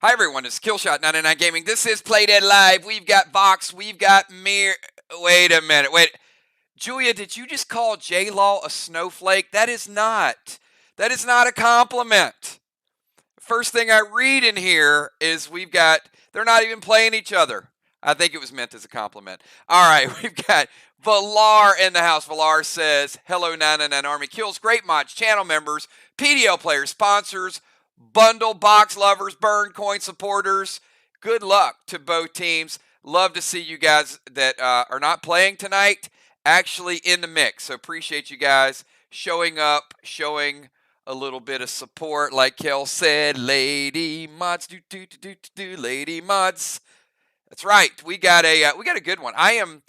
Hi everyone, it's Killshot99 Gaming. This is Play Dead Live. We've got Vox, we've got MIR. Wait a minute, wait. Julia, did you just call J-Law a snowflake? That is not a compliment. First thing I read in here is they're not even playing each other. I think it was meant as a compliment. All right, we've got Valar in the house. Valar says, hello 999 Army. Kills, great mods, channel members, PDL players, sponsors, bundle, box lovers, burn coin supporters. Good luck to both teams. Love to see you guys that are not playing tonight actually in the mix. So appreciate you guys showing up, showing a little bit of support. Like Kel said, lady mods, lady mods. That's right. We got a good one. I'm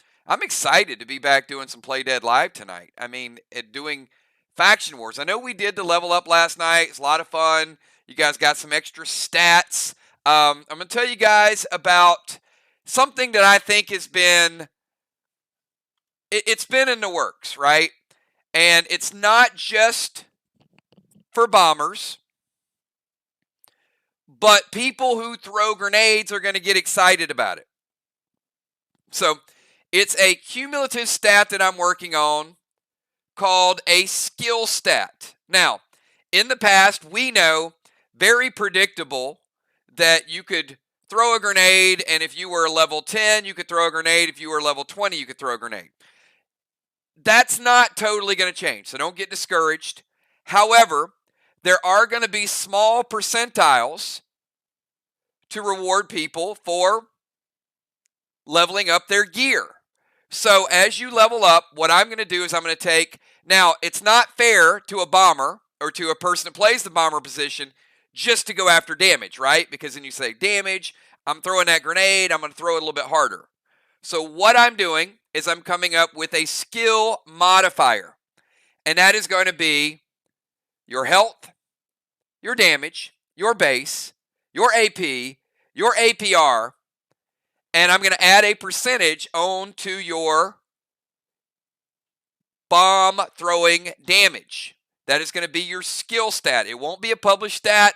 excited to be back doing some Play Dead Live tonight. I mean, doing Faction Wars. I know we did the level up last night. It's a lot of fun. You guys got some extra stats. I'm going to tell you guys about something that I think has been, it's been in the works, right? And it's not just for bombers, but people who throw grenades are going to get excited about it. So it's a cumulative stat that I'm working on called a skill stat. Now, in the past, we know very predictable that you could throw a grenade, and if you were level 10, you could throw a grenade. If you were level 20, you could throw a grenade. That's not totally going to change, so don't get discouraged. However, there are going to be small percentiles to reward people for leveling up their gear. So as you level up, what I'm going to do is I'm going to take, now it's not fair to a bomber or to a person that plays the bomber position just to go after damage, right? Because then you say damage, I'm throwing that grenade, I'm going to throw it a little bit harder. So what I'm doing is I'm coming up with a skill modifier, and that is going to be your health, your damage, your base, your AP, your APR, and I'm going to add a percentage onto your bomb throwing damage. That is going to be your skill stat. It won't be a published stat,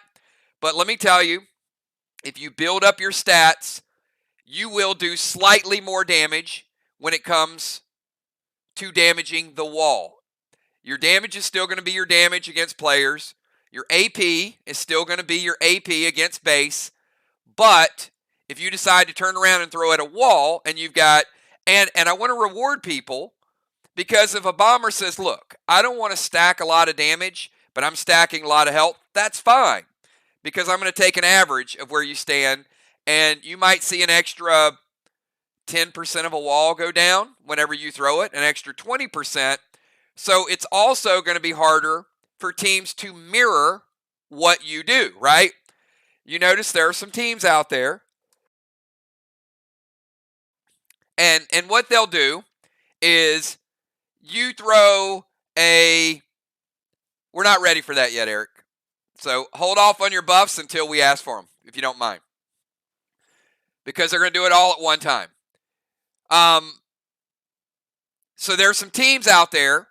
but let me tell you, if you build up your stats, you will do slightly more damage when it comes to damaging the wall. Your damage is still going to be your damage against players. Your AP is still going to be your AP against base, but if you decide to turn around and throw at a wall and you've got, and I want to reward people, because if a bomber says, look, I don't want to stack a lot of damage, but I'm stacking a lot of health, that's fine. Because I'm going to take an average of where you stand, and you might see an extra 10% of a wall go down whenever you throw it, an extra 20%. So it's also going to be harder for teams to mirror what you do, right? You notice there are some teams out there, and what they'll do is you throw a, we're not ready for that yet, Eric. So hold off on your buffs until we ask for them, if you don't mind. Because they're going to do it all at one time. So there's some teams out there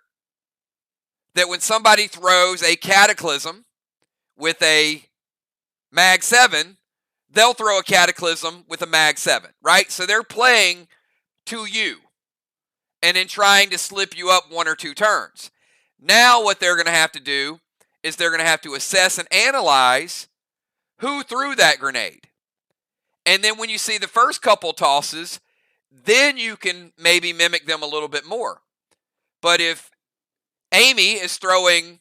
that when somebody throws a Cataclysm with a Mag 7, they'll throw a Cataclysm with a Mag 7, right? So they're playing to you and then trying to slip you up one or two turns. Now what they're going to have to do is they're going to have to assess and analyze who threw that grenade. And then when you see the first couple tosses, then you can maybe mimic them a little bit more. But if Amy is throwing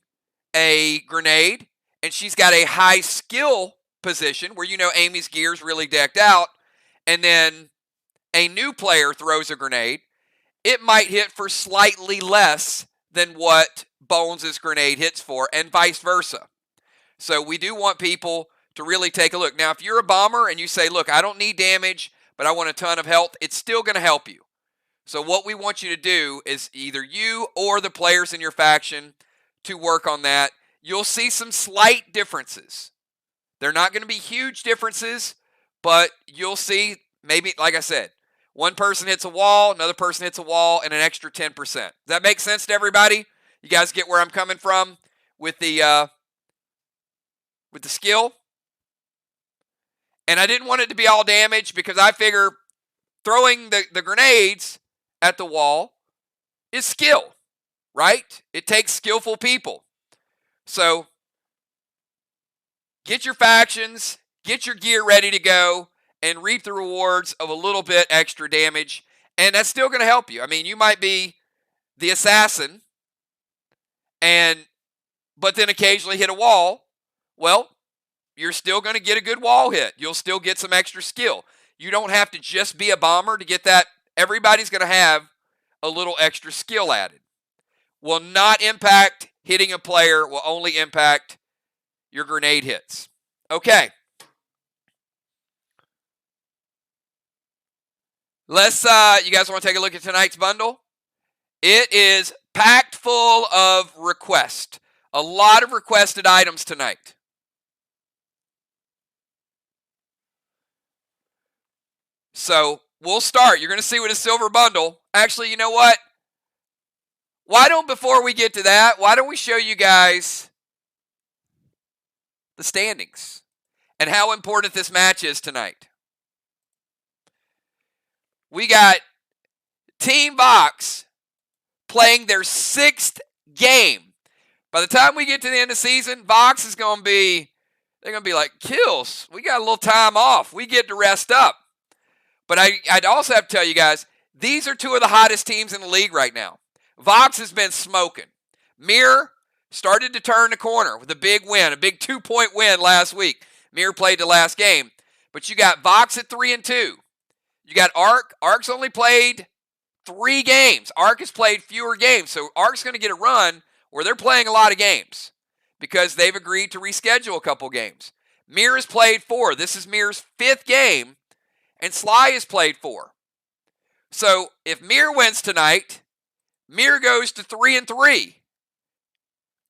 a grenade and she's got a high skill position where you know Amy's gear's really decked out, and then a new player throws a grenade, it might hit for slightly less than what Bones' grenade hits for, and vice versa. So we do want people to really take a look. Now, if you're a bomber and you say, look, I don't need damage, but I want a ton of health, it's still going to help you. So what we want you to do is either you or the players in your faction to work on that. You'll see some slight differences. They're not going to be huge differences, but you'll see maybe, like I said, one person hits a wall, another person hits a wall, and an extra 10%. Does that make sense to everybody? You guys get where I'm coming from with the skill? And I didn't want it to be all damage because I figure throwing the grenades at the wall is skill, right? It takes skillful people. So get your factions, get your gear ready to go, and reap the rewards of a little bit extra damage. And that's still going to help you. I mean, you might be the assassin, but then occasionally hit a wall. Well, you're still going to get a good wall hit. You'll still get some extra skill. You don't have to just be a bomber to get that. Everybody's going to have a little extra skill added. Will not impact hitting a player, will only impact your grenade hits. Okay. Let's, you guys want to take a look at tonight's bundle? It is packed full of requests. A lot of requested items tonight. So we'll start. You're going to see with a silver bundle. Actually, you know what? Before we get to that, why don't we show you guys the standings and how important this match is tonight. We got Team VOX playing their 6th game. By the time we get to the end of the season, VOX is going to be, they're going to be like, Kills, we got a little time off. We get to rest up. But I'd also have to tell you guys, these are two of the hottest teams in the league right now. VOX has been smoking. MIR started to turn the corner with a big win, a big 2-point win last week. MIR played the last game. But you got VOX at 3-2. You got ARC. ARC's only played 3 games. ARC has played fewer games. So ARC's going to get a run where they're playing a lot of games because they've agreed to reschedule a couple games. MIR has played 4. This is MIR's 5th game, and Sly has played 4. So if MIR wins tonight, MIR goes to 3-3.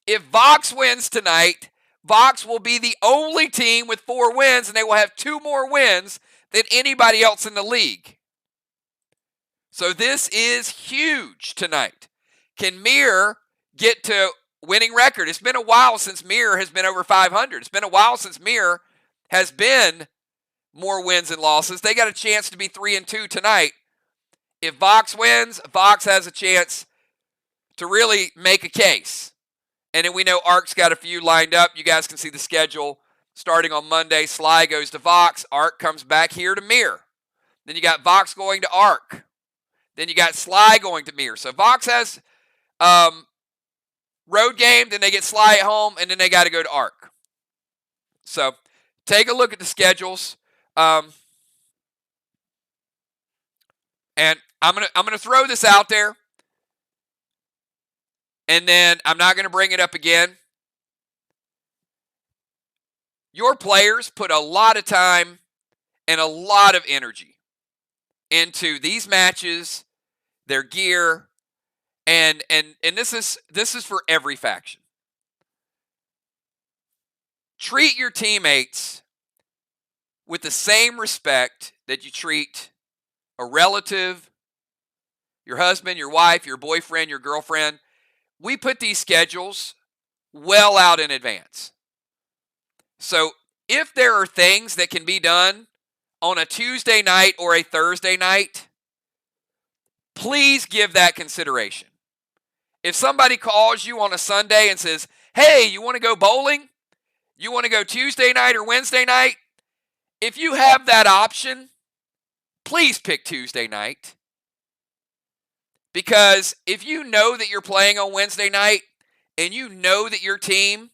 If VOX wins tonight, VOX will be the only team with 4 wins, and they will have 2 more wins than anybody else in the league. So this is huge tonight. Can MIR get to winning record? It's been a while since MIR has been over 500. It's been a while since MIR has been more wins and losses. They got a chance to be 3-2 tonight. If VOX wins, VOX has a chance to really make a case. And then we know ARC's got a few lined up. You guys can see the schedule. Starting on Monday, Sly goes to VOX. ARC comes back here to MIR. Then you got VOX going to ARC. Then you got Sly going to MIR. So VOX has road game, then they get Sly at home, and then they got to go to ARC. So take a look at the schedules. And I'm gonna throw this out there, and then I'm not going to bring it up again. Your players put a lot of time and a lot of energy into these matches, their gear, and this is for every faction. Treat your teammates with the same respect that you treat a relative, your husband, your wife, your boyfriend, your girlfriend. We put these schedules well out in advance. So if there are things that can be done on a Tuesday night or a Thursday night, please give that consideration. If somebody calls you on a Sunday and says, hey, you want to go bowling? You want to go Tuesday night or Wednesday night? If you have that option, please pick Tuesday night. Because if you know that you're playing on Wednesday night and you know that your team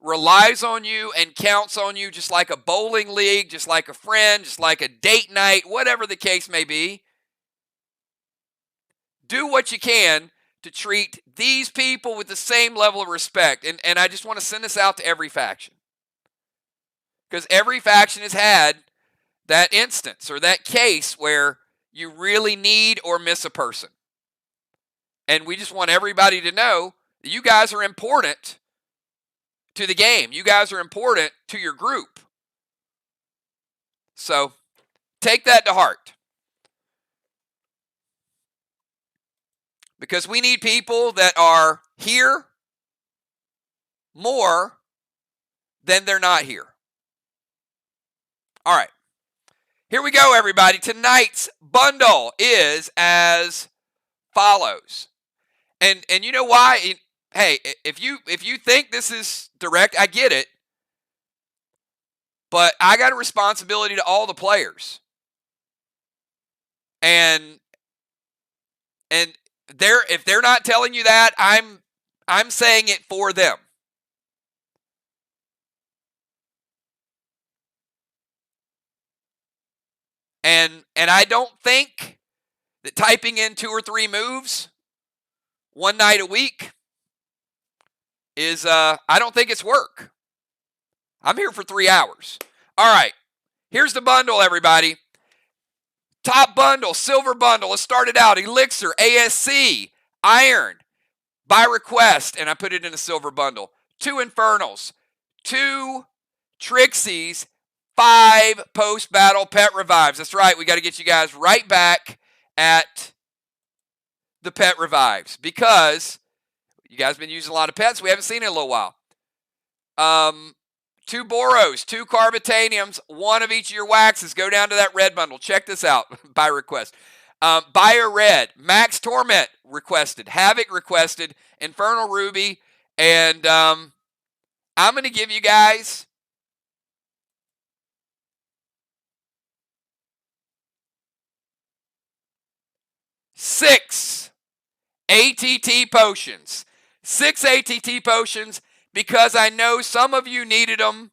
relies on you and counts on you just like a bowling league, just like a friend, just like a date night, whatever the case may be, do what you can to treat these people with the same level of respect. And I just want to send this out to every faction. Because every faction has had that instance or that case where you really need or miss a person. And we just want everybody to know that you guys are important to the game. You guys are important to your group. So take that to heart. Because we need people that are here more than they're not here. All right. Here we go, everybody. Tonight's bundle is as follows. And you know why? Hey, if you think this is direct, I get it. But I got a responsibility to all the players. And if they're not telling you that, I'm saying it for them. And I don't think that typing in 2 or 3 moves one night a week is I don't think it's work. I'm here for 3 hours. All right. Here's the bundle, everybody. Top bundle, silver bundle. Let's start it out. Elixir, ASC, Iron, by request, and I put it in a silver bundle. 2 Infernals, 2 Trixies, 5 post-battle pet revives. That's right. We got to get you guys right back at the pet revives because you guys have been using a lot of pets. We haven't seen it in a little while. 2 Boros, 2 Carbitaniums, 1 of each of your waxes. Go down to that red bundle. Check this out by request. Buyer Red, Max Torment requested, Havoc requested, Infernal Ruby, and I'm going to give you guys six ATT potions. 6 ATT potions because I know some of you needed them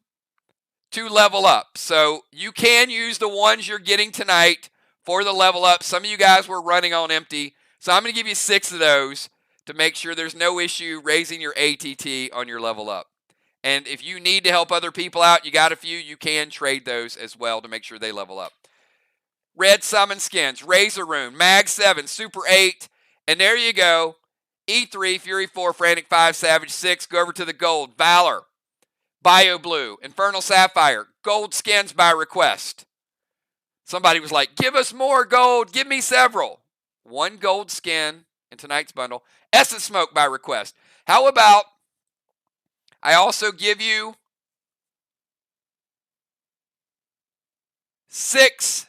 to level up. So you can use the ones you're getting tonight for the level up. Some of you guys were running on empty. So I'm going to give you 6 of those to make sure there's no issue raising your ATT on your level up. And if you need to help other people out, you got a few, you can trade those as well to make sure they level up. Red Summon Skins, Razor Rune, Mag 7, Super 8, and there you go. E3, Fury 4, Frantic 5, Savage 6. Go over to the gold. Valor, Bio Blue, Infernal Sapphire, gold skins by request. Somebody was like, give us more gold. Give me several. 1 gold skin in tonight's bundle. Essence Smoke by request. How about I also give you 6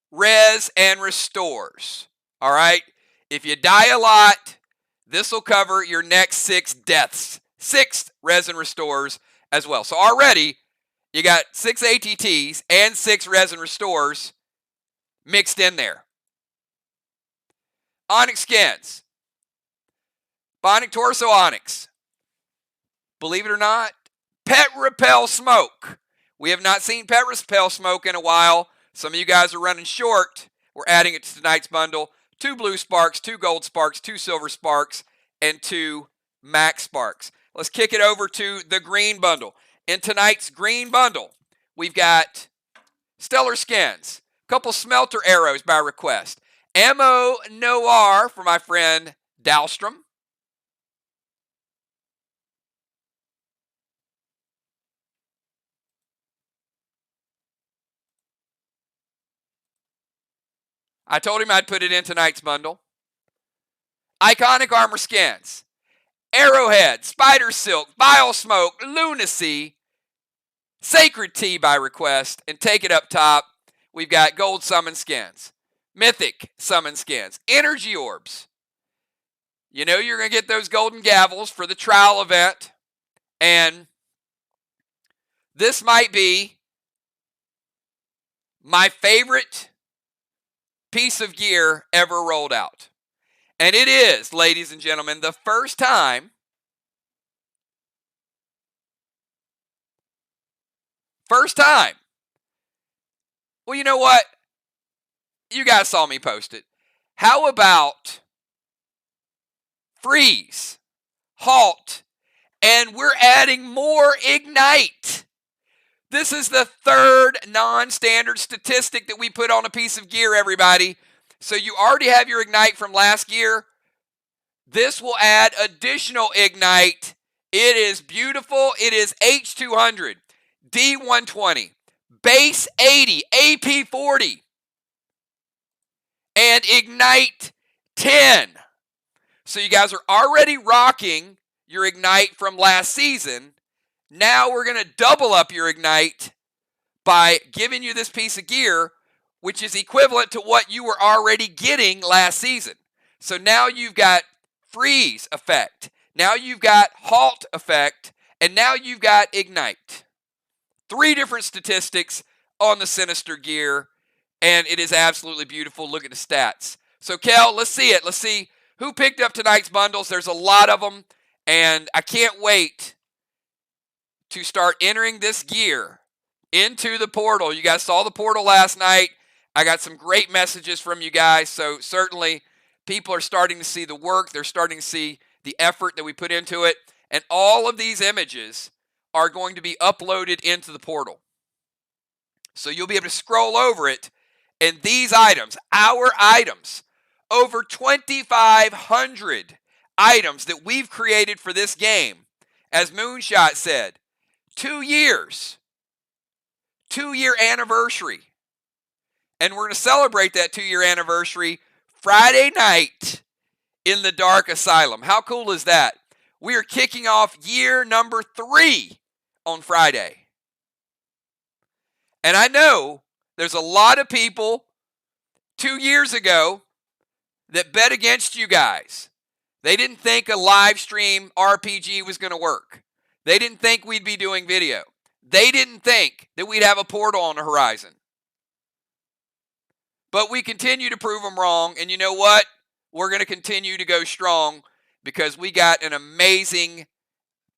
res and restores. All right? If you die a lot, this will cover your next 6 deaths. 6 res and restores as well. So already, you got 6 ATTs and 6 res and restores mixed in there. Onyx skins. Bionic Torso Onyx. Believe it or not, Pet Repel Smoke. We have not seen Pet Repel Smoke in a while. Some of you guys are running short. We're adding it to tonight's bundle. 2 blue sparks, 2 gold sparks, 2 silver sparks, and 2 max sparks. Let's kick it over to the green bundle. In tonight's green bundle, we've got Stellar Skins, a couple Smelter Arrows by request, Ammo Noir for my friend Dahlstrom, I told him I'd put it in tonight's bundle. Iconic Armor Skins, Arrowhead, Spider Silk, Vile Smoke, Lunacy, Sacred Tea by request, and take it up top. We've got Gold Summon Skins, Mythic Summon Skins, Energy Orbs. You know you're going to get those Golden Gavels for the trial event, and this might be my favorite piece of gear ever rolled out. And it is, ladies and gentlemen, the first time well, you know what? You guys saw me post it. How about freeze, halt, and we're adding more ignite. This is the 3rd non-standard statistic that we put on a piece of gear, everybody. So you already have your ignite from last gear. This will add additional ignite. It is beautiful. It is H200, D120, base 80, AP 40, and ignite 10. So you guys are already rocking your ignite from last season. Now we're going to double up your ignite by giving you this piece of gear, which is equivalent to what you were already getting last season. So now you've got freeze effect. Now you've got halt effect. And now you've got ignite. 3 different statistics on the Sinister gear. And it is absolutely beautiful. Look at the stats. So, Kel, let's see it. Let's see who picked up tonight's bundles. There's a lot of them. And I can't wait to start entering this gear into the portal. You guys saw the portal last night. I got some great messages from you guys. So certainly people are starting to see the work. They're starting to see the effort that we put into it. And all of these images are going to be uploaded into the portal. So you'll be able to scroll over it. And these items, our items, over 2,500 items that we've created for this game, as Moonshot said, 2 years, 2-year anniversary. And we're going to celebrate that 2-year anniversary Friday night in the Dark Asylum. How cool is that? We are kicking off year number 3 on Friday. And I know there's a lot of people 2 years ago that bet against you guys. They didn't think a live stream RPG was going to work. They didn't think we'd be doing video. They didn't think that we'd have a portal on the horizon. But we continue to prove them wrong. And you know what? We're going to continue to go strong because we got an amazing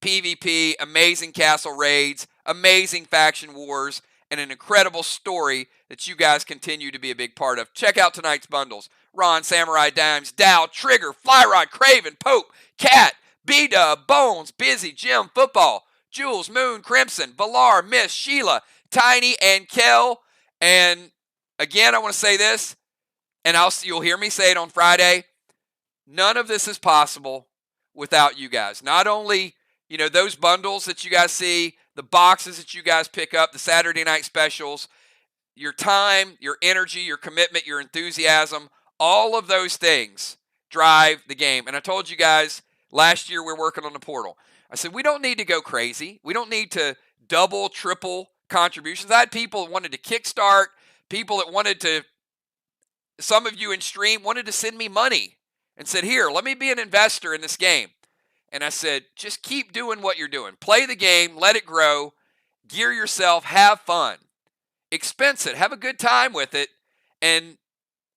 PvP, amazing castle raids, amazing faction wars, and an incredible story that you guys continue to be a big part of. Check out tonight's bundles. Ron, Samurai Dimes, Dow, Trigger, Flyrod, Craven, Pope, Cat, B-Dub, Bones, Busy, Jim, Football, Jules, Moon, Crimson, Valar, Miss, Sheila, Tiny, and Kel. And again, I want to say this, and you'll hear me say it on Friday. None of this is possible without you guys. Not only, those bundles that you guys see, the boxes that you guys pick up, the Saturday night specials, your time, your energy, your commitment, your enthusiasm, all of those things drive the game. And I told you guys last year we're working on the portal. I said, we don't need to go crazy. We don't need to double, triple contributions. I had people that wanted to kickstart, people that wanted to, some of you in stream wanted to send me money and said, here, let me be an investor in this game. And I said, just keep doing what you're doing. Play the game, let it grow, gear yourself, have fun. Expense it, have a good time with it, and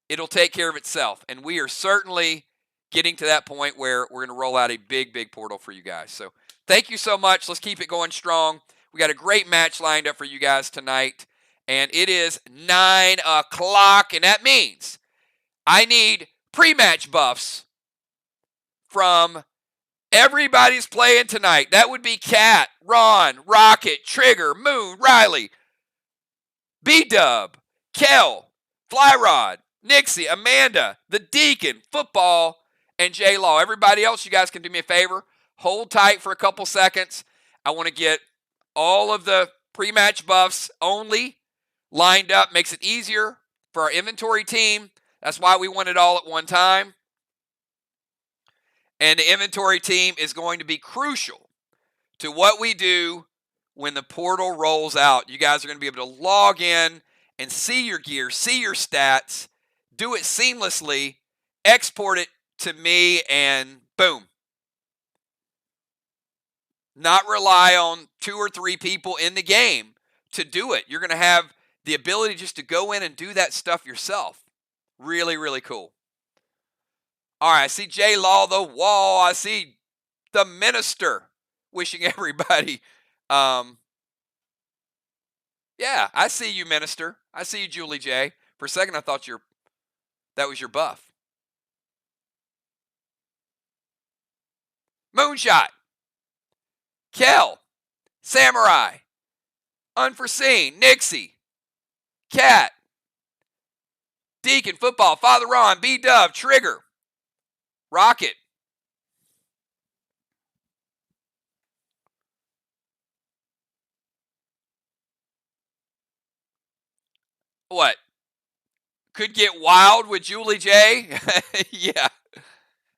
it'll take care of itself. And we are certainly getting to that point where we're going to roll out a big, big portal for you guys. So thank you so much. Let's keep it going strong. We got a great match lined up for you guys tonight. And it is 9 o'clock, and that means I need pre-match buffs from everybody's playing tonight. That would be Cat, Ron, Rocket, Trigger, Moon, Riley, B-Dub, Kel, Flyrod, Nixie, Amanda, the Deacon, Football, and J-Law. Everybody else, you guys can do me a favor. Hold tight for a couple seconds. I want to get all of the pre-match buffs only lined up. Makes it easier for our inventory team. That's why we want it all at one time. And the inventory team is going to be crucial to what we do when the portal rolls out. You guys are going to be able to log in and see your gear, see your stats, do it seamlessly, export it to me, and boom. Not rely on 2 or 3 people in the game to do it. You're going to have the ability just to go in and do that stuff yourself. Really, really cool. All right, I see J Law the Wall. I see the Minister wishing everybody. Yeah, I see you, Minister. I see you, Julie J. For a second, I thought that was your buff. Moonshot. Kel. Samurai. Unforeseen. Nixie. Cat. Deacon. Football. Father Ron. B-Dub. Trigger. Rocket. What? Could get wild with Julie J? Yeah.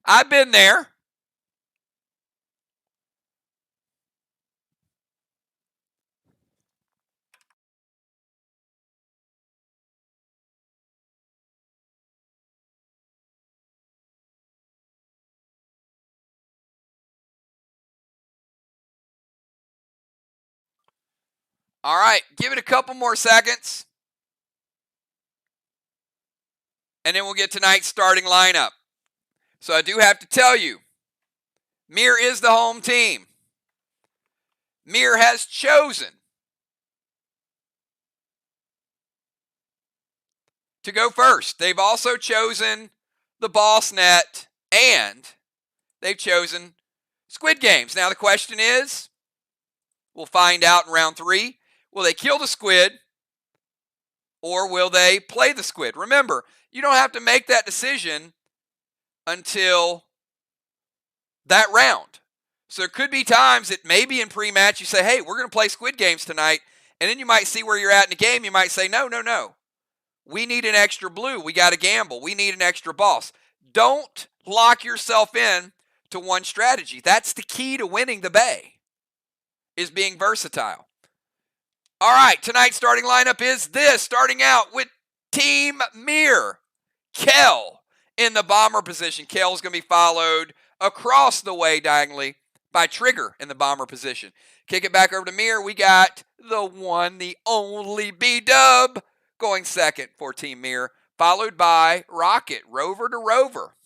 I've been there. All right, give it a couple more seconds. And then we'll get tonight's starting lineup. So I do have to tell you, MIR is the home team. MIR has chosen to go first. They've also chosen the Boss Net, and they've chosen Squid Games. Now the question is, we'll find out in round 3, will they kill the squid or will they play the squid? Remember, you don't have to make that decision until that round. So there could be times that maybe in pre-match you say, hey, we're going to play Squid Games tonight, and then you might see where you're at in the game. You might say, no. We need an extra blue. We got to gamble. We need an extra boss. Don't lock yourself in to one strategy. That's the key to winning the Bay, is being versatile. All right, tonight's starting lineup is this. Starting out with Team MIR. Kel in the bomber position. Kel's going to be followed across the way diagonally by Trigger in the bomber position. Kick it back over to MIR. We got the one, the only B-Dub going second for Team MIR, followed by Rocket, rover to rover.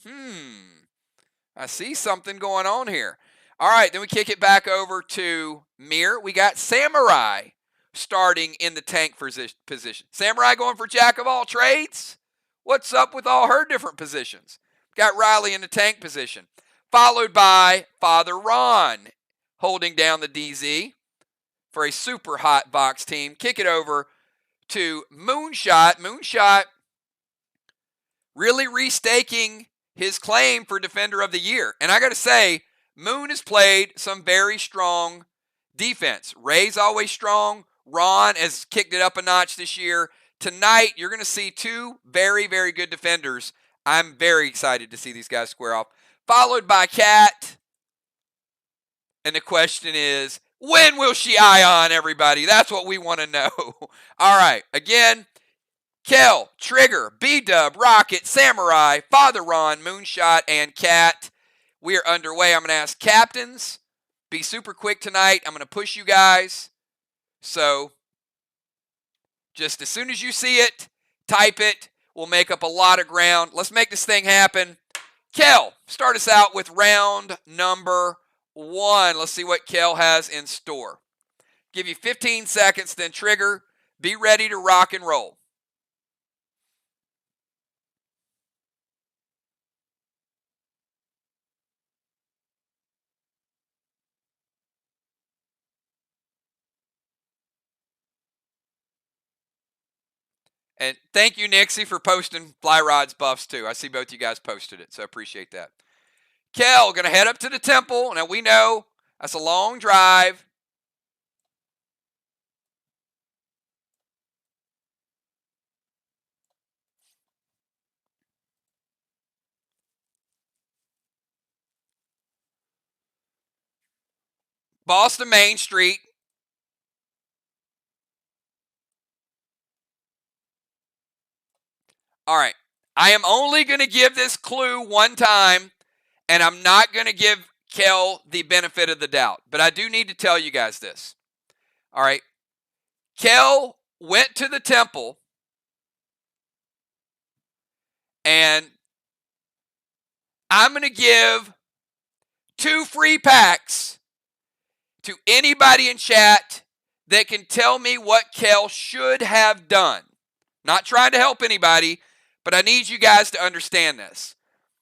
I see something going on here. All right, then we kick it back over to MIR. We got Samurai starting in the tank position. Samurai going for jack of all trades. What's up with all her different positions? Got Riley in the tank position, followed by Father Ron holding down the DZ for a super hot Vox team. Kick it over to Moonshot. Moonshot really restaking his claim for Defender of the Year. And I got to say, Moon has played some very strong defense. Ray's always strong. Ron has kicked it up a notch this year. Tonight, you're going to see 2 very, very good defenders. I'm very excited to see these guys square off. Followed by Kat. And the question is, when will she ion everybody? That's what we want to know. All right. Again, Kel, Trigger, B-Dub, Rocket, Samurai, Father Ron, Moonshot, and Kat. We are underway. I'm going to ask captains. Be super quick tonight. I'm going to push you guys. So just as soon as you see it, type it. We'll make up a lot of ground. Let's make this thing happen. Kel, start us out with round number 1. Let's see what Kel has in store. Give you 15 seconds, then Trigger. Be ready to rock and roll. And thank you, Nixie, for posting Fly Rod's buffs, too. I see both you guys posted it, so I appreciate that. Kel, going to head up to the temple. Now, we know that's a long drive. Boston Main Street. All right. I am only going to give this clue one time, and I'm not going to give Kel the benefit of the doubt. But I do need to tell you guys this. All right. Kel went to the temple, and I'm going to give 2 free packs to anybody in chat that can tell me what Kel should have done. Not trying to help anybody, but I need you guys to understand this.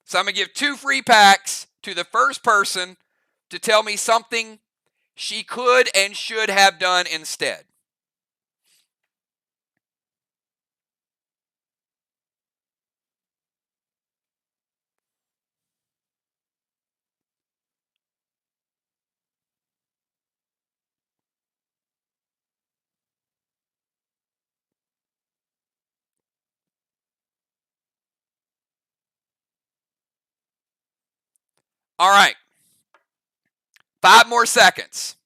So I'm going to give 2 free packs to the first person to tell me something she could and should have done instead. All right. 5 more seconds.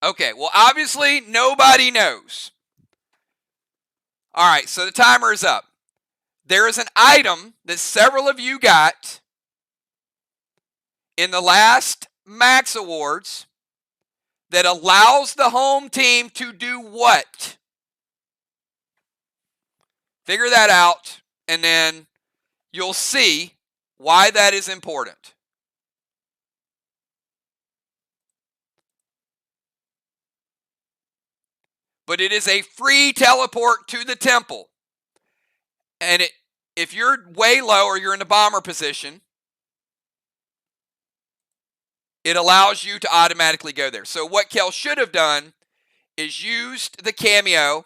Okay, well, obviously, nobody knows. All right, so the timer is up. there is an item that several of you got in the last Max Awards that allows the home team to do what? Figure that out, and then you'll see why that is important. But it is a free teleport to the temple. And if you're way low or you're in the bomber position, it allows you to automatically go there. So what Kel should have done is used the cameo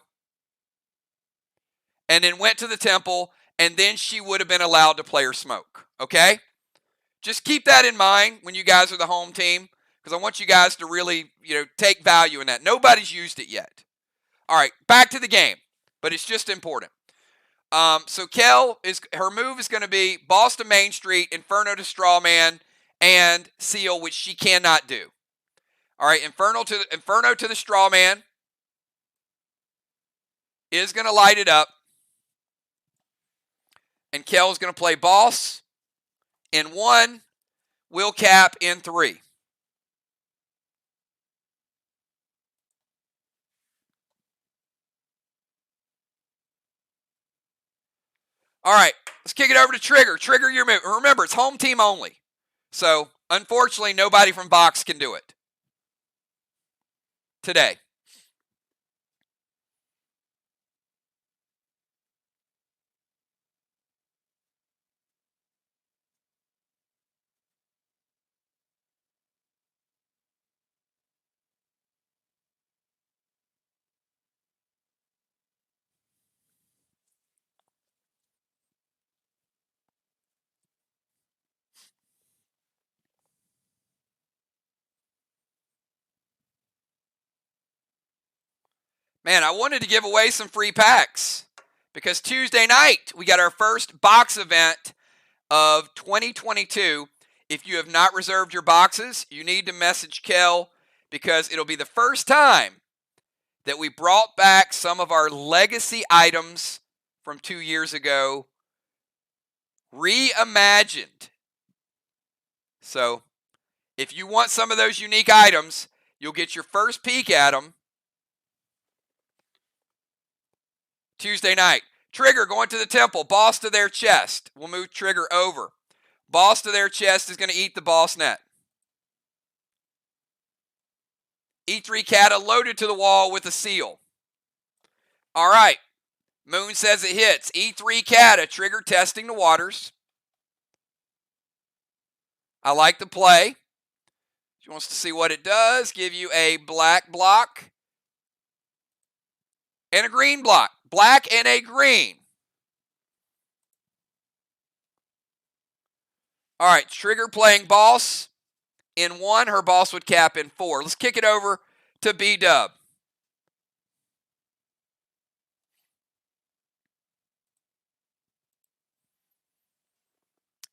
and then went to the temple, and then she would have been allowed to play her smoke. Okay? Just keep that in mind when you guys are the home team, because I want you guys to really, take value in that. Nobody's used it yet. All right, back to the game, but it's just important. So Kel, her move is going to be Boss to Main Street, Inferno to Strawman, and Seal, which she cannot do. All right, Inferno to the Strawman is going to light it up, and Kel is going to play Boss in 1, Will Cap in 3. All right, let's kick it over to Trigger. Trigger your move. Remember, it's home team only. So, unfortunately, nobody from Vox can do it today. Man, I wanted to give away some free packs because Tuesday night we got our first box event of 2022. If you have not reserved your boxes, you need to message Kel because it'll be the first time that we brought back some of our legacy items from 2 years ago, reimagined. So, if you want some of those unique items, you'll get your first peek at them Tuesday night. Trigger going to the temple. Boss to their chest. We'll move Trigger over. Boss to their chest is going to eat the boss net. E3 Kata loaded to the wall with a seal. All right. Moon says it hits. E3 Kata. Trigger testing the waters. I like the play. She wants to see what it does. Give you a black block and a green block. Black and a green. All right, Trigger playing boss in 1. Her boss would cap in 4. Let's kick it over to B-Dub.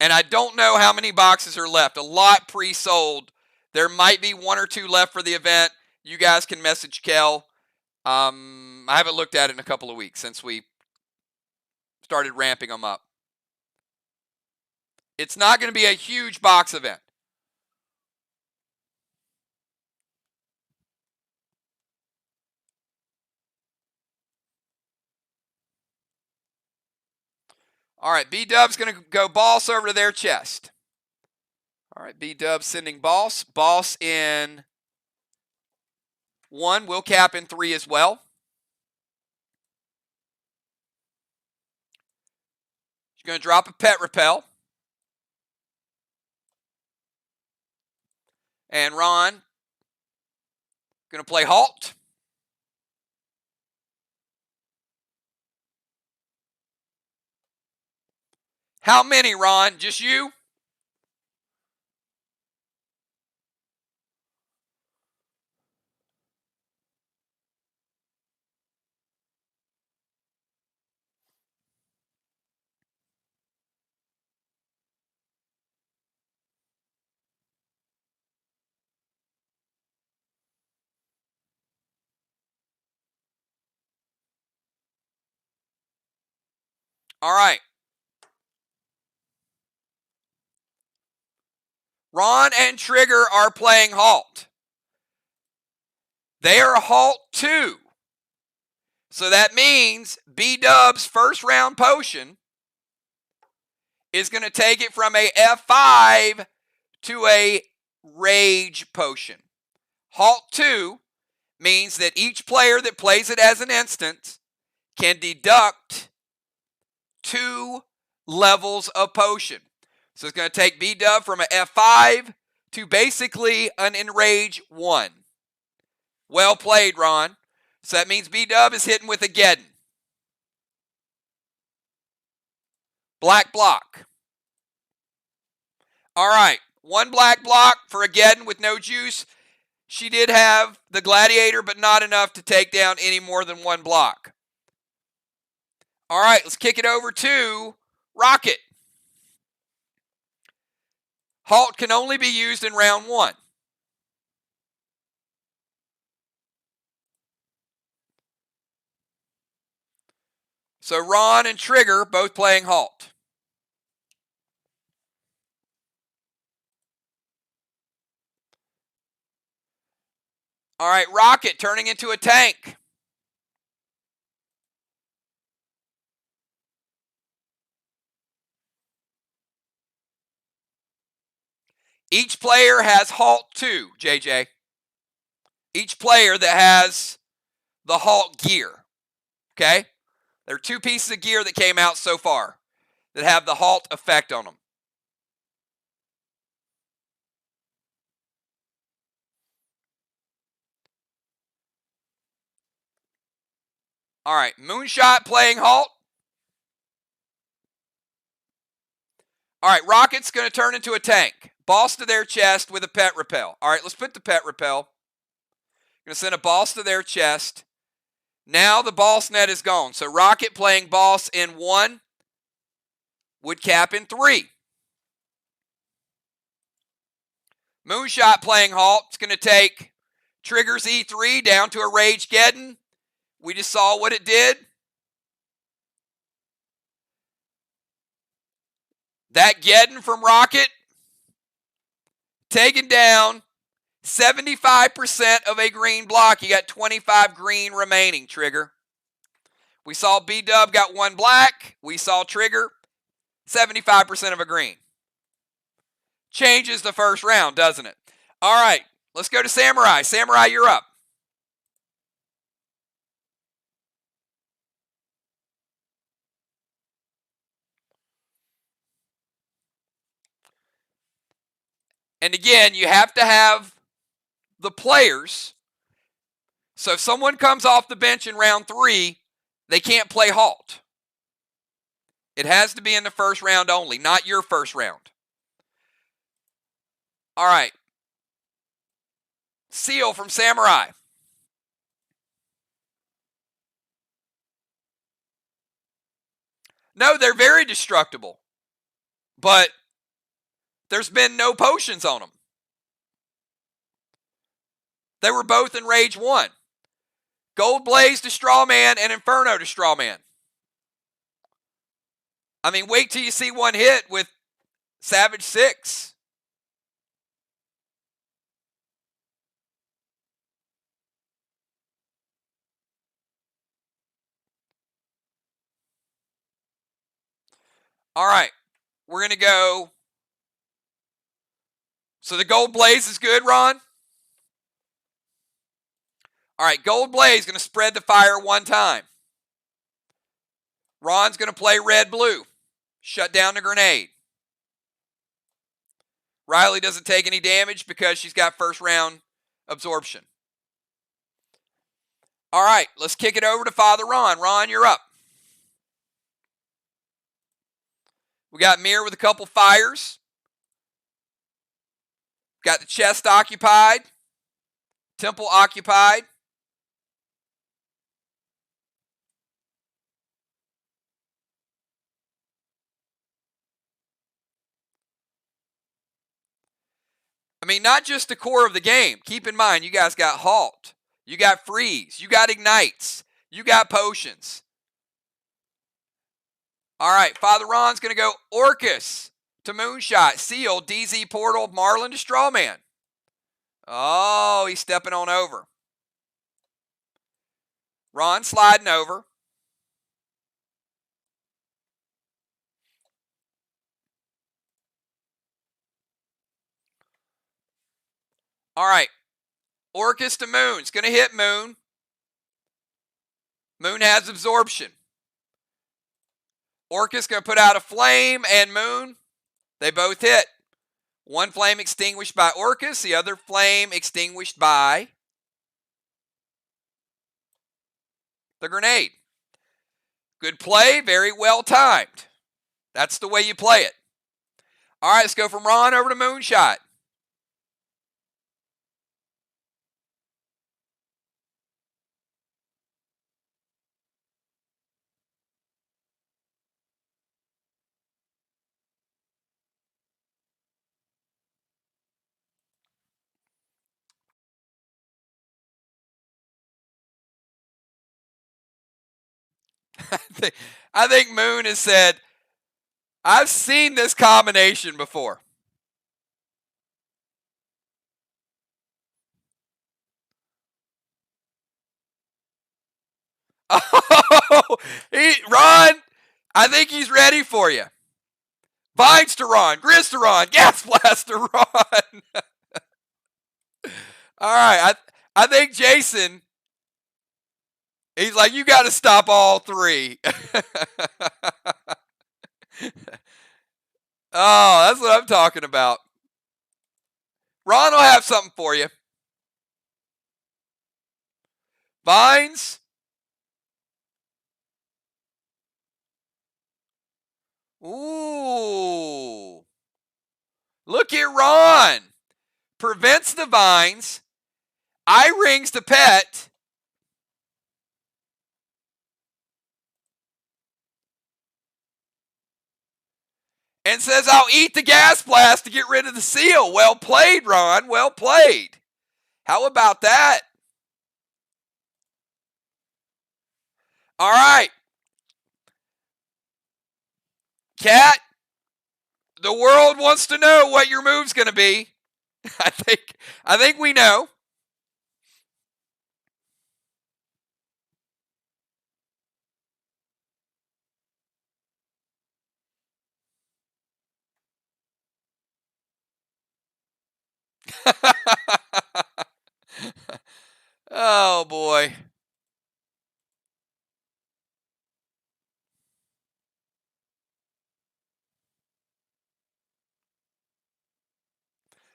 And I don't know how many boxes are left. A lot pre-sold. There might be 1 or 2 left for the event. You guys can message Kel. I haven't looked at it in a couple of weeks since we started ramping them up. It's not going to be a huge box event. All right, B-Dub's going to go boss over to their chest. All right, B-Dub sending boss. Boss in 1. Will cap in 3 as well. She's going to drop a pet repel. And Ron going to play halt. How many, Ron? Just you? All right. Ron and Trigger are playing halt. They are halt 2. So that means B-Dub's first round potion is going to take it from a F5 to a Rage potion. Halt 2 means that each player that plays it as an instant can deduct 2 levels of potion. So it's going to take B-Dub from an F5 to basically an Enrage 1. Well played, Ron. So that means B-Dub is hitting with a Geddon. Black block. All right, 1 black block for a Geddon with no juice. She did have the Gladiator, but not enough to take down any more than 1 block. All right, let's kick it over to Rocket. Halt can only be used in round 1. So Ron and Trigger both playing halt. All right, Rocket turning into a tank. Each player has halt 2, JJ. Each player that has the halt gear. Okay? There are 2 pieces of gear that came out so far that have the halt effect on them. All right, Moonshot playing halt. All right, Rocket's going to turn into a tank. Boss to their chest with a pet repel. All right, let's put the pet repel. Going to send a boss to their chest. Now the boss net is gone. So Rocket playing boss in 1 would cap in 3. Moonshot playing halt. It's going to take Trigger's E3 down to a Rage Geddon. We just saw what it did. That Geddon from Rocket taken down 75% of a green block. You got 25 green remaining, Trigger. We saw B-Dub got 1 black. We saw Trigger 75% of a green. Changes the first round, doesn't it? All right, let's go to Samurai. Samurai, you're up. And again, you have to have the players. So if someone comes off the bench in round 3, they can't play halt. It has to be in the first round only, not your first round. All right. Seal from Samurai. No, they're very destructible. But there's been no potions on them. They were both in Rage 1. Gold Blaze to Strawman and Inferno to Strawman. I mean, wait till you see one hit with Savage 6. All right, we're going to go. So the Gold Blaze is good, Ron? All right, Gold Blaze is going to spread the fire 1 time. Ron's going to play red-blue. Shut down the grenade. Riley doesn't take any damage because she's got first round absorption. All right, let's kick it over to Father Ron. Ron, you're up. We got MIR with a couple fires. Got the chest occupied. Temple occupied. I mean, not just the core of the game. Keep in mind, you guys got halt. You got freeze. You got ignites. You got potions. All right, Father Ron's going to go Orcus to Moonshot. Seal, DZ Portal, Marlin to Strawman. Oh, he's stepping on over. Ron sliding over. All right. Orcus to Moon. It's going to hit Moon. Moon has absorption. Orcus going to put out a flame, and Moon, they both hit. One flame extinguished by Orcus, the other flame extinguished by the grenade. Good play, very well timed. That's the way you play it. All right, let's go from Ron over to Moonshot. I think Moon has said, I've seen this combination before. Oh, Ron, I think he's ready for you. Vines to Ron, Grizz to Ron, Gas Blast to Ron. All right, I think Jason, he's like, you got to stop all three. Oh, that's what I'm talking about. Ron will have something for you. Vines. Ooh. Look at Ron. Prevents the vines. Eye rings to Pet. And says, I'll eat the gas blast to get rid of the seal. Well played, Ron. Well played. How about that? All right. Cat, the world wants to know what your move's going to be. I think we know. Oh, boy.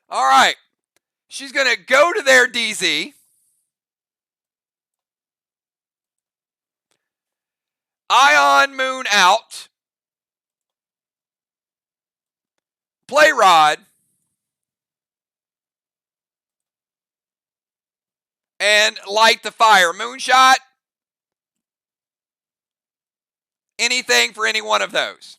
All right. She's going to go to their DZ. Ion Moon out. Play Rod. And light the fire. Moonshot. Anything for any one of those.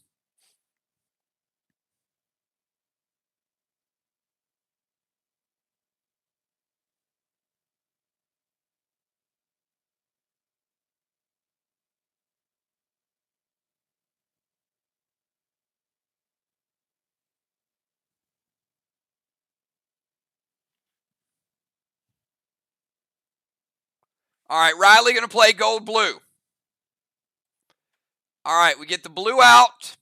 All right, Riley going to play gold blue. All right, we get the blue out.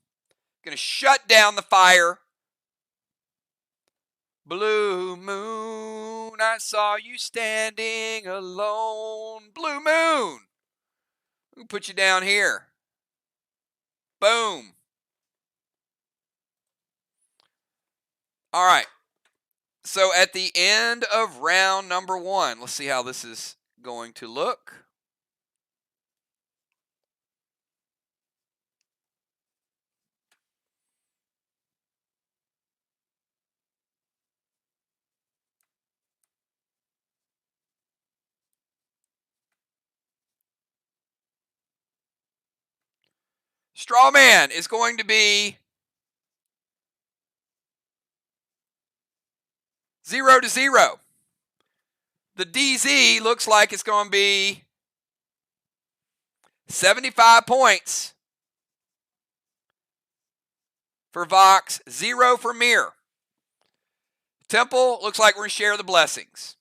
Going to shut down the fire. Blue moon, I saw you standing alone. Blue moon. We'll put you down here. Boom. All right. So at the end of round number 1, let's see how this is going to look. Strawman is going to be 0-0. The DZ looks like it's going to be 75 points. for Vox, 0 for MIR. Temple, looks like we're going to share the blessings.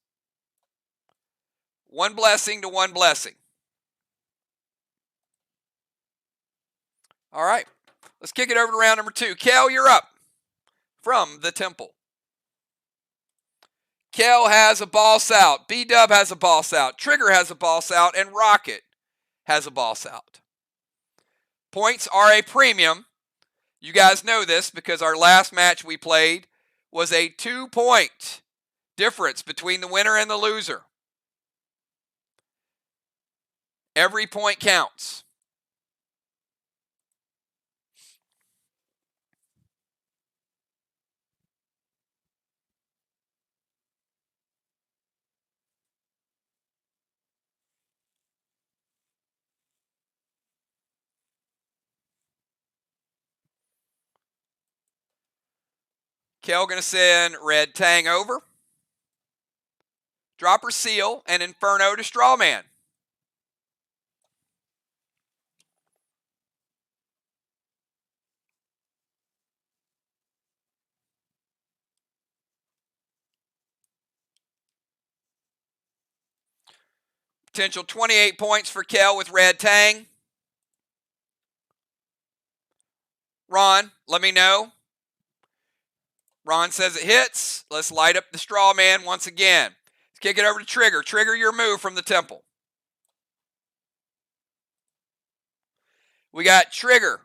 One blessing to one blessing. All right, let's kick it over to round number 2. Kel, you're up from the Temple. Kel has a boss out. B-Dub has a boss out. Trigger has a boss out. And Rocket has a boss out. Points are a premium. You guys know this because our last match we played was a 2-point difference between the winner and the loser. Every point counts. Kel going to send Red Tang over. Dropper Seal and Inferno to Strawman. Potential 28 points for Kel with Red Tang. Ron, let me know. Ron says it hits. Let's light up the straw man once again. Let's kick it over to Trigger. Trigger, your move from the Temple. We got Trigger,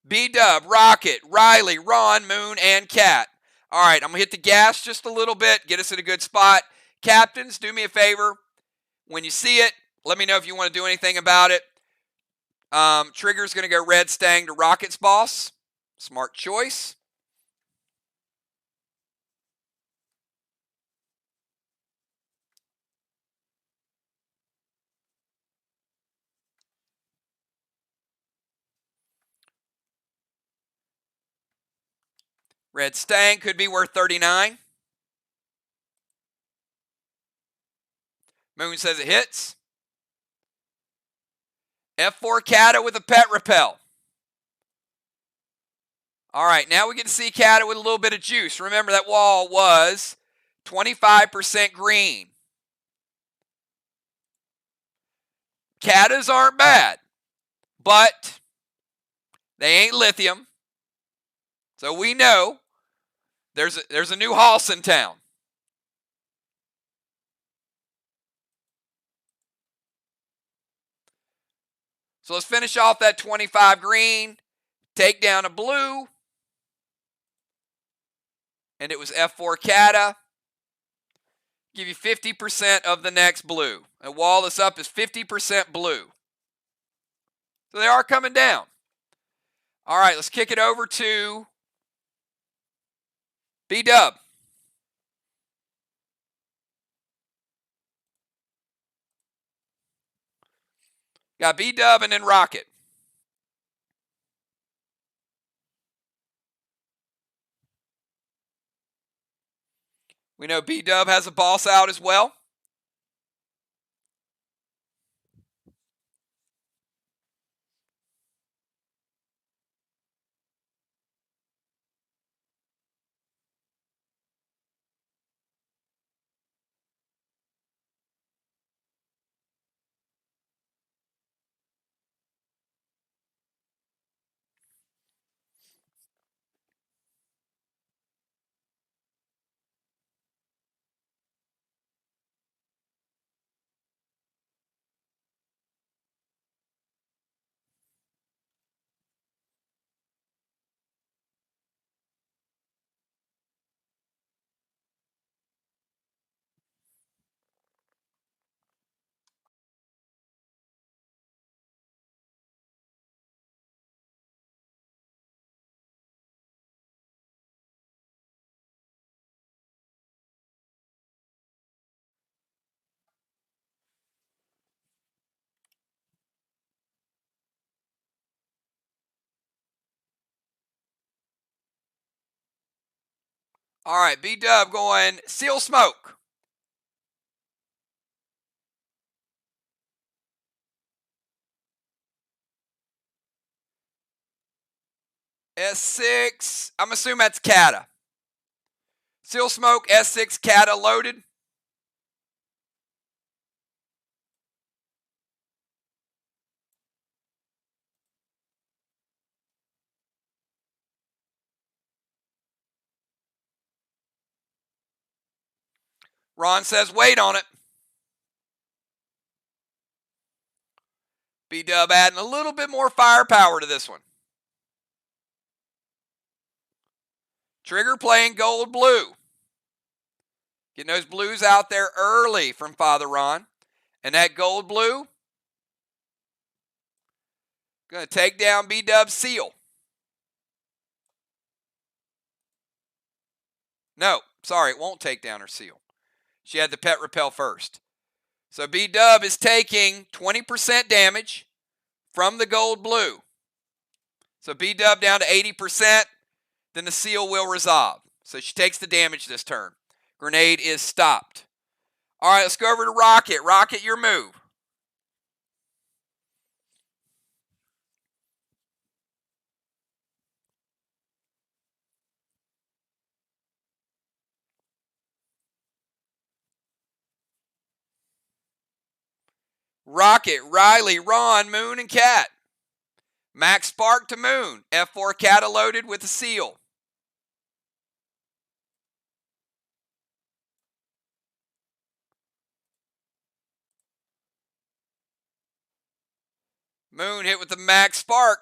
B-Dub, Rocket, Riley, Ron, Moon, and Cat. All right, I'm going to hit the gas just a little bit, get us in a good spot. Captains, do me a favor. When you see it, let me know if you want to do anything about it. Trigger's going to go Red Stang to Rocket's boss. Smart choice. Red Stang could be worth 39. Moon says it hits. F4 Kata with a pet repel. All right, now we get to see Kata with a little bit of juice. Remember that wall was 25% green. Katas aren't bad, but they ain't lithium. So we know there's a new house in town. So let's finish off that 25 green, take down a blue, and it was F4 Kata. Give you 50% of the next blue. And wall this up is 50% blue. So they are coming down. All right, let's kick it over to B-Dub. Got B-Dub and then Rocket. We know B-Dub has a boss out as well. All right, B-Dub going Seal Smoke. S6. I'm assuming that's Cata. Seal Smoke, S6, Cata loaded. Ron says wait on it. B-Dub adding a little bit more firepower to this one. Trigger playing gold blue. Getting those blues out there early from Father Ron. And that gold blue, going to take down B-Dub's seal. No, sorry, it won't take down her seal. She had the pet repel first. So B-Dub is taking 20% damage from the gold blue. So B-Dub down to 80%, then the seal will resolve. So she takes the damage this turn. Grenade is stopped. All right, let's go over to Rocket. Rocket, your move. Rocket, Riley, Ron, Moon, and Cat. Max Spark to Moon. F4 Cata loaded with a seal. Moon hit with the Max Spark.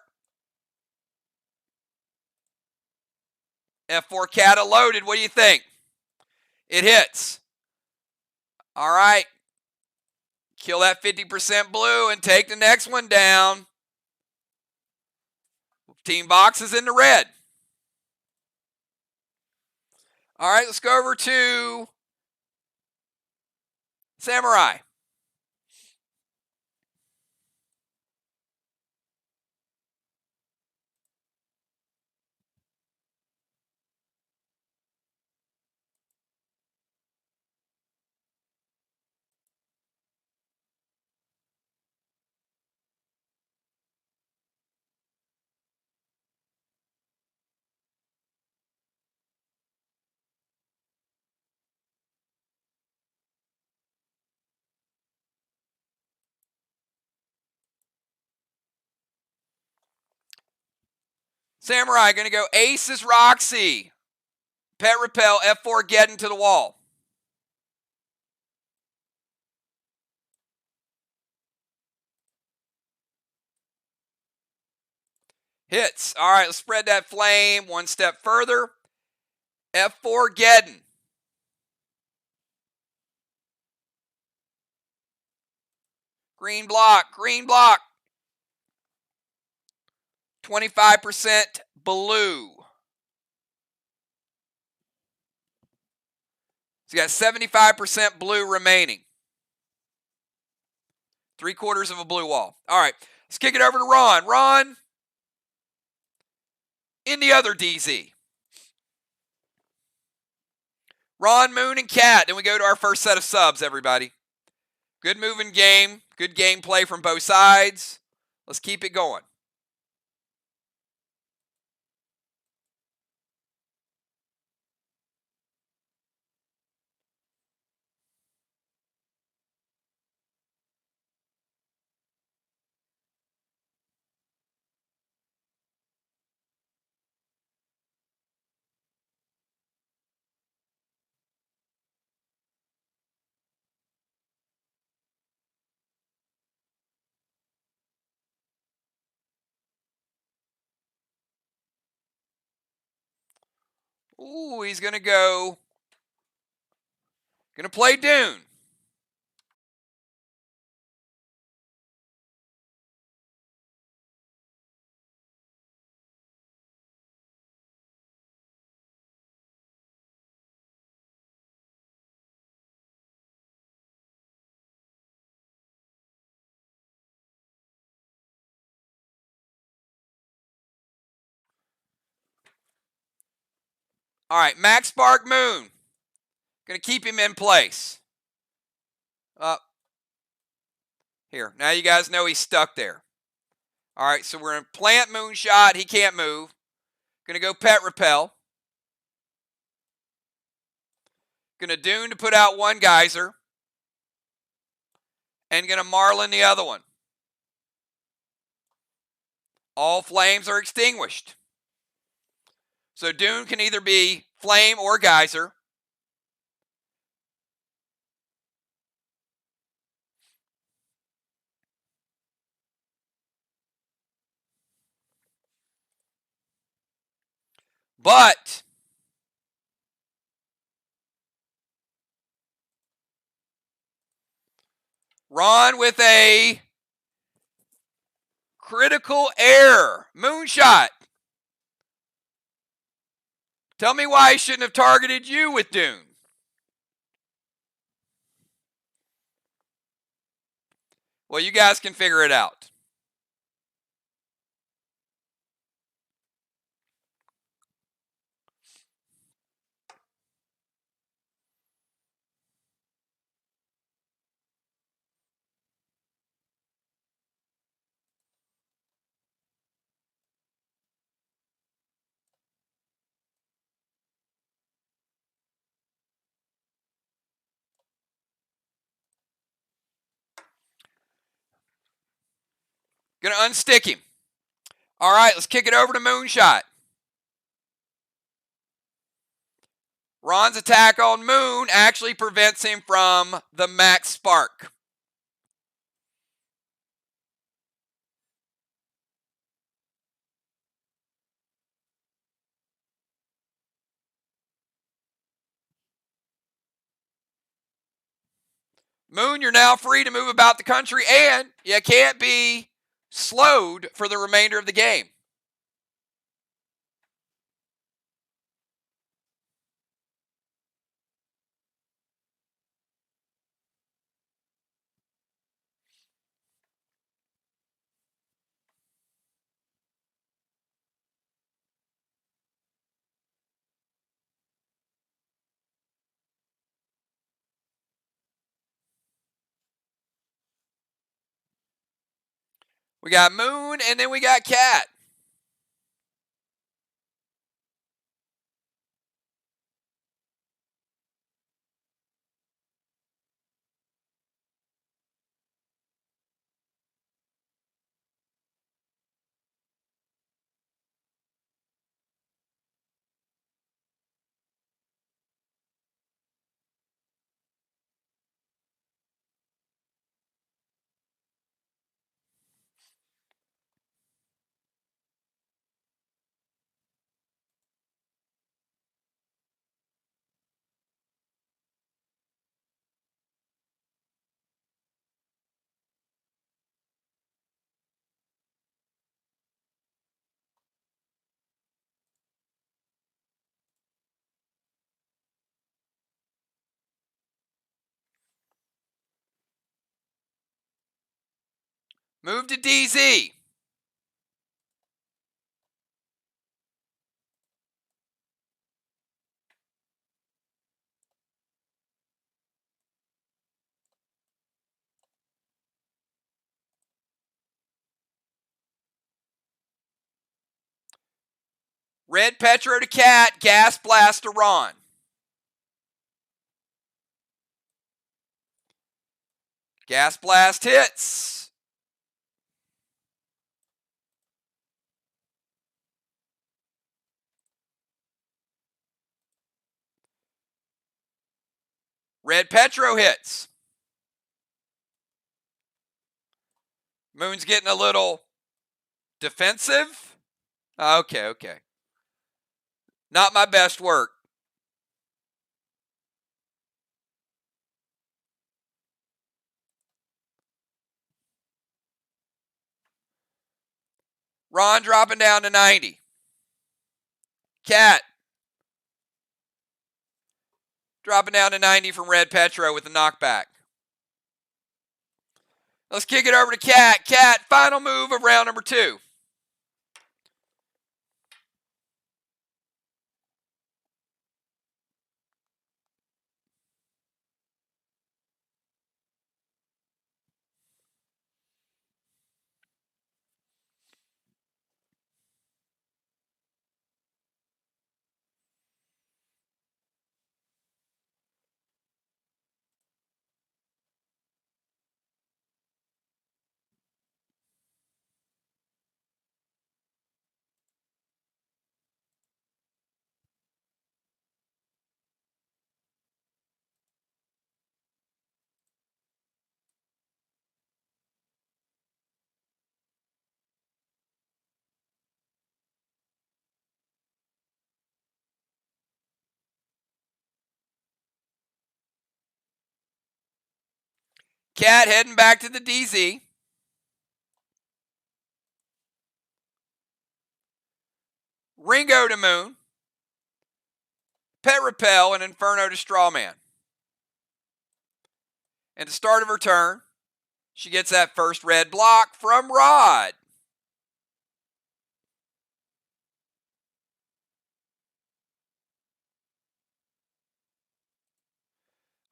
F4 Cata loaded. What do you think? It hits. All right. Kill that 50% blue and take the next one down. Team Vox is in the red. All right, let's go over to Samurai. Samurai going to go Aces Roxy. Pet Repel, F4 getting to the wall. Hits. All right, let's spread that flame one step further. F4 Geddon. Green block, green block. 25% blue. So you got 75% blue remaining. 3/4 of a blue wall. All right, let's kick it over to Ron. Ron, in the other DZ. Ron, Moon, and Cat. Then we go to our first set of subs, everybody. Good moving game. Good gameplay from both sides. Let's keep it going. Ooh, he's going to go. Going to play Dune. All right, Max Spark Moon. Going to keep him in place. Here, now you guys know he's stuck there. All right, so we're in plant Moonshot. He can't move. Going to go Pet Repel. Going to Dune to put out one geyser. And going to Marlin the other one. All flames are extinguished. So Dune can either be flame or geyser. But Ron with a critical error. Moonshot. Tell me why he shouldn't have targeted you with Dune. Well, you guys can figure it out. Gonna unstick him. All right, let's kick it over to Moonshot. Ron's attack on Moon actually prevents him from the max spark. Moon, you're now free to move about the country, and you can't be slowed for the remainder of the game. We got Moon, and then we got Cat. Move to DZ. Red Petro to Cat, Gas Blast to Ron. Gas Blast hits. Red Petro hits. Moon's getting a little defensive. Okay. Not my best work. Ron dropping down to 90. Cat dropping down to 90 from Red Petro with a knockback. Let's kick it over to Cat. Cat, final move of round number 2. Cat heading back to the DZ. Ringo to Moon. Pet Repel and Inferno to Strawman. And at the start of her turn, she gets that first red block from Rod.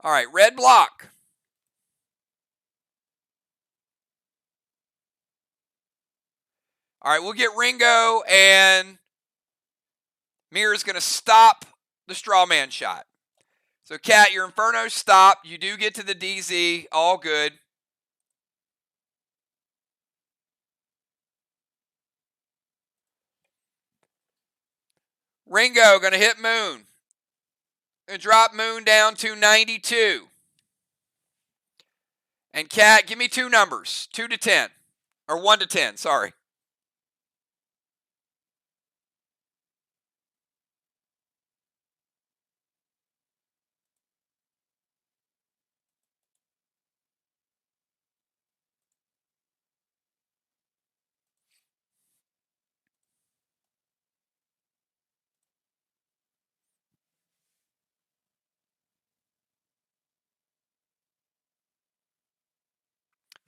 All right, red block. All right, we'll get Ringo, and MIR is going to stop the Strawman shot. So, Cat, your Inferno stopped. You do get to the DZ. All good. Ringo going to hit Moon. Going to drop Moon down to 92. And Cat, give me two numbers. 2 to 10. Or 1 to 10, sorry.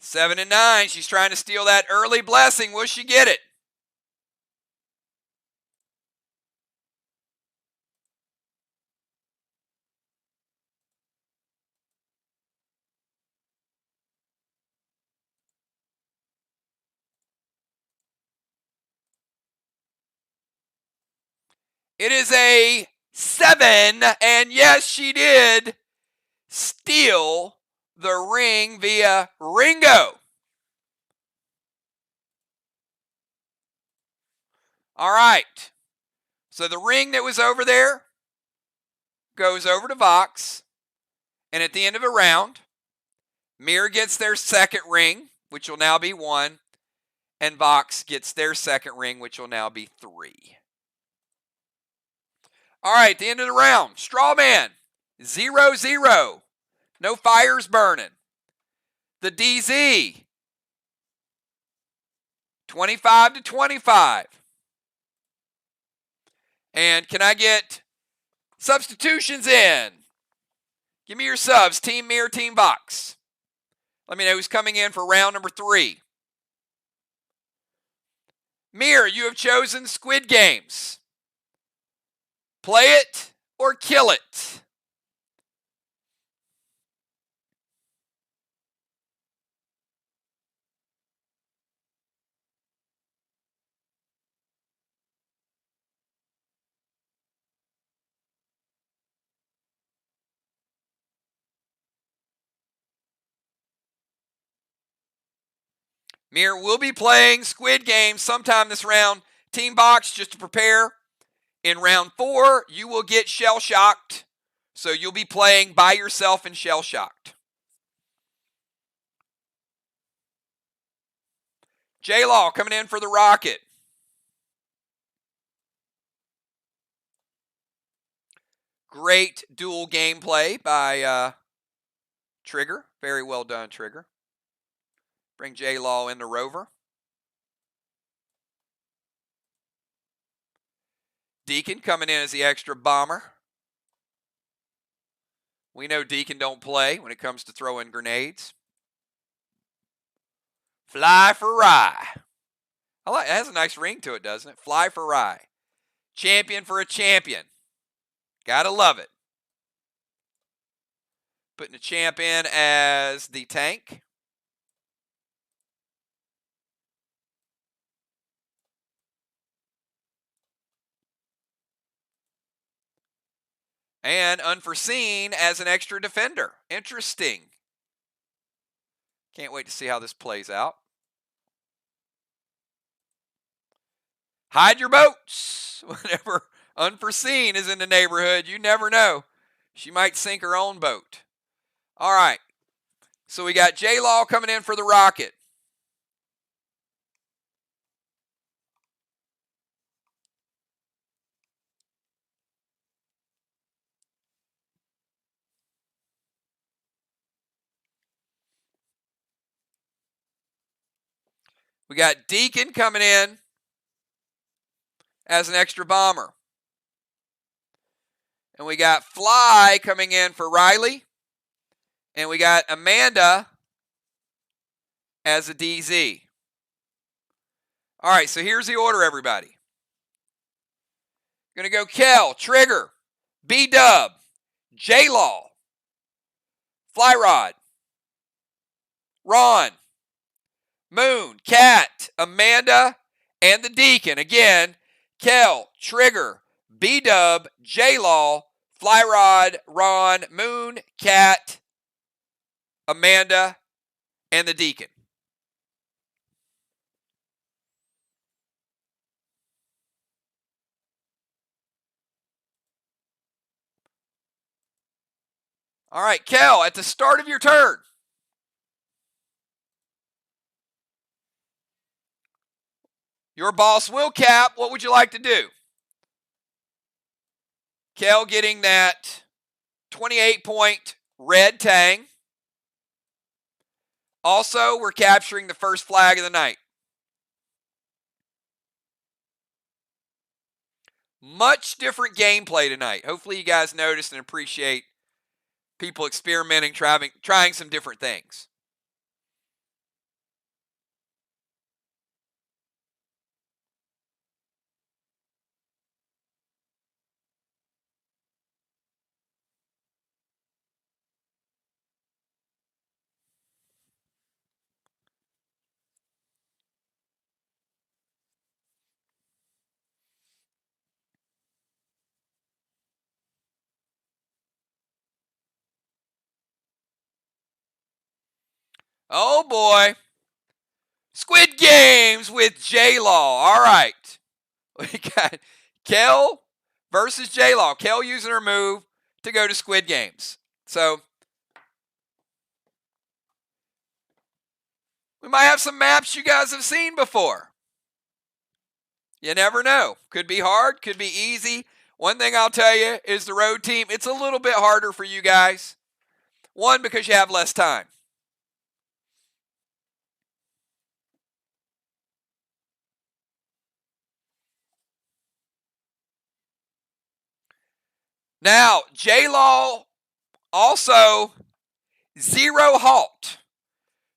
Seven and 9. She's trying to steal that early blessing. Will she get it? It is a 7, and yes, she did steal the ring via Ringo. All right. So the ring that was over there goes over to Vox. And at the end of a round, MIR gets their second ring, which will now be 1. And Vox gets their second ring, which will now be 3. All right, the end of the round. Strawman, 0-0. No fires burning. The DZ, 25 to 25. And can I get substitutions in? Give me your subs. Team MIR, Team VOX. Let me know who's coming in for round number 3. MIR, you have chosen Squid Games. Play it or kill it. MIR will be playing Squid Games sometime this round. Team VOX, just to prepare. In round 4, you will get shell-shocked. So you'll be playing by yourself and shell-shocked. J-Law coming in for the Rocket. Great dual gameplay by Trigger. Very well done, Trigger. Bring J-Law into Rover. Deacon coming in as the extra bomber. We know Deacon don't play when it comes to throwing grenades. Fly for Rye. I like it. Has a nice ring to it, doesn't it? Fly for Rye. Champion for a champion. Gotta love it. Putting the champ in as the tank. And Unforeseen as an extra defender. Interesting. Can't wait to see how this plays out. Hide your boats. Whenever Unforeseen is in the neighborhood, you never know. She might sink her own boat. All right. So we got J-Law coming in for the Rocket. We got Deacon coming in as an extra bomber. And we got Fly coming in for Riley. And we got Amanda as a DZ. All right, so here's the order, everybody. Going to go Kel, Trigger, B-Dub, J-Law, Flyrod, Ron, Moon, Cat, Amanda, and the Deacon. Again, Kel, Trigger, B-Dub, J-Law, Flyrod, Ron, Moon, Cat, Amanda, and the Deacon. All right, Kel, at the start of your turn, your boss will cap. What would you like to do? Kel getting that 28-point red tang. Also, we're capturing the first flag of the night. Much different gameplay tonight. Hopefully you guys noticed and appreciate people experimenting, trying some different things. Oh boy. Squid Games with J-Law. All right. We got Kel versus J-Law. Kel using her move to go to Squid Games. So we might have some maps you guys have seen before. You never know. Could be hard, could be easy. One thing I'll tell you is the road team, it's a little bit harder for you guys. One, because you have less time. Now, J-Law also 0 halt.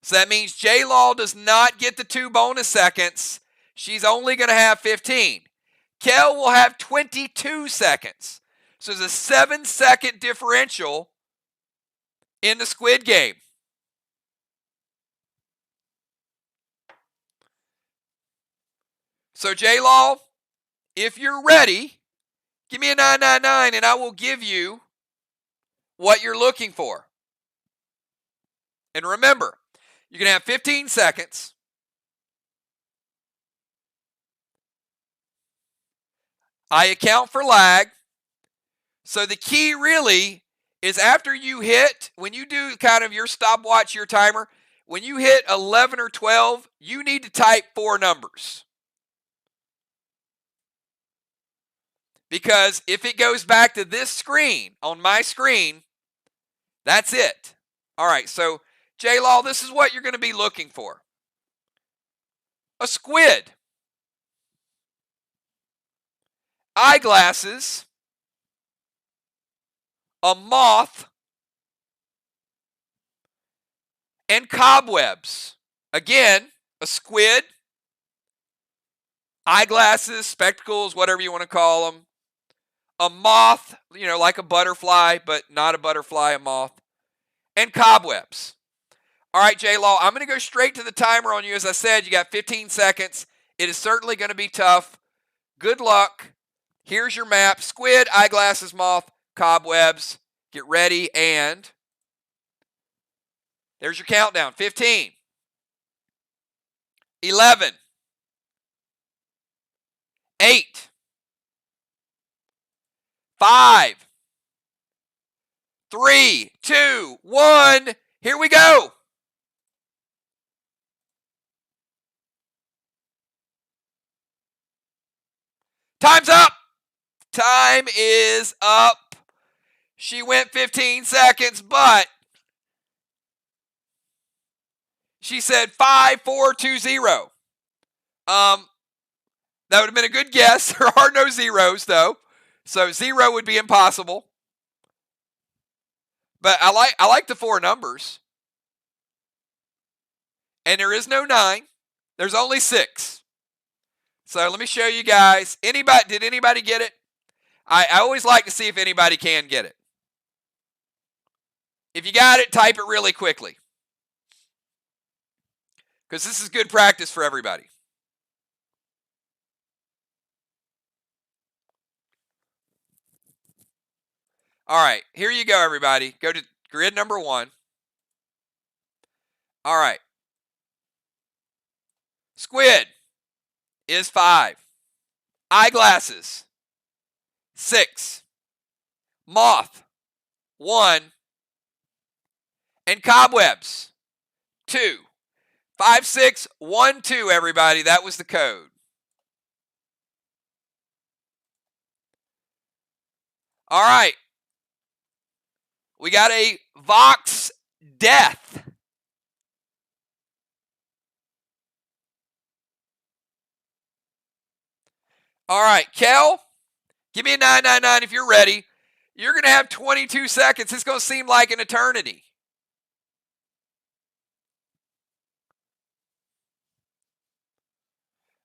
So that means J-Law does not get the 2 bonus seconds. She's only going to have 15. Kel will have 22 seconds. So there's a 7-second differential in the Squid Game. So J-Law, if you're ready, give me a 999 and I will give you what you're looking for. And remember, you're going to have 15 seconds. I account for lag. So the key really is after you hit, when you do kind of your stopwatch, your timer, when you hit 11 or 12, you need to type 4 numbers. Because if it goes back to this screen, on my screen, that's it. All right, so J-Law, this is what you're going to be looking for. A squid. Eyeglasses. A moth. And cobwebs. Again, a squid. Eyeglasses, spectacles, whatever you want to call them. A moth, like a butterfly, but not a butterfly, a moth. And cobwebs. All right, J-Law, I'm going to go straight to the timer on you. As I said, you got 15 seconds. It is certainly going to be tough. Good luck. Here's your map. Squid, eyeglasses, moth, cobwebs. Get ready, and there's your countdown. 15. 11. 8. 5. 3, 2, 1. Here we go. Time's up. Time is up. She went 15 seconds, but she said 5, 4, 2, 0. That would have been a good guess. There are no zeros, though. So 0 would be impossible. But I like the 4 numbers. And there is no 9. There's only 6. So let me show you guys. Did anybody get it? I always like to see if anybody can get it. If you got it, type it really quickly. Because this is good practice for everybody. All right, here you go, everybody. Go to grid number 1. All right. Squid is 5. Eyeglasses, 6. Moth, 1. And cobwebs, 2. 5, 6, 1, 2, everybody. That was the code. All right. We got a Vox death. All right, Kel, give me a 999 if you're ready. You're going to have 22 seconds. It's going to seem like an eternity.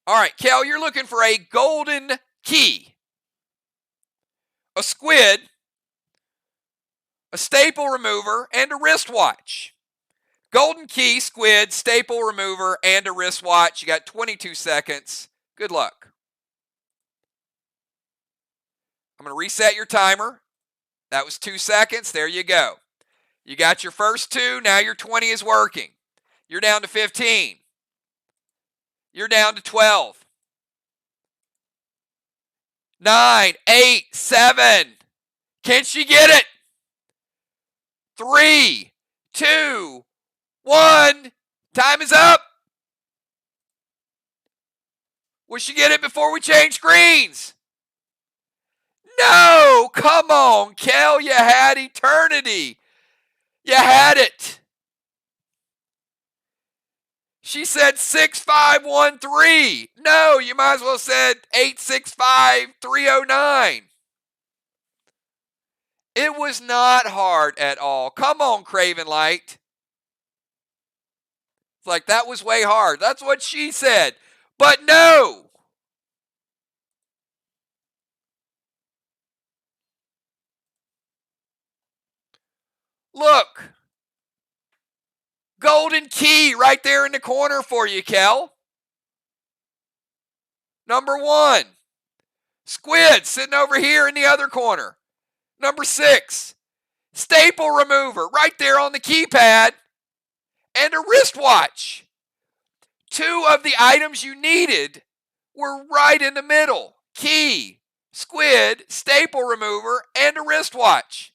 All right, Kel, you're looking for a golden key, a squid, a staple remover, and a wristwatch. Golden key, squid, staple remover, and a wristwatch. You got 22 seconds. Good luck. I'm going to reset your timer. That was 2 seconds. There you go. You got your first 2. Now your 20 is working. You're down to 15. You're down to 12. 9, 8, 7. Can she get it? 3, 2, 1. Time is up. Will she get it before we change screens? No, come on, Kel, you had eternity. You had it. She said 6513. No, you might as well have said 865309. It was not hard at all. Come on, Craven Light. It's like, that was way hard. That's what she said. But no. Look. Golden key right there in the corner for you, Kel. Number 1. Squid sitting over here in the other corner. Number 6. Staple remover right there on the keypad. And a wristwatch. 2 of the items you needed were right in the middle. Key, squid, staple remover, and a wristwatch.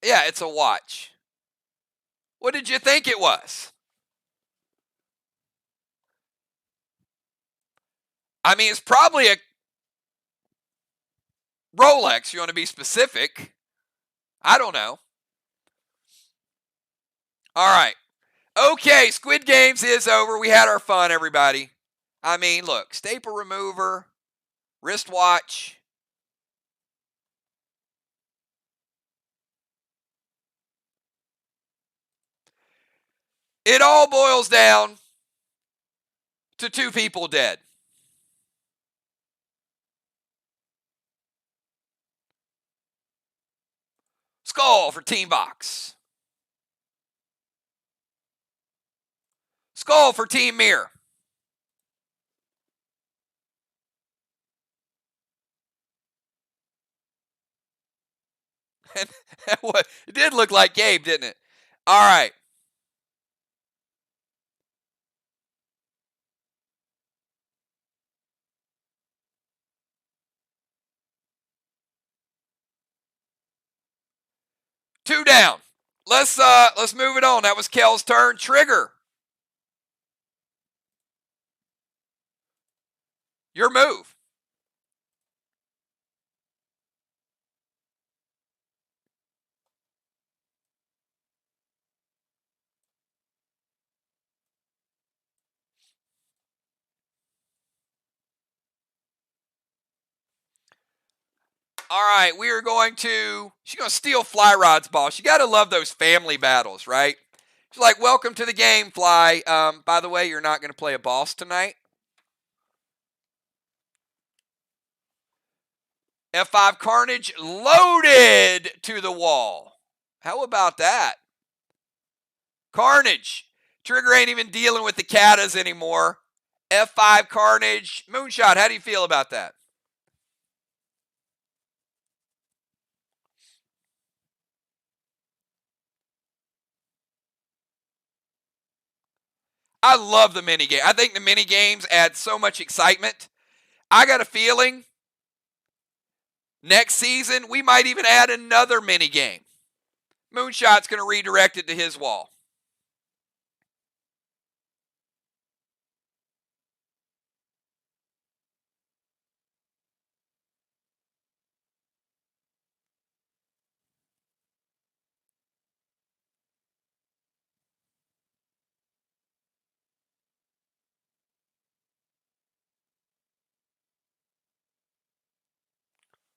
Yeah, it's a watch. What did you think it was? I mean, it's probably a Rolex. You want to be specific. I don't know. All right. Okay, Squid Games is over. We had our fun, everybody. I mean, look, staple remover, wristwatch. It all boils down to 2 people dead. Skull for Team VOX. Skull for Team MIR. It did look like Gabe, didn't it? All right. Two down. Let's move it on. That was Kel's turn. Trigger. Your move. All right, we are going to, she's going to steal Fly Rod's ball. You got to love those family battles, right? She's like, welcome to the game, Fly. By the way, you're not going to play a boss tonight. F5 Carnage loaded to the wall. How about that? Carnage. Trigger ain't even dealing with the katas anymore. F5 Carnage. Moonshot, how do you feel about that? I love the mini game. I think the mini games add so much excitement. I got a feeling next season we might even add another mini game. Moonshot's going to redirect it to his wall.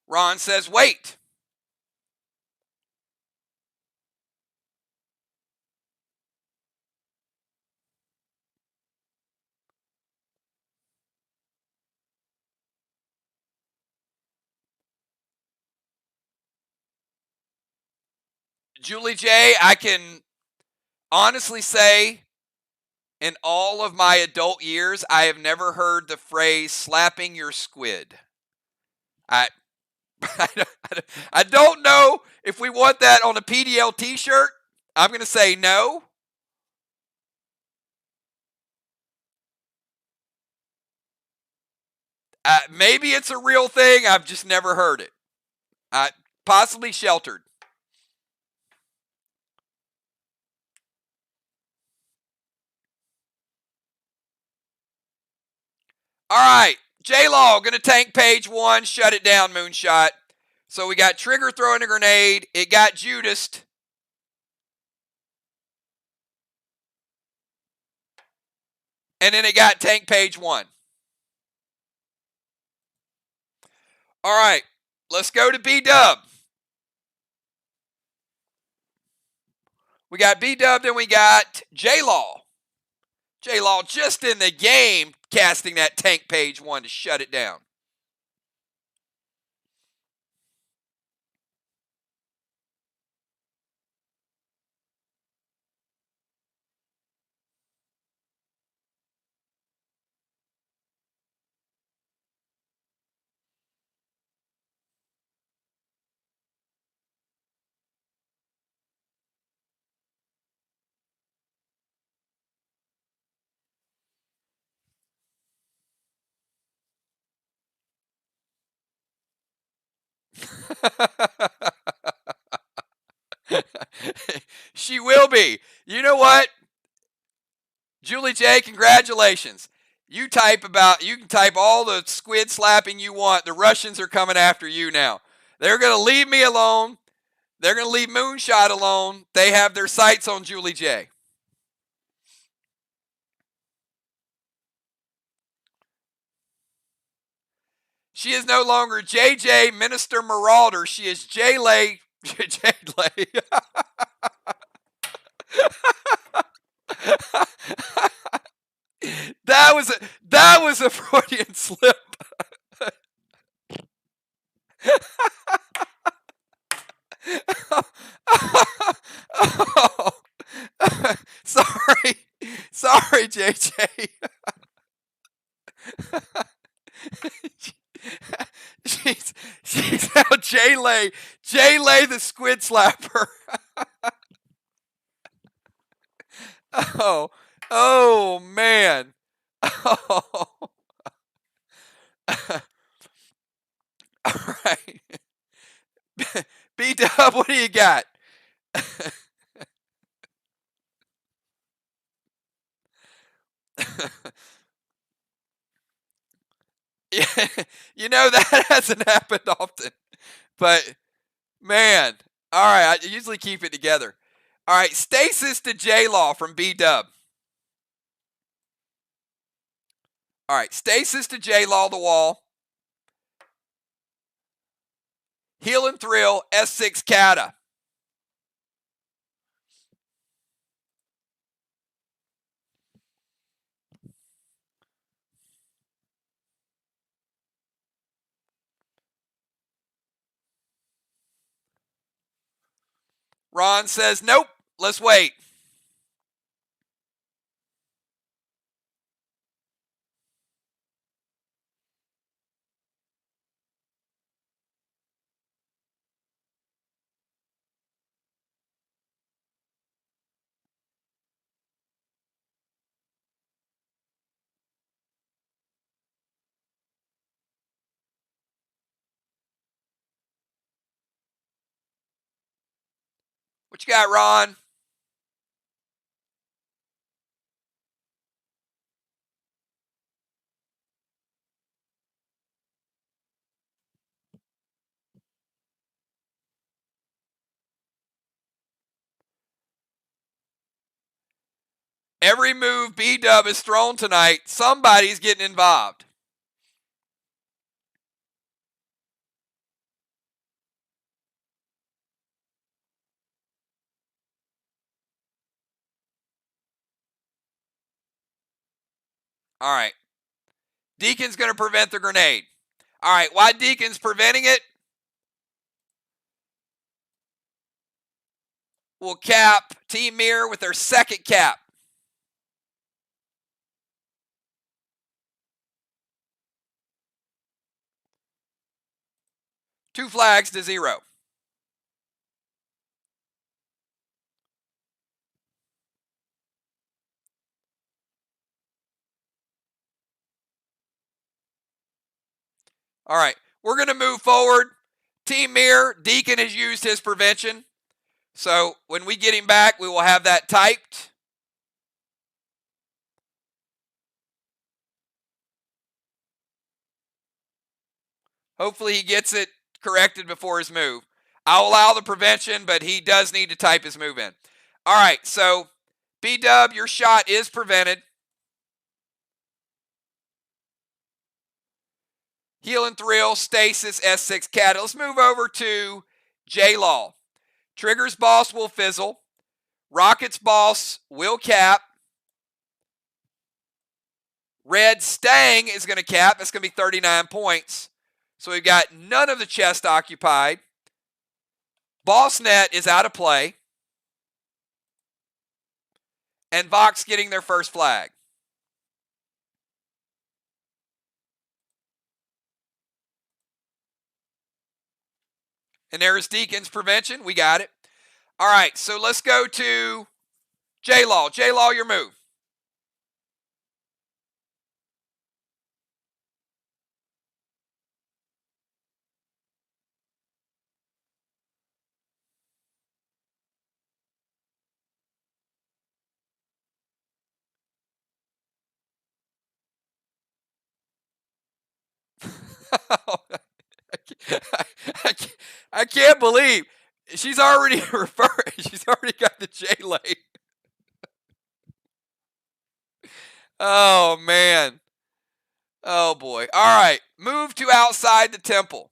Ron says, wait. Julie J, I can honestly say in all of my adult years, I have never heard the phrase slapping your squid. I don't know if we want that on a PDL t-shirt. I'm going to say no. Maybe it's a real thing. I've just never heard it. Possibly sheltered. All right. J-Law going to tank page 1. Shut it down, Moonshot. So we got Trigger throwing a grenade. It got Judiced. And then it got tank page 1. All right. Let's go to B-Dub. We got B-Dub, then we got J-Law. J-Law just in the game casting that tank page 1 to shut it down. She will be. You know what? Julie J, congratulations. You can type all the squid slapping you want. The Russians are coming after you now. They're going to leave me alone. They're going to leave Moonshot alone. They have their sights on Julie J. She is no longer JJ Minister Marauder. She is J-Lay. J-Lay. That was a Freudian slip. Oh. Sorry, JJ. She's now J-Lay the squid slapper. Oh man. Oh. All right. B-Dub, what do you got? You know, that hasn't happened often. But, man. All right, I usually keep it together. All right, Stasis to J-Law from B-Dub. All right, Stasis to J-Law the wall. Heal and Thrill, S6 Kata. Ron says, nope, let's wait. What you got, Ron? Every move B-Dub has thrown tonight, somebody's getting involved. All right. Deacon's going to prevent the grenade. All right, why Deacon's preventing it? We'll cap Team MIR with their second cap. Two flags to 0. All right, we're going to move forward. Team MIR, Deacon has used his prevention. So when we get him back, we will have that typed. Hopefully he gets it corrected before his move. I'll allow the prevention, but he does need to type his move in. All right, so B-Dub, your shot is prevented. Heal and Thrill, Stasis, S6 Kata. Let's move over to J-Law. Trigger's boss will fizzle. Rocket's boss will cap. Red Stang is going to cap. It's going to be 39 points. So we've got none of the chest occupied. BossNet is out of play. And Vox getting their first flag. And there's Deacon's prevention. We got it. All right, so let's go to J-Law. J-Law, your move. I can't believe she's already referred. She's already got the J late. Oh, man. Oh, boy. All right. Move to outside the temple.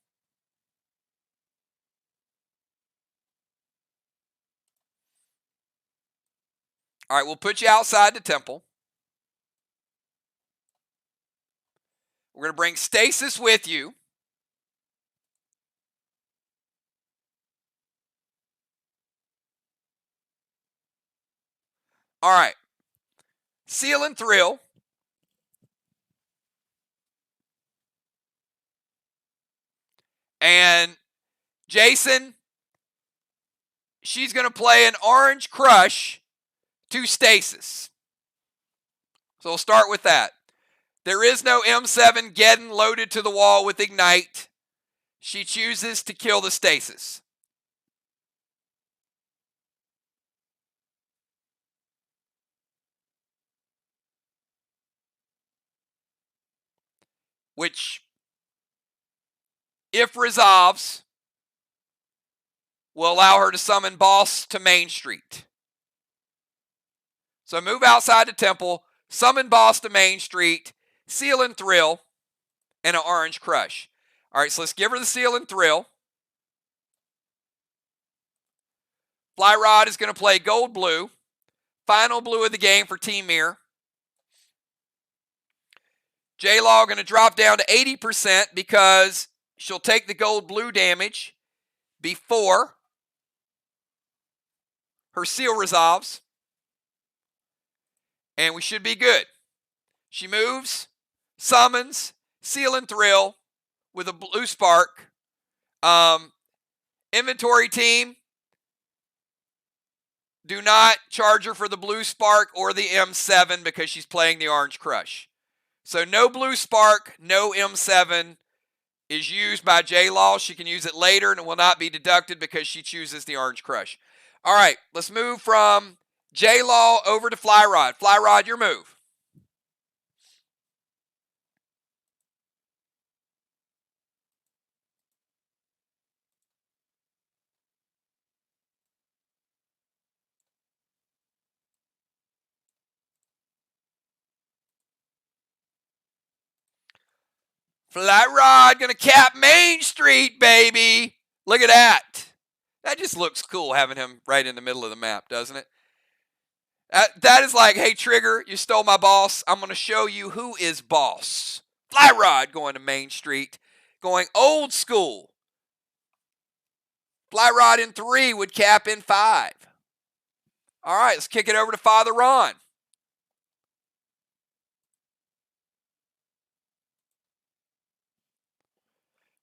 All right. We'll put you outside the temple. We're going to bring Stasis with you. All right. Seal and Thrill. And Jason, she's going to play an Orange Crush to Stasis. So we'll start with that. There is no M7 Geddon loaded to the wall with Ignite. She chooses to kill the Stasis. Which if resolves, will allow her to summon boss to Main Street. So move outside the temple, summon boss to Main Street, seal and thrill, and an orange crush. All right, so let's give her the seal and thrill. Fly Rod is going to play gold blue. Final blue of the game for Team MIR. J-Law going to drop down to 80% because she'll take the gold blue damage before her seal resolves. And we should be good. She moves, summons, seal and thrill with a blue spark. Inventory team, do not charge her for the blue spark or the M7 because she's playing the orange crush. So no blue spark, no M7 is used by J-Law. She can use it later and it will not be deducted because she chooses the orange crush. All right, let's move from J-Law over to Fly Rod. Fly Rod, your move. Fly Rod going to cap Main Street, baby. Look at that. That just looks cool having him right in the middle of the map, doesn't it? That is like, hey, Trigger, you stole my boss. I'm going to show you who is boss. Fly Rod going to Main Street, going old school. Fly Rod in 3 would cap in 5. All right, let's kick it over to Father Ron.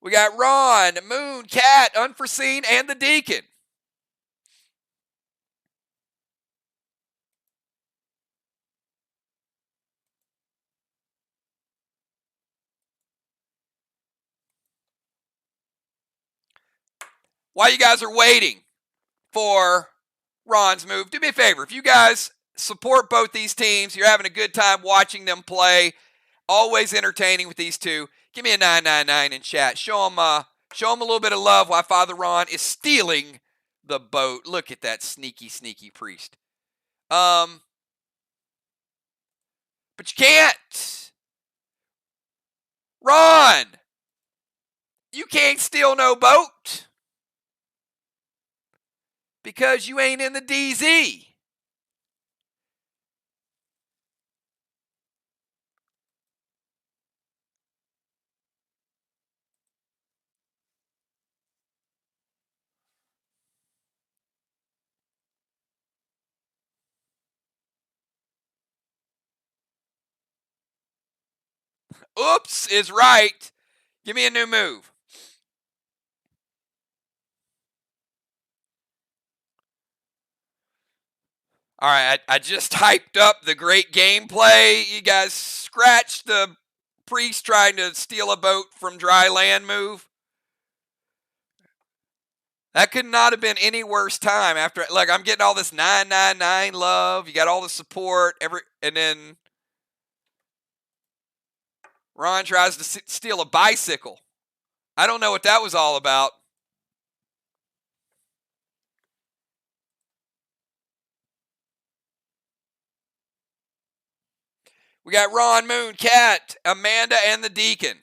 We got Ron, Moon, Cat, Unforeseen, and the Deacon. While you guys are waiting for Ron's move, do me a favor. If you guys support both these teams, you're having a good time watching them play, always entertaining with these two, give me a 999 in chat. Show them a little bit of love while Father Ron is stealing the boat. Look at that sneaky, sneaky priest. But you can't. Ron, you can't steal no boat because you ain't in the DZ. Oops is right. Give me a new move. All right, I just hyped up the great gameplay. You guys scratched the priest trying to steal a boat from dry land move. That could not have been any worse time after, like, I'm getting all this 999 love. You got all the support, and then Ron tries to steal a bicycle. I don't know what that was all about. We got Ron, Moon, Cat, Amanda, and the Deacon.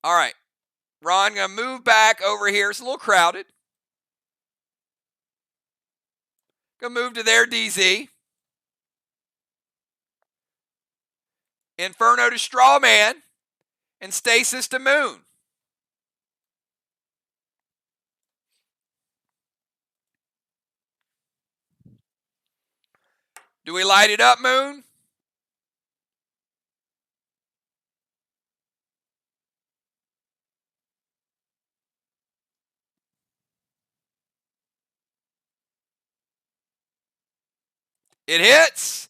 All right. Ron going to move back over here. It's a little crowded. Going to move to their DZ. Inferno to Strawman. And Stasis to Moon. Do we light it up, Moon? It hits.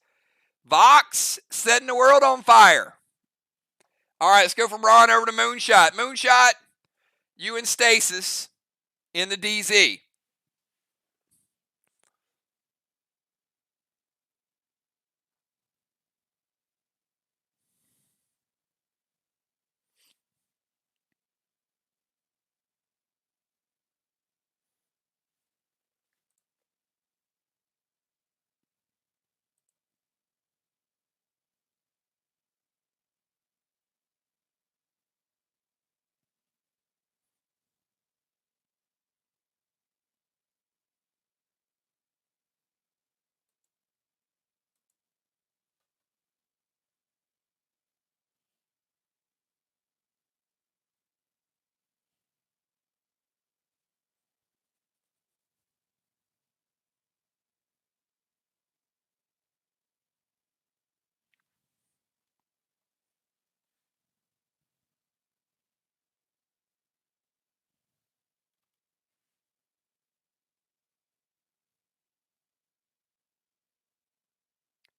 Vox setting the world on fire. All right, let's go from Ron over to Moonshot. Moonshot, you and Stasis in the DZ.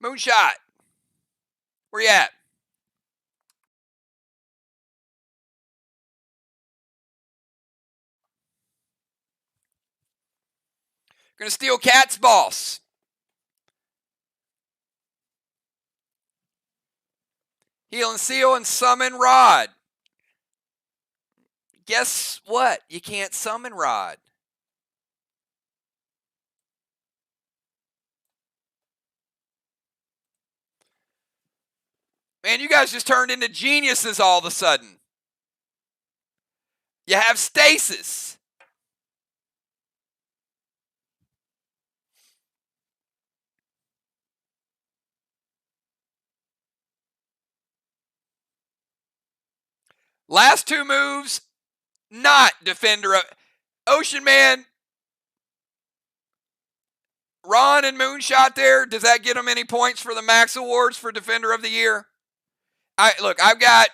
Moonshot, where you at? Gonna steal Cat's boss. Heal and seal and summon Rod. Guess what? You can't summon Rod. Man, you guys just turned into geniuses all of a sudden. You have stasis. Last two moves, not Defender of... Ocean Man, Ron and Moonshot there, does that get them any points for the Max Awards for Defender of the Year? Look, I've got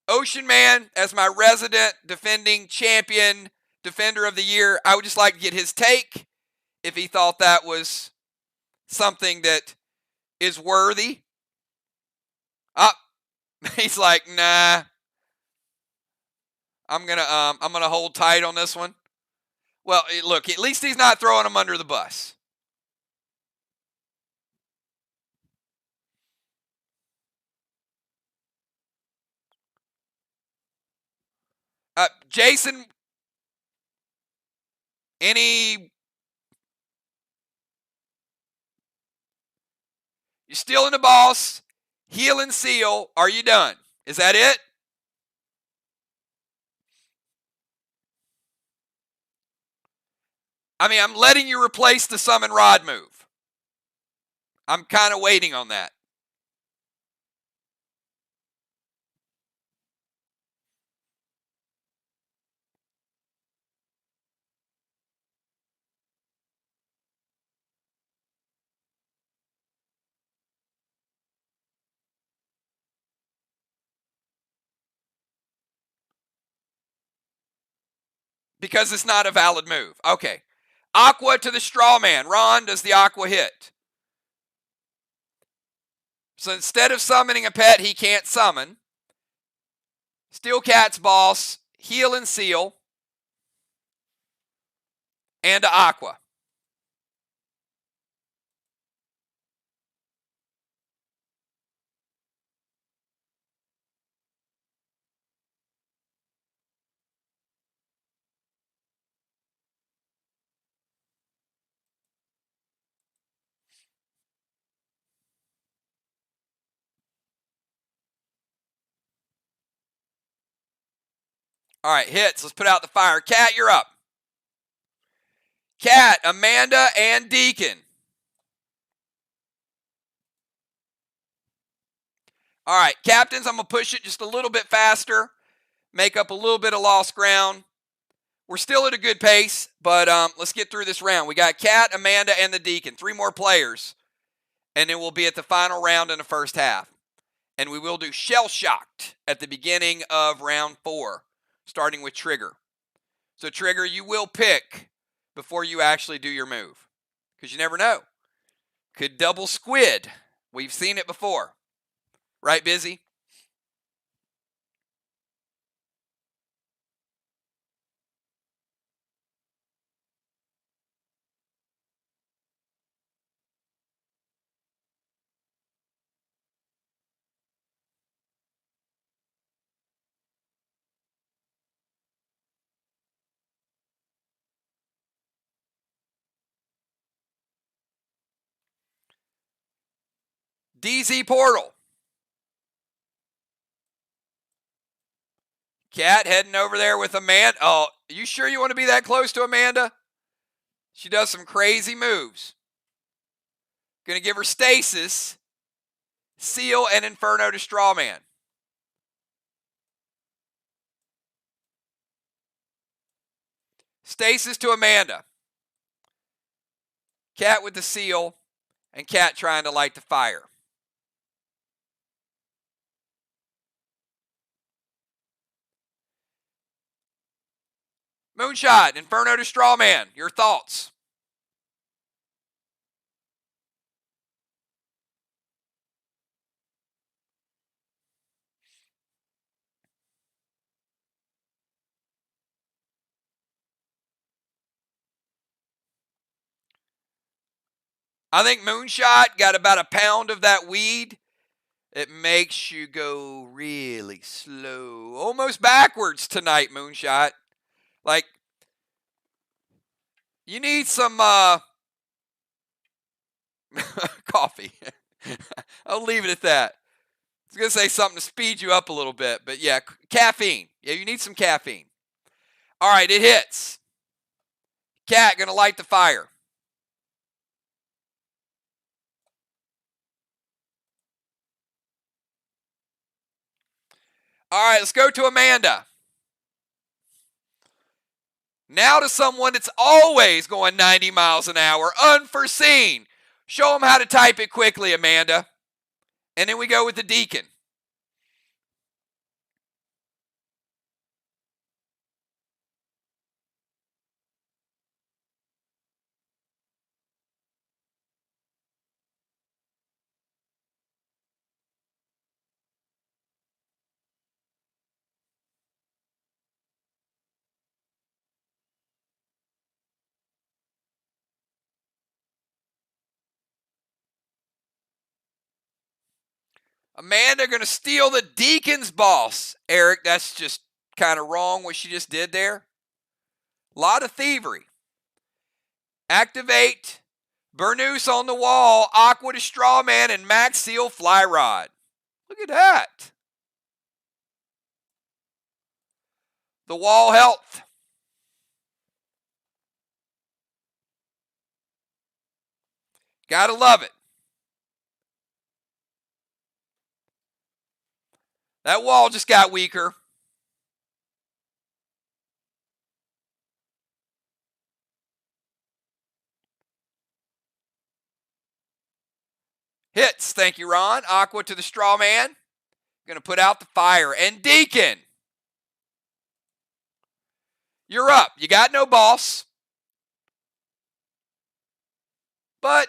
Ocean Man as my resident defending champion Defender of the Year. I would just like to get his take if he thought that was something that is worthy. He's like, nah. I'm gonna hold tight on this one. Well, look, at least he's not throwing him under the bus. Jason, you're stealing the boss, heal and seal. Are you done? Is that it? I mean, I'm letting you replace the summon Rod move. I'm kind of waiting on that. Because it's not a valid move. Okay. Aqua to the straw man. Ron, does the Aqua hit? So instead of summoning a pet he can't summon, steal Cat's boss, heal and seal, and Aqua. All right, hits. Let's put out the fire. Cat, you're up. Cat, Amanda, and Deacon. All right, captains, I'm going to push it just a little bit faster, make up a little bit of lost ground. We're still at a good pace, but let's get through this round. We got Cat, Amanda, and the Deacon. 3 more players, and then we'll be at the final round in the first half. And we will do Shell Shocked at the beginning of round 4, starting with Trigger. So, Trigger, you will pick before you actually do your move, because you never know. Could double squid. We've seen it before. Right, Busy? DZ Portal. Cat heading over there with Amanda. Oh, you sure you want to be that close to Amanda? She does some crazy moves. Going to give her Stasis, Seal, and Inferno to Strawman. Stasis to Amanda. Cat with the Seal, and Cat trying to light the fire. Moonshot, Inferno to Strawman. Your thoughts? I think Moonshot got about a pound of that weed. It makes you go really slow. Almost backwards tonight, Moonshot. Like, you need some coffee. I'll leave it at that. I was going to say something to speed you up a little bit, but yeah, caffeine. Yeah, you need some caffeine. All right, it hits. Cat going to light the fire. All right, let's go to Amanda. Now to someone that's always going 90 miles an hour, unforeseen. Show them how to type it quickly, Amanda. And then we go with the Deacon. Amanda going to steal the Deacon's boss. Eric, that's just kind of wrong what she just did there. A lot of thievery. Activate Burnous on the wall, Aqua to Strawman, and Max Seal Fly Rod. Look at that. The wall health. Gotta love it. That wall just got weaker. Hits. Thank you, Ron. Aqua to the Strawman. Going to put out the fire. And Deacon. You're up. You got no boss. But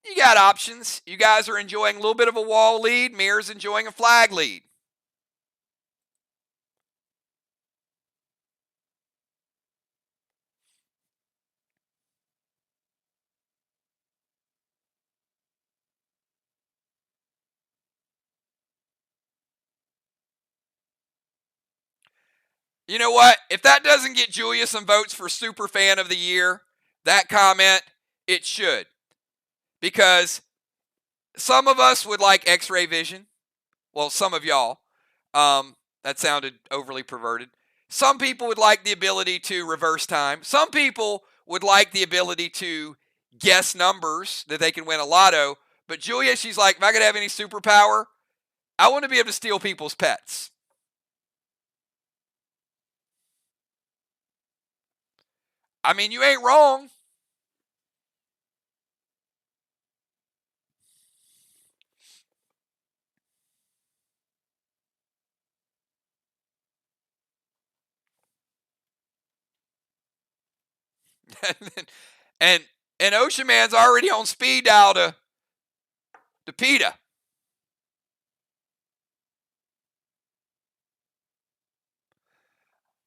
you got options. You guys are enjoying a little bit of a wall lead. MIR's enjoying a flag lead. You know what? If that doesn't get Julia some votes for Super Fan of the Year, that comment, it should. Because some of us would like X-ray vision. Well, some of y'all. That sounded overly perverted. Some people would like the ability to reverse time. Some people would like the ability to guess numbers that they can win a lotto. But Julia, she's like, if I could have any superpower, I want to be able to steal people's pets. I mean, you ain't wrong. and Ocean Man's already on speed dial to PETA.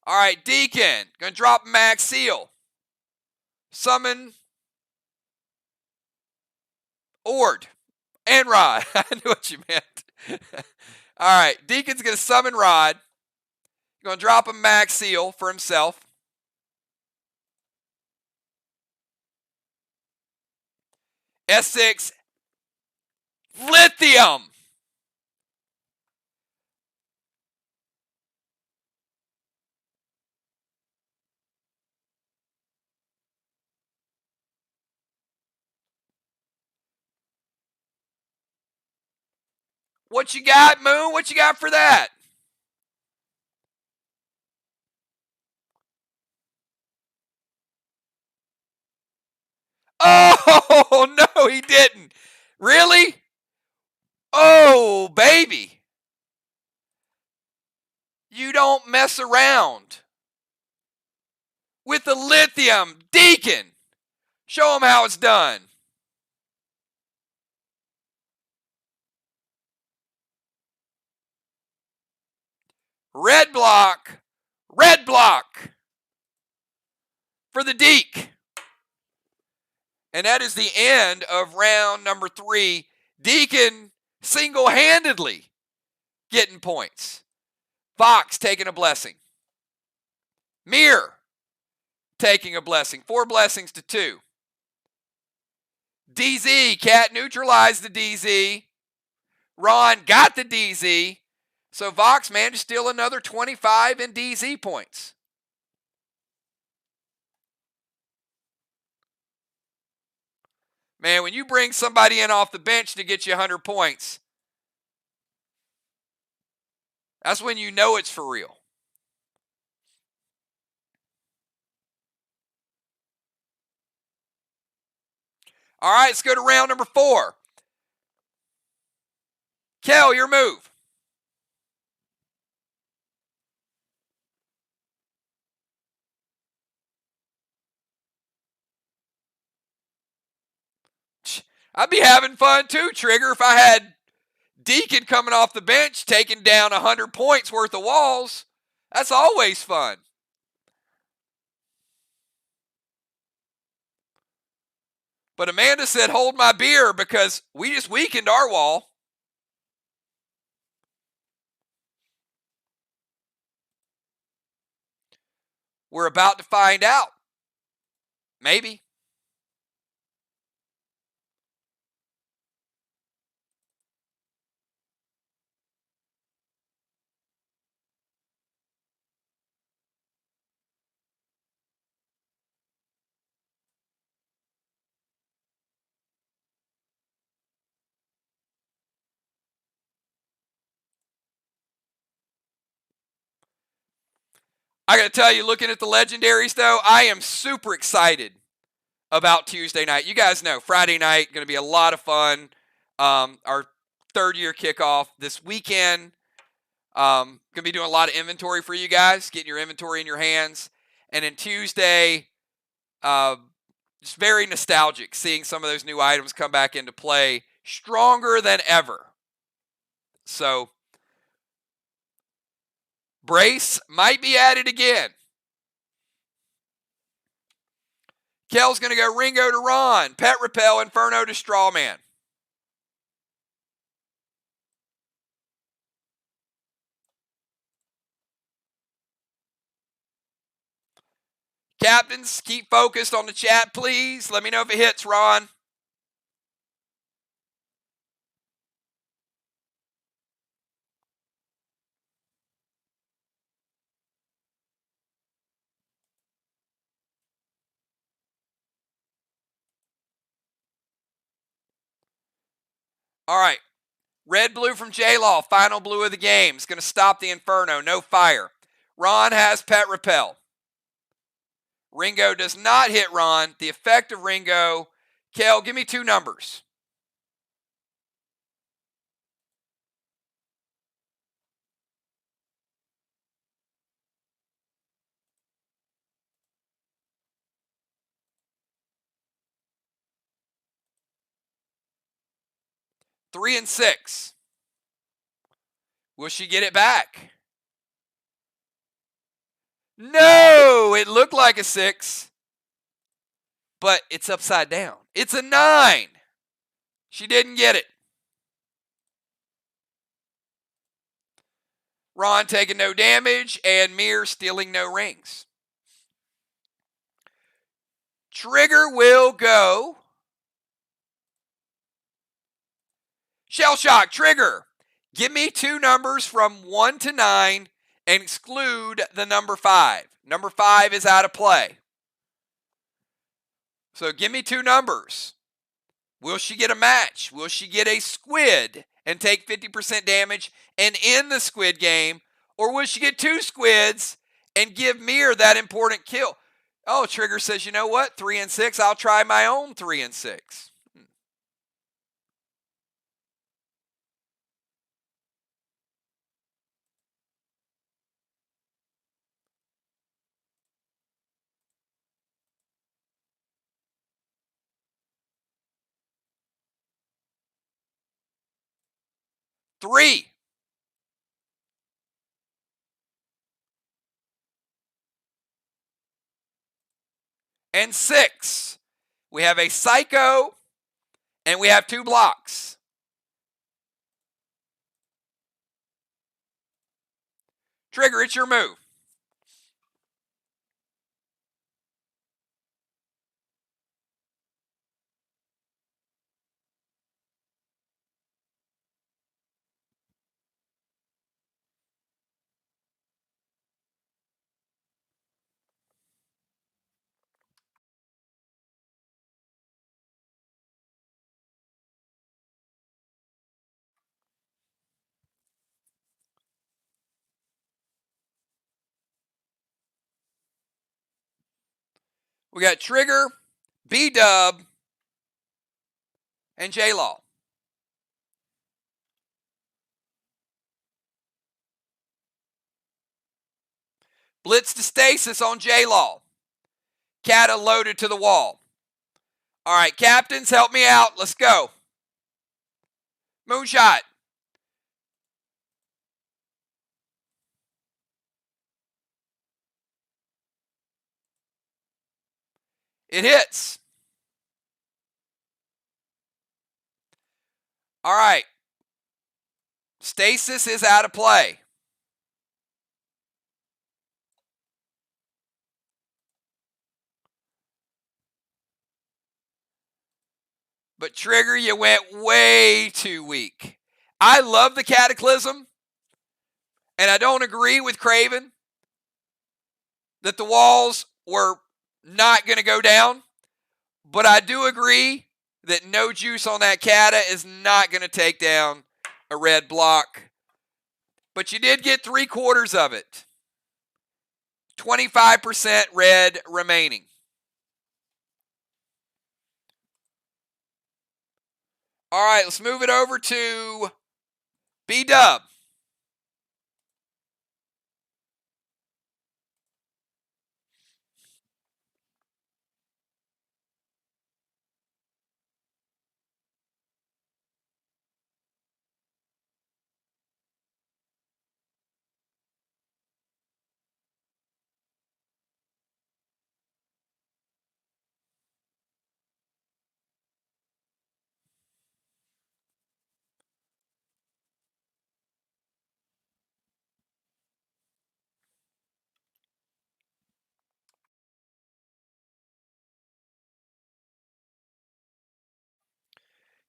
All right, Deacon. Going to drop Max Seal. Summon Ord and Rod. I knew what you meant. All right, Deacon's going to summon Rod. Going to drop a Max Seal for himself. S6 Lithium. What you got, Moon? What you got for that? Oh, no, he didn't. Really? Oh, baby. You don't mess around with the lithium. Deacon, show him how it's done. Red block for the Deke. And that is the end of round number 3. Deacon single-handedly getting points. Vox taking a blessing. MIR taking a blessing. 4 blessings to 2. DZ, Cat neutralized the DZ. Ron got the DZ. So Vox managed to steal another 25 in DZ points. Man, when you bring somebody in off the bench to get you 100 points, that's when you know it's for real. All right, let's go to round number 4. Kel, your move. I'd be having fun too, Trigger, if I had Deacon coming off the bench taking down 100 points worth of walls. That's always fun. But Amanda said, hold my beer, because we just weakened our wall. We're about to find out. Maybe. I got to tell you, looking at the legendaries, though, I am super excited about Tuesday night. You guys know, Friday night, going to be a lot of fun. Our third-year kickoff this weekend. Going to be doing a lot of inventory for you guys, getting your inventory in your hands. And then Tuesday, just very nostalgic, seeing some of those new items come back into play stronger than ever. So, Brace might be added again. Kel's going to go Ringo to Ron, Pet Repel, Inferno to Strawman. Captains, keep focused on the chat, please. Let me know if it hits, Ron. All right. Red blue from J-Law, final blue of the game. It's going to stop the Inferno, no fire. Ron has Pet Repel. Ringo does not hit Ron. The effect of Ringo. Kel, give me 2 numbers. Three and 6. Will she get it back? No, it looked like a 6, but it's upside down. It's a 9. She didn't get it. Ron taking no damage, and MIR stealing no rings. Trigger will go. Shell Shock, trigger. Give me two numbers from 1 to 9 and exclude the number 5. Number 5 is out of play. So give me two numbers. Will she get a match? Will she get a squid and take 50% damage and end the squid game? Or will she get two squids and give MIR that important kill? Oh, Trigger says, you know what? 3 and 6, I'll try my own 3 and 6. Three. And 6. We have a Psycho and we have 2 blocks. Trigger, it's your move. We got Trigger, B-Dub, and J-Law. Blitz to stasis on J-Law. Kata loaded to the wall. All right, captains, help me out. Let's go. Moonshot. It hits. All right. Stasis is out of play. But Trigger, you went way too weak. I love the Cataclysm, and I don't agree with Craven that the walls were not going to go down, but I do agree that no juice on that Kata is not going to take down a red block. But you did get 3/4 of it. 25% red remaining. All right, let's move it over to B-Dub.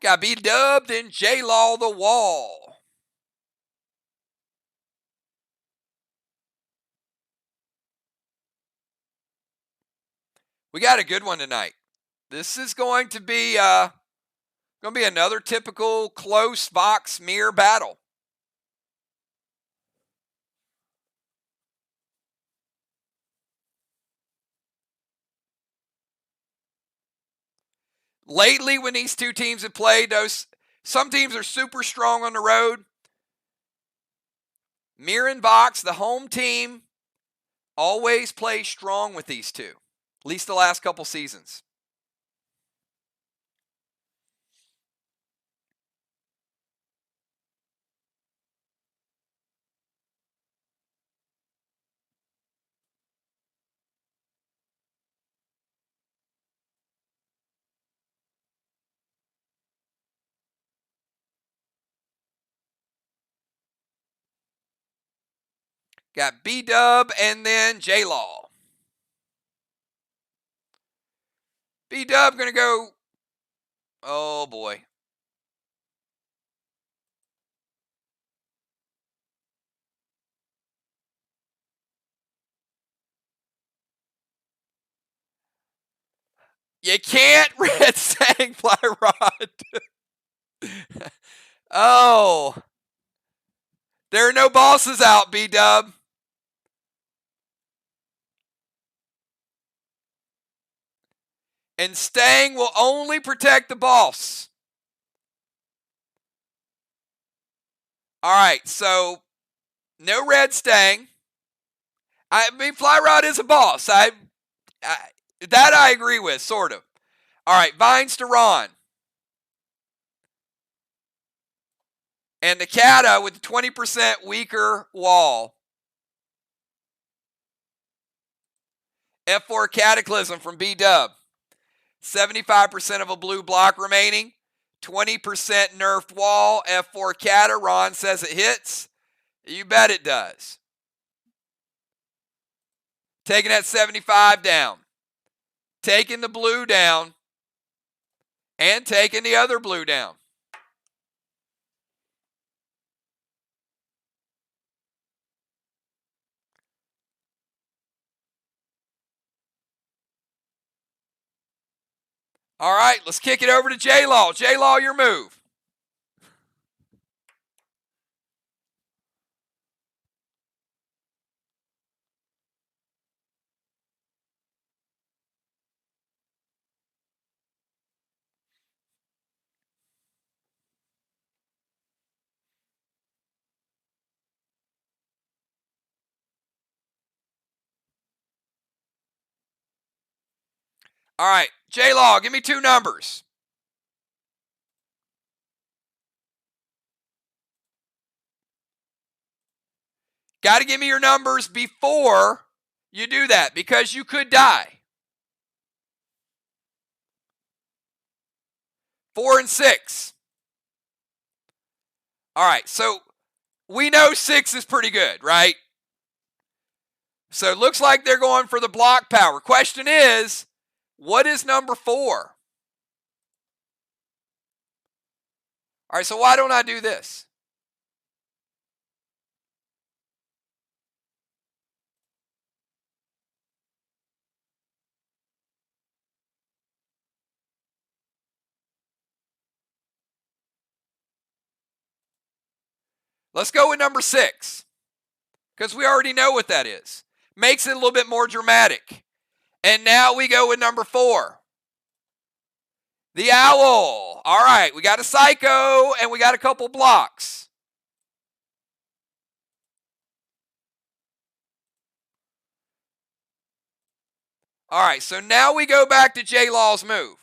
Got B-Dubbed and J-Law the wall. We got a good one tonight. This is going to be another typical close Vox MIR battle. Lately, when these two teams have played, some teams are super strong on the road. MIR and Vox, the home team, always plays strong with these two, at least the last couple seasons. Got B-Dub and then J-Law. B-Dub going to go, oh boy. You can't red stang fly rod. Oh. There are no bosses out, B-Dub. And stang will only protect the boss. All right, so no red stang. I mean, fly rod is a boss. That I agree with, sort of. All right, vines to Ron. And the Kata with the 20% weaker wall. F4 Cataclysm from B-Dub. 75% of a blue block remaining. 20% nerfed wall. F4 Kata. Ron says it hits. You bet it does. Taking that 75 down. Taking the blue down. And taking the other blue down. All right, let's kick it over to J-Law. J-Law, your move. All right, J-Law, give me two numbers. Got to give me your numbers before you do that because you could die. 4 and 6. All right, so we know 6 is pretty good, right? So it looks like they're going for the block power. Question is, what is number 4? All right, so why don't I do this? Let's go with number 6 because we already know what that is. Makes it a little bit more dramatic. And now we go with number 4. The owl. All right, we got a psycho and we got a couple blocks. All right, so now we go back to J-Law's move.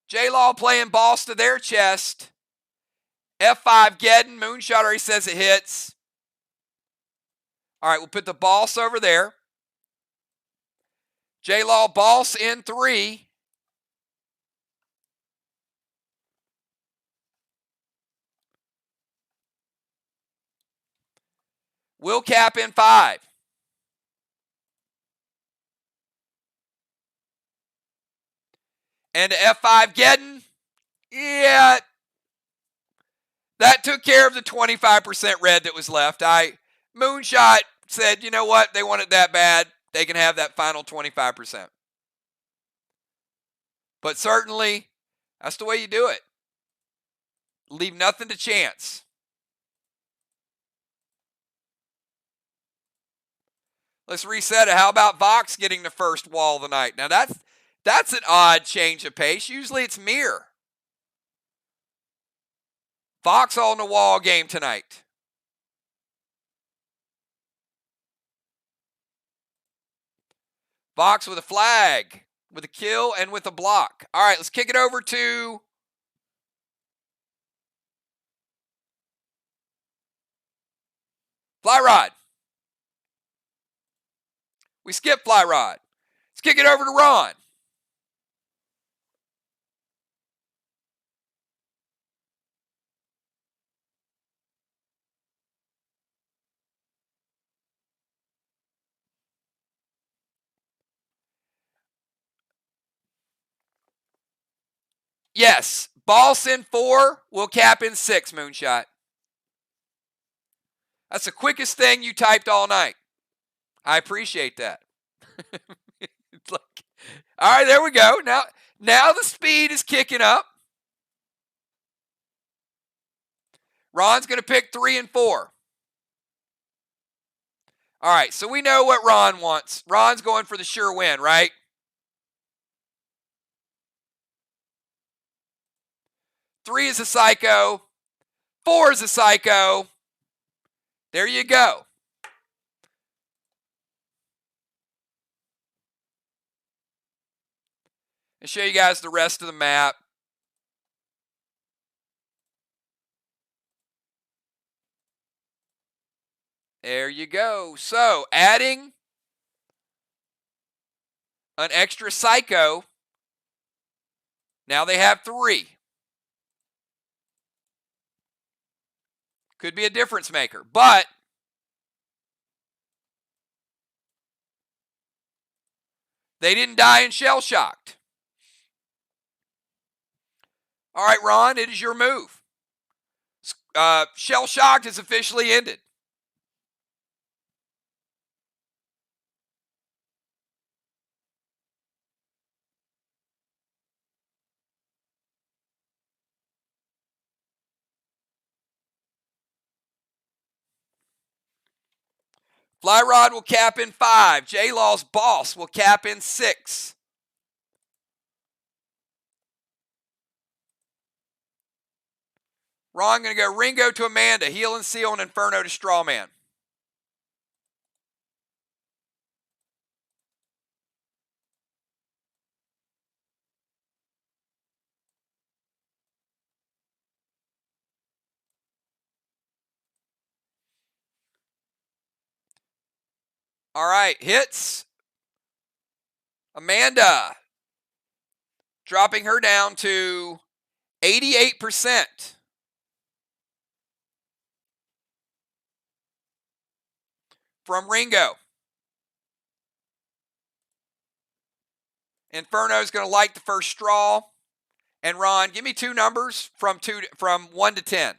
J-Law playing boss to their chest. F5 Geddon. Moonshot already says it hits. All right, we'll put the boss over there. J-Law boss in 3. Will cap in 5. And F5 Geddon. Yeah. That took care of the 25% red that was left. Moonshot said, you know what? They want it that bad. They can have that final 25%. But certainly, that's the way you do it. Leave nothing to chance. Let's reset it. How about Vox getting the first wall of the night? Now, that's an odd change of pace. Usually it's MIR. Vox on the wall game tonight. Vox with a flag, with a kill, and with a block. All right, let's kick it over to Fly Rod. We skip Fly Rod. Let's kick it over to Ron. Yes, boss in 4, will cap in 6, Moonshot. That's the quickest thing you typed all night. I appreciate that. It's All right, there we go. Now the speed is kicking up. Ron's going to pick 3 and 4. All right, so we know what Ron wants. Ron's going for the sure win, right? Three is a psycho. 4 is a psycho. There you go. I'll show you guys the rest of the map. There you go. So adding an extra psycho, now they have 3. Could be a difference maker, but they didn't die in shell shocked. All right, Ron, it is your move. Shell shocked is officially ended. Fly Rod will cap in 5. J-Law's Boss will cap in 6. Ron going to go Ringo to Amanda, Heel and Seal, and Inferno to Strawman. All right, hits. Amanda, dropping her down to 88%. From Ringo. Inferno's going to light the first straw. And Ron, give me 2 numbers from 1 to 10.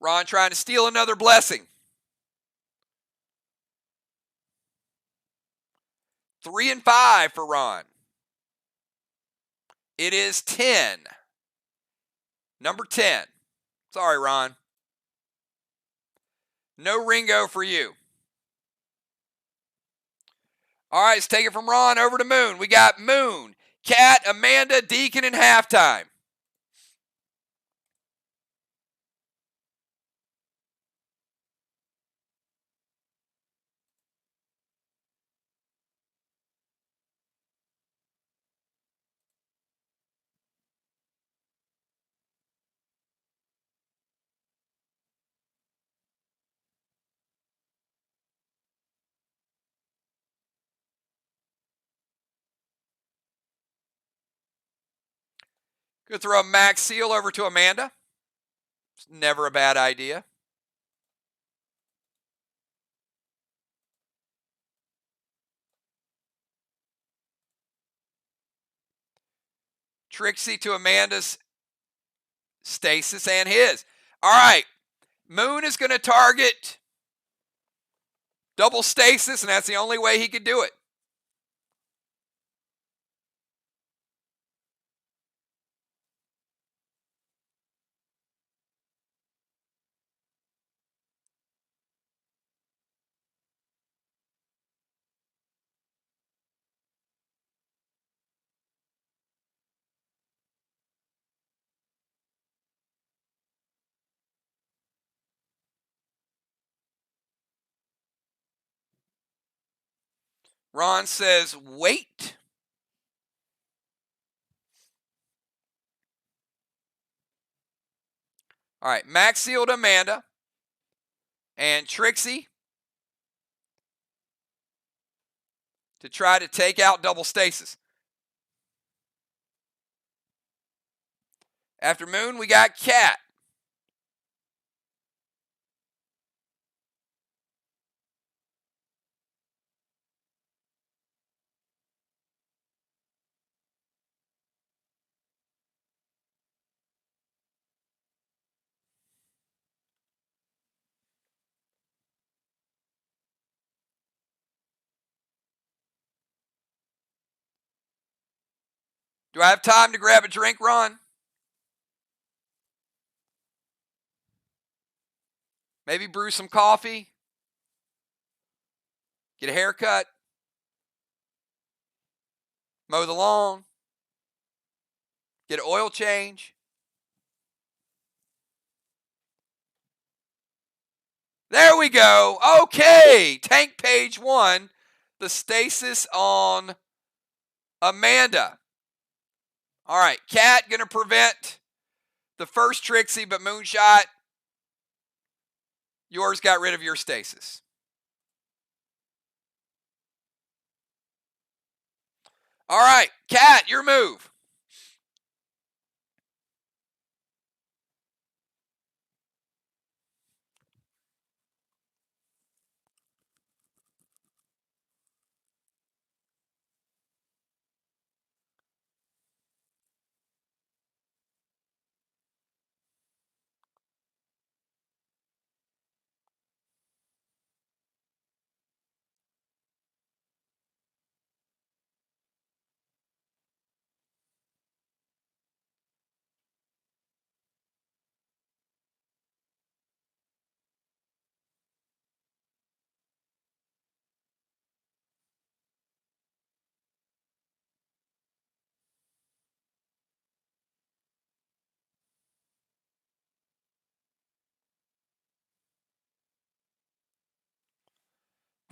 Ron trying to steal another blessing. 3 and 5 for Ron. It is 10. Number 10. Sorry, Ron. No Ringo for you. All right, let's take it from Ron over to Moon. We got Moon, Cat, Amanda, Deacon, and halftime. Could throw a Max Seal over to Amanda. It's never a bad idea. Trixie to Amanda's stasis and his. All right. Moon is going to target double stasis, and that's the only way he could do it. Ron says, wait. All right, Max Seal to Amanda. And Trixie to try to take out double stasis. After Moon, we got Cat. Do I have time to grab a drink, Ron? Maybe brew some coffee? Get a haircut? Mow the lawn? Get an oil change? There we go. Okay. Tank page 1. The stasis on Amanda. All right. Cat going to prevent the first Trixie, but Moonshot, yours got rid of your stasis. All right. Cat, your move.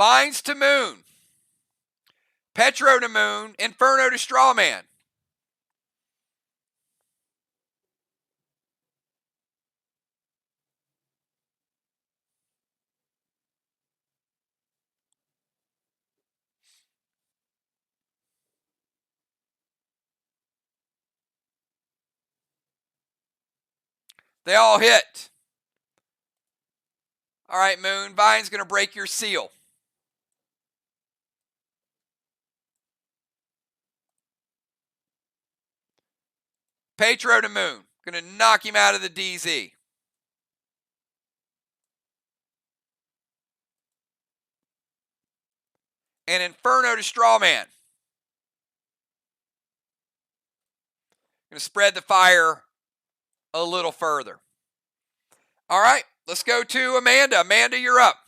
Binds to Moon. Petro to Moon. Inferno to Strawman. They all hit. All right, Moon. Vine's going to break your seal. Petro to Moon. Going to knock him out of the DZ. And Inferno to Strawman. Going to spread the fire a little further. All right, let's go to Amanda. Amanda, you're up.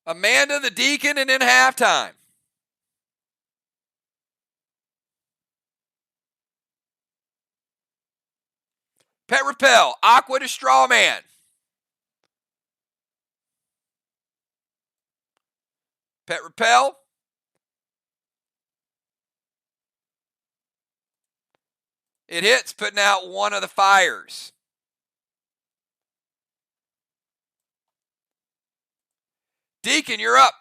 Amanda the Deacon, and then halftime. Pet Repel, Aqua to Strawman. Pet Repel. It hits, putting out one of the fires. Deacon, you're up.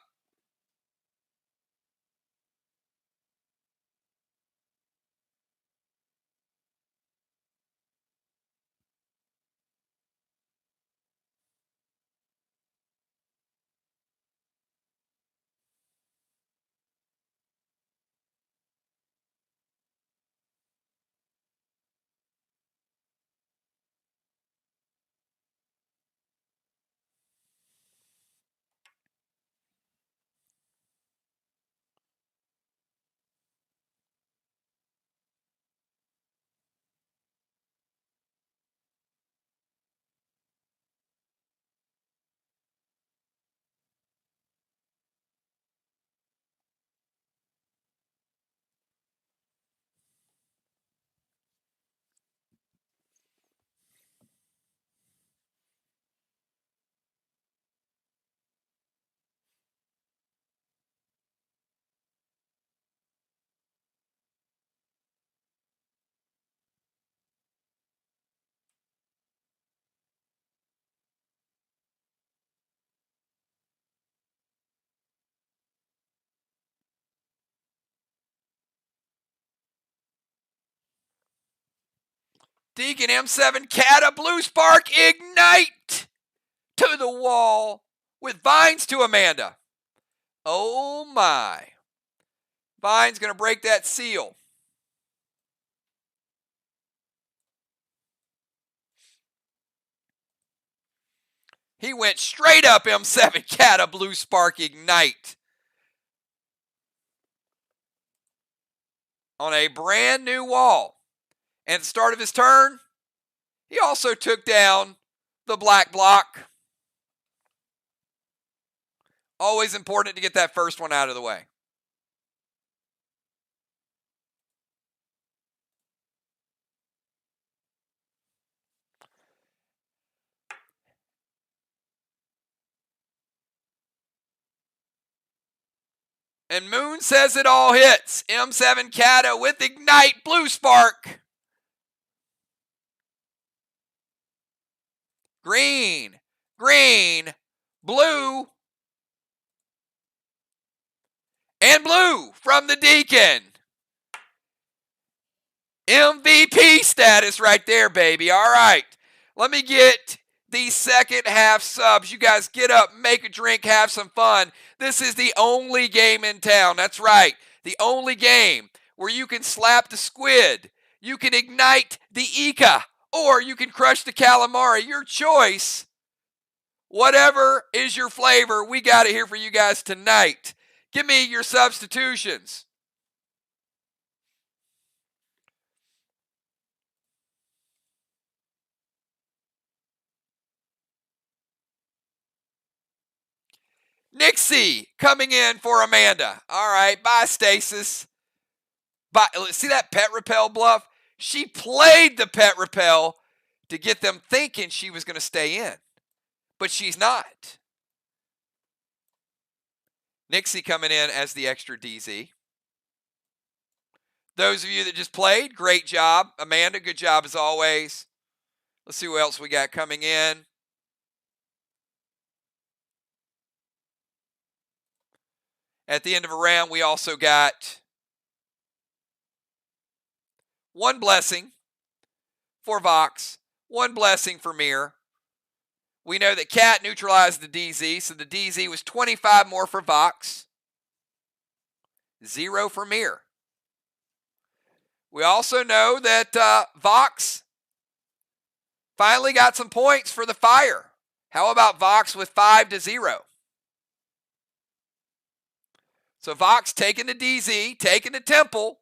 Deacon M7 Cata Blue Spark Ignite to the wall with Vines to Amanda. Oh my. Vines going to break that seal. He went straight up M7 Cata Blue Spark Ignite. On a brand new wall. And at the start of his turn, he also took down the black block. Always important to get that first one out of the way. And Moon says it all hits. M7 Cata with Ignite Blue Spark. Green, green, blue, and blue from the Deacon. MVP status right there, baby. All right. Let me get the second half subs. You guys get up, make a drink, have some fun. This is the only game in town. That's right. The only game where you can slap the squid, you can ignite the Ika, or you can crush the calamari. Your choice. Whatever is your flavor, we got it here for you guys tonight. Give me your substitutions. Nixie coming in for Amanda. All right, bye, Stasis. Bye. See that pet repel bluff? She played the pet repel to get them thinking she was going to stay in, but she's not. Nixie coming in as the extra DZ. Those of you that just played, great job. Amanda, good job as always. Let's see what else we got coming in. At the end of a round, we also got one blessing for Vox, one blessing for MIR. We know that Cat neutralized the DZ, so the DZ was 25 more for Vox, 0 for MIR. We also know that Vox finally got some points for the fire. How about Vox with 5-0? So Vox taking the DZ, taking the temple,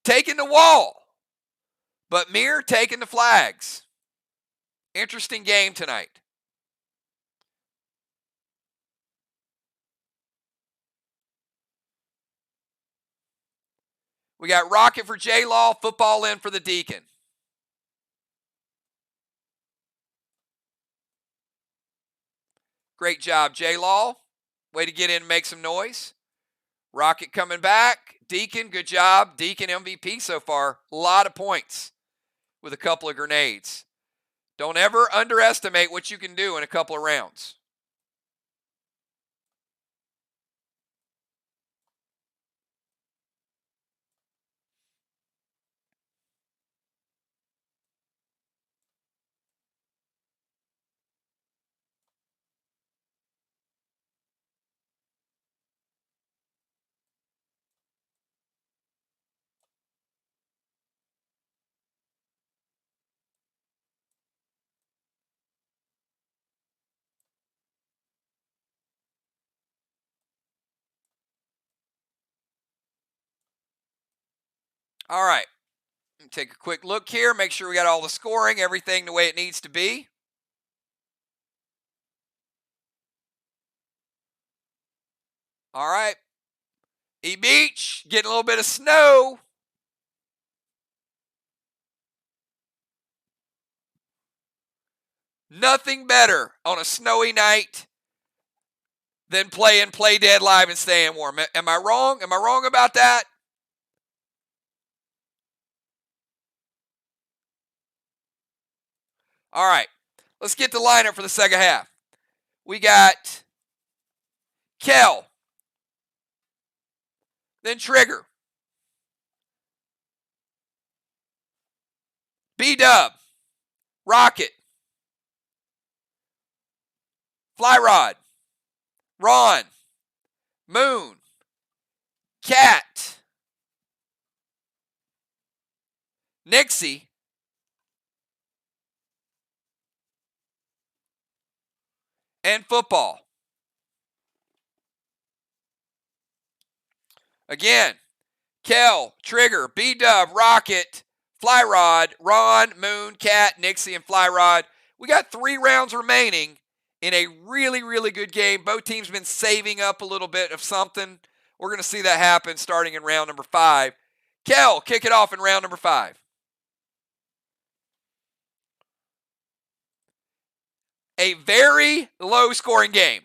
taking the wall, but MIR taking the flags. Interesting game tonight. We got Rocket for J-Law, football in for the Deacon. Great job, J-Law. Way to get in and make some noise. Rocket coming back. Deacon, good job. Deacon MVP so far. A lot of points with a couple of grenades. Don't ever underestimate what you can do in a couple of rounds. All right. Take a quick look here. Make sure we got all the scoring, everything the way it needs to be. All right. E-Beach, getting a little bit of snow. Nothing better on a snowy night than playing Play Dead Live and staying warm. Am I wrong? Am I wrong about that? All right. Let's get the lineup for the second half. We got Kel, then Trigger, B-Dub, Rocket, Fly Rod, Ron, Moon, Cat, Nixie, and Football. Again, Kel, Trigger, B-Dub, Rocket, Fly Rod, Ron, Moon, Cat, Nixie, and Fly Rod. We got 3 rounds remaining in a really, really good game. Both teams been saving up a little bit of something. We're going to see that happen starting in round number 5. Kel, kick it off in round number 5. A very low-scoring game.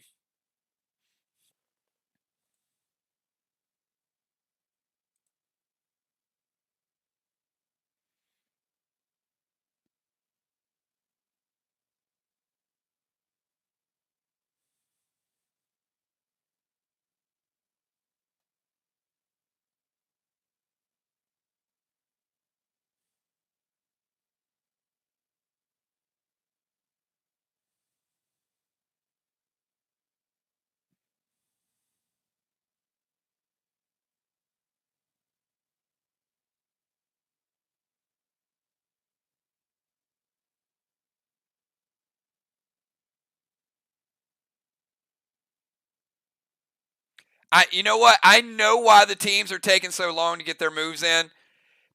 You know what? I know why the teams are taking so long to get their moves in,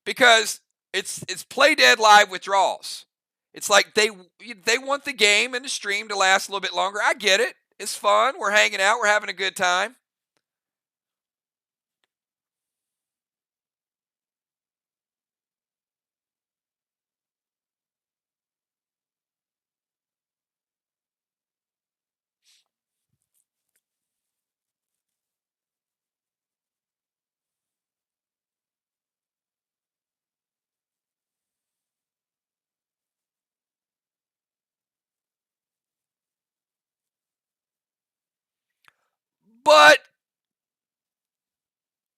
because it's play dead live withdrawals. It's like they want the game and the stream to last a little bit longer. I get it. It's fun. We're hanging out. We're having a good time. But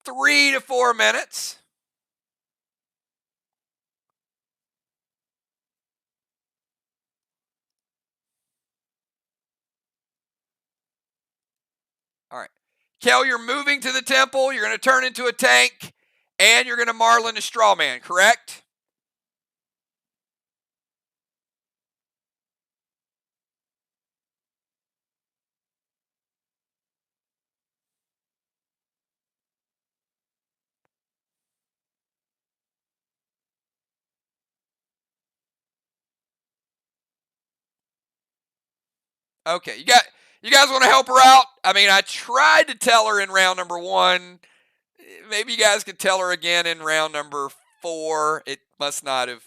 3 to 4 minutes. All right. Kel, you're moving to the temple. You're going to turn into a tank, and you're going to Marlin the straw man, correct? Okay. You guys want to help her out? I mean, I tried to tell her in round number 1. Maybe you guys could tell her again in round number 4. It must not have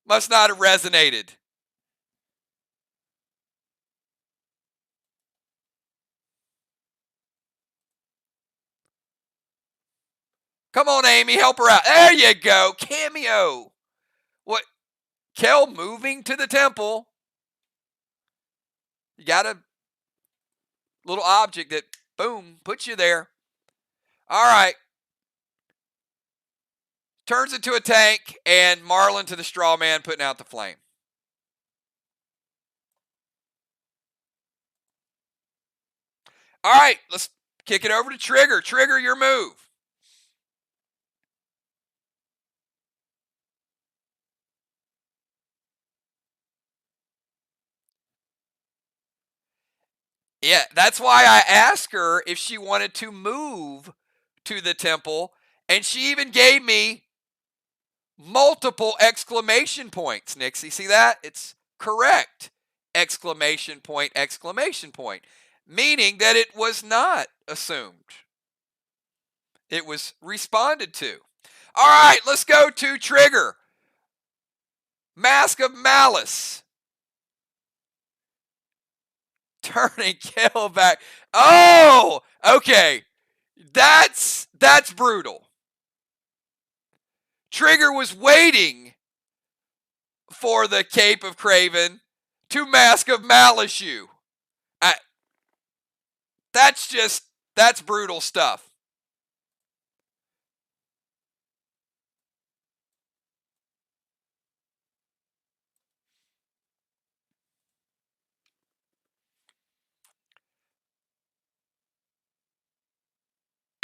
resonated. Come on, Amy, help her out. There you go. Cameo. What? Kel moving to the temple. You got a little object that, boom, puts you there. All right. Turns into a tank, and Marlin to the straw man, putting out the flame. All right, let's kick it over to Trigger. Trigger, your move. Yeah, that's why I asked her if she wanted to move to the temple, and she even gave me multiple exclamation points, Nixie. See that? It's correct. Exclamation point, exclamation point. Meaning that it was not assumed. It was responded to. All right, let's go to Trigger. Mask of Malice. Turning Kel back. Oh, okay. That's brutal. Trigger was waiting for the Cape of Craven to Mask of Malice you. That's brutal stuff.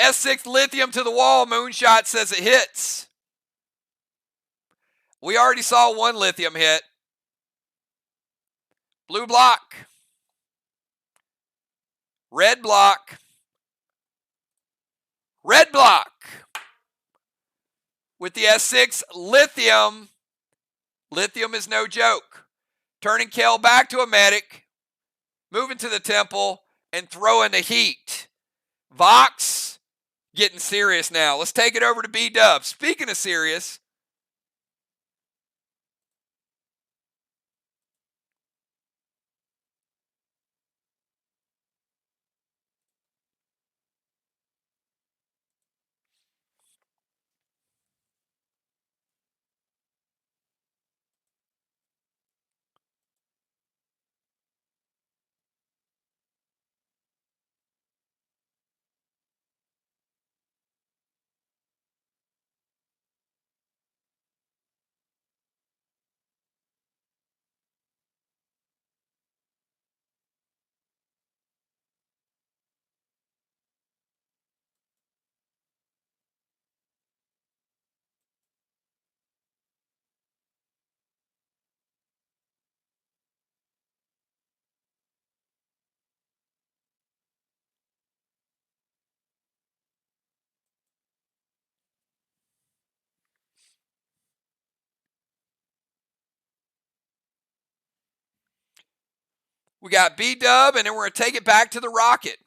S6 lithium to the wall. Moonshot says it hits. We already saw one lithium hit. Blue block. Red block. Red block. With the S6 lithium. Lithium is no joke. Turning Kale back to a medic. Moving to the temple and throwing the heat. Vox getting serious now. Let's take it over to B-Dub. Speaking of serious. We got B-Dub, and then we're going to take it back to the Rocket.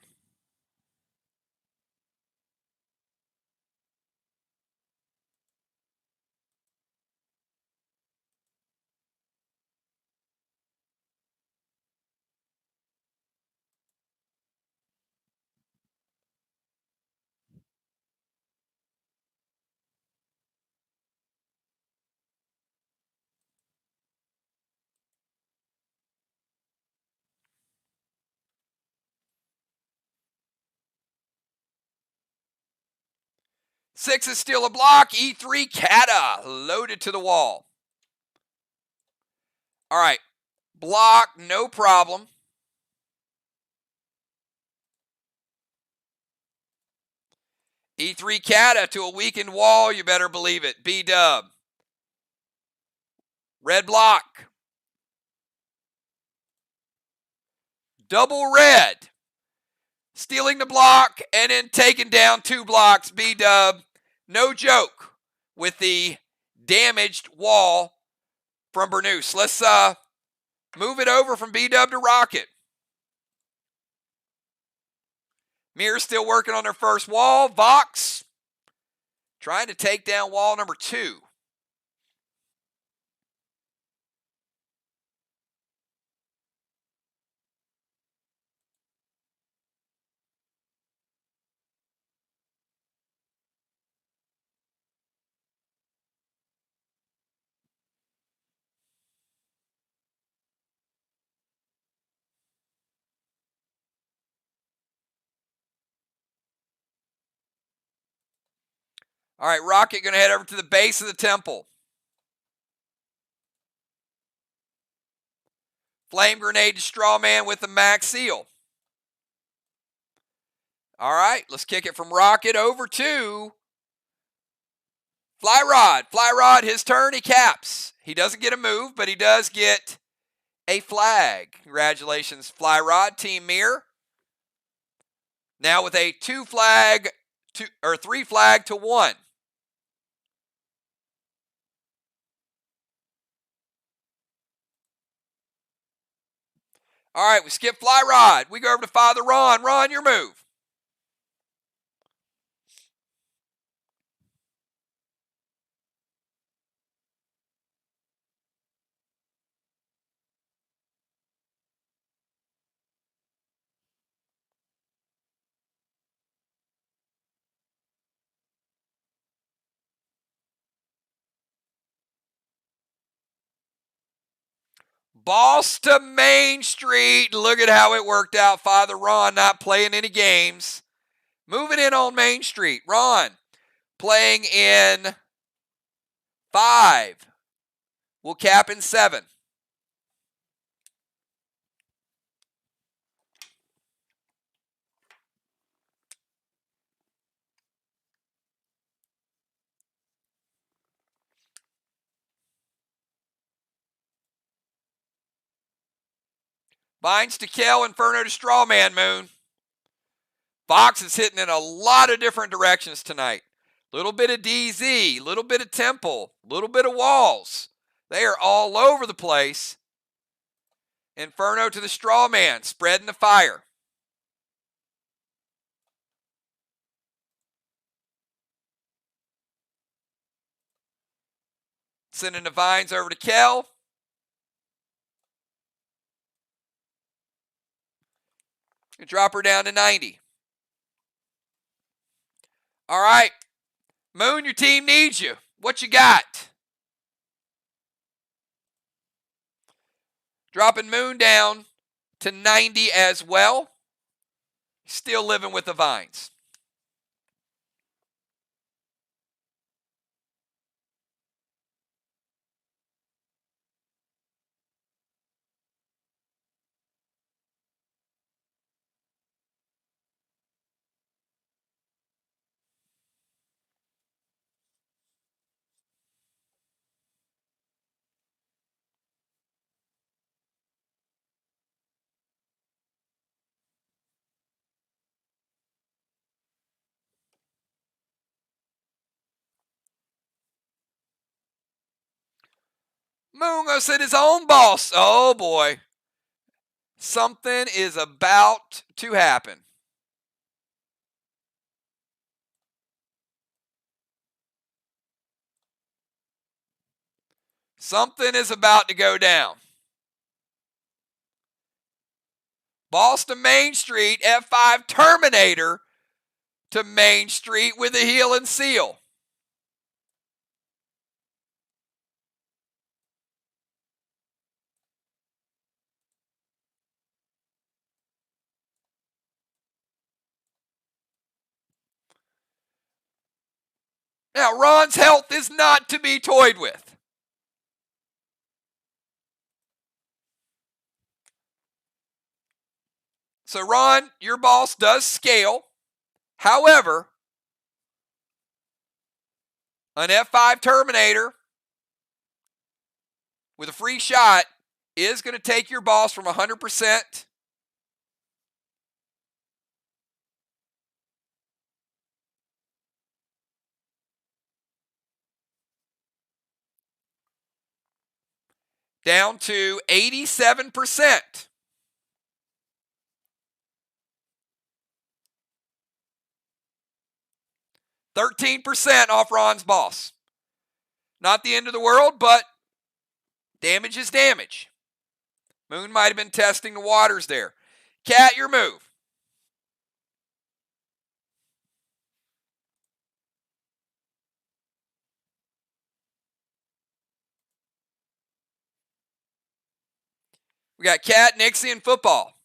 Six is still a block. E3 Kata loaded to the wall. All right. Block, no problem. E3 Kata to a weakened wall. You better believe it. B-Dub. Red block. Double red. Stealing the block and then taking down 2 blocks. B-Dub. No joke with the damaged wall from Bernous. Let's move it over from B-Dub to Rocket. MIR still working on their first wall. Vox trying to take down wall number 2. All right, Rocket going to head over to the base of the temple. Flame grenade to Strawman with the max seal. All right, let's kick it from Rocket over to Fly Rod. Fly Rod, his turn, he caps. He doesn't get a move, but he does get a flag. Congratulations, Fly Rod, Team MIR. Now with a 3 flag to 1. All right, we skip Fly Rod. We go over to Father Ron. Ron, your move. Boss to Main Street. Look at how it worked out. Father Ron not playing any games. Moving in on Main Street. Ron playing in 5. We'll cap in 7. Vines to Kel, Inferno to Strawman, Moon. Vox is hitting in a lot of different directions tonight. Little bit of DZ, little bit of Temple, little bit of Walls. They are all over the place. Inferno to the Strawman, spreading the fire. Sending the Vines over to Kel. Drop her down to 90. All right. Moon, your team needs you. What you got? Dropping Moon down to 90 as well. Still living with the Vines. Moon gonna set his own boss. Oh boy. Something is about to happen. Something is about to go down. Boston Main Street, F5 Terminator to Main Street with a heel and seal. Now, Ron's health is not to be toyed with. So, Ron, your boss does scale. However, an F5 Terminator with a free shot is going to take your boss from 100% down to 87%. %13 off Ron's boss. Not the end of the world, but damage is damage. Moon might have been testing the waters there. Cat, your move. We got Cat, Nixie, and football.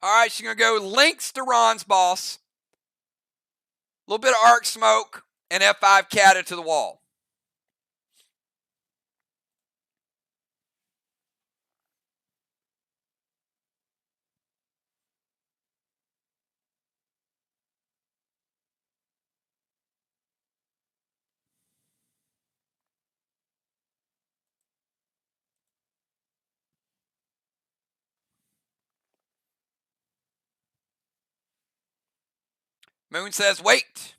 All right, she's going to go links to Ron's boss. A little bit of arc smoke and F5 Cat to the wall. Moon says, wait.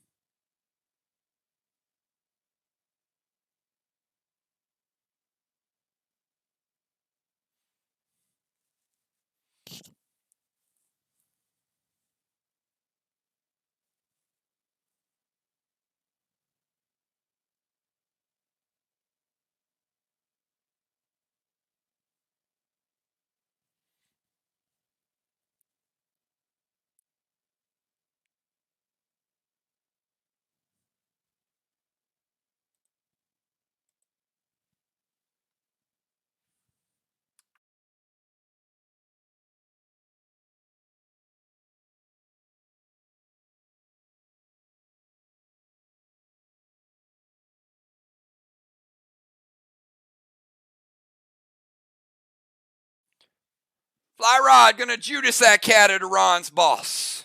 Fly Rod going to Judas that cat at Ron's boss.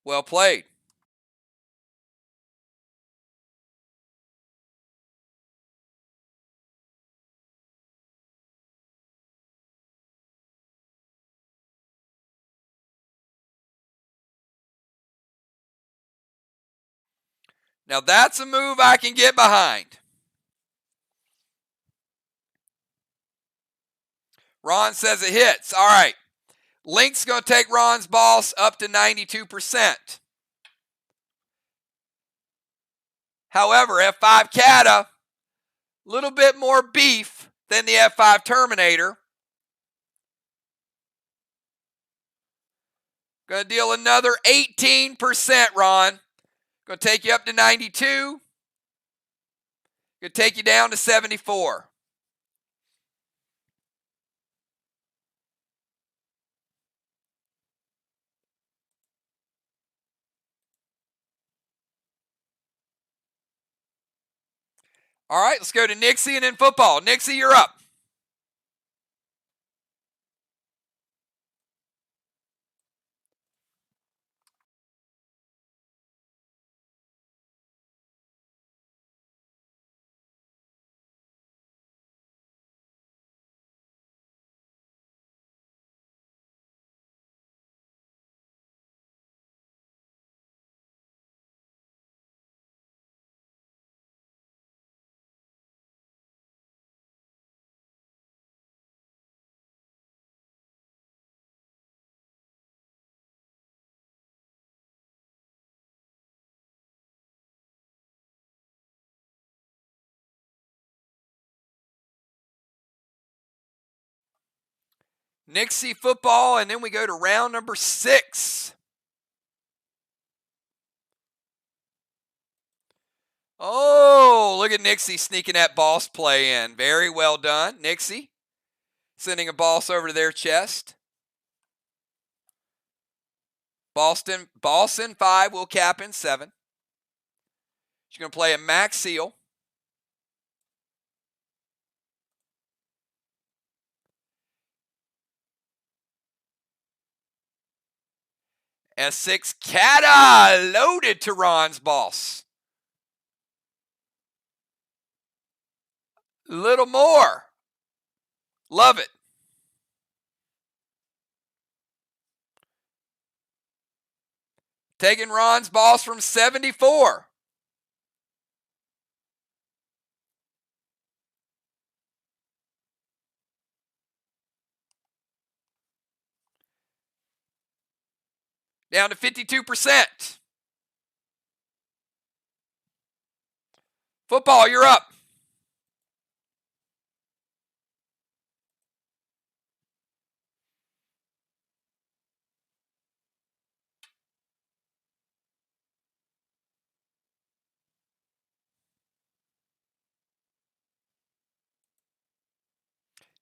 Well played. Now that's a move I can get behind. Ron says it hits. All right. Link's going to take Ron's boss up to 92%. However, F5 Kata, a little bit more beef than the F5 Terminator. Going to deal another 18%, Ron. Going to take you up to 92. Going to take you down to 74. All right, let's go to Nixie and then football. Nixie, you're up. Nixie football, and then we go to round number 6. Oh, look at Nixie sneaking that boss play in. Very well done, Nixie. Sending a boss over to their chest. Boss in 5 will cap in 7. She's going to play a max seal. S6 Kata loaded to Ron's boss. Little more. Love it. Taking Ron's boss from 74. Down to 52%. Football, you're up.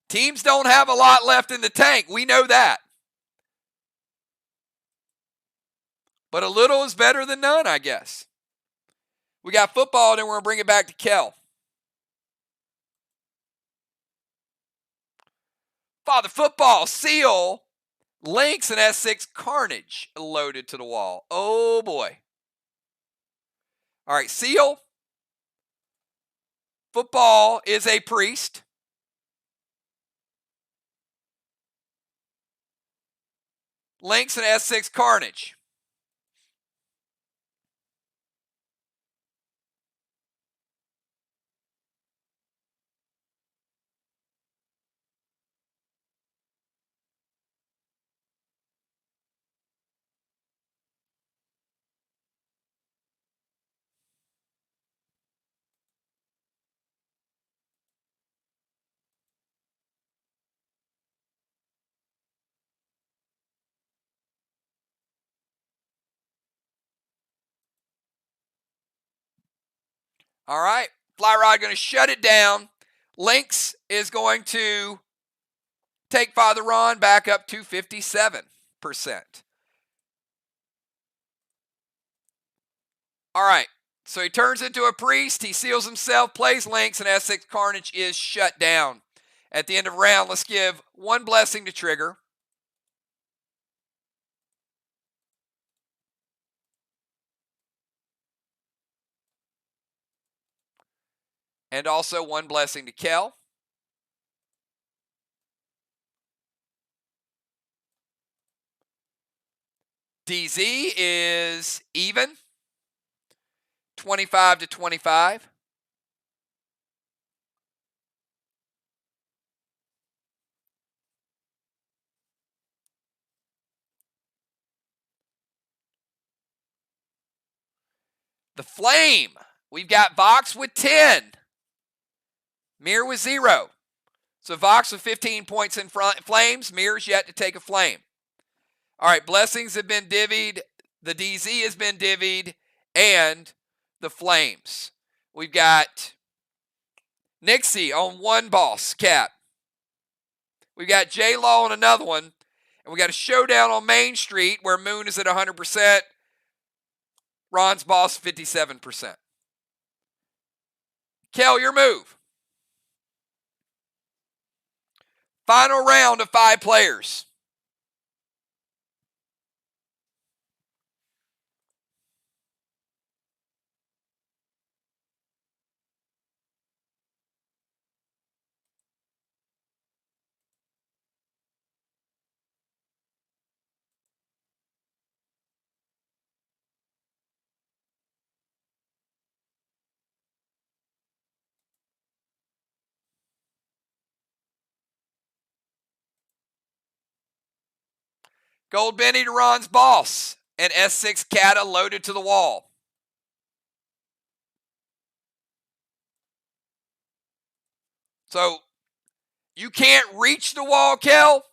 Teams don't have a lot left in the tank. We know that. But a little is better than none, I guess. We got football, then we're going to bring it back to Kel. Father Football, Seal, Lynx, and S6 Carnage loaded to the wall. Oh, boy. All right, Seal. Football is a priest. Lynx and S6 Carnage. All right, Fly Rod going to shut it down. Lynx is going to take Father Ron back up to 57%. All right, so he turns into a priest. He seals himself, plays Lynx, and S6 Carnage is shut down. At the end of the round, let's give one blessing to Trigger. And also 1 blessing to Kel. DZ is even, 25 to 25. The Flame, we've got Vox with 10. MIR with 0. So Vox with 15 points in front. Flames, MIR's yet to take a flame. All right, blessings have been divvied. The DZ has been divvied. And the Flames. We've got Nixie on 1 boss cap. We've got J-Law on another one. And we got a showdown on Main Street where Moon is at 100%. Ron's boss, 57%. Kel, your move. Final round of 5 players. Gold Benny to Ron's boss. And S6 Kata loaded to the wall. So, you can't reach the wall, Kel?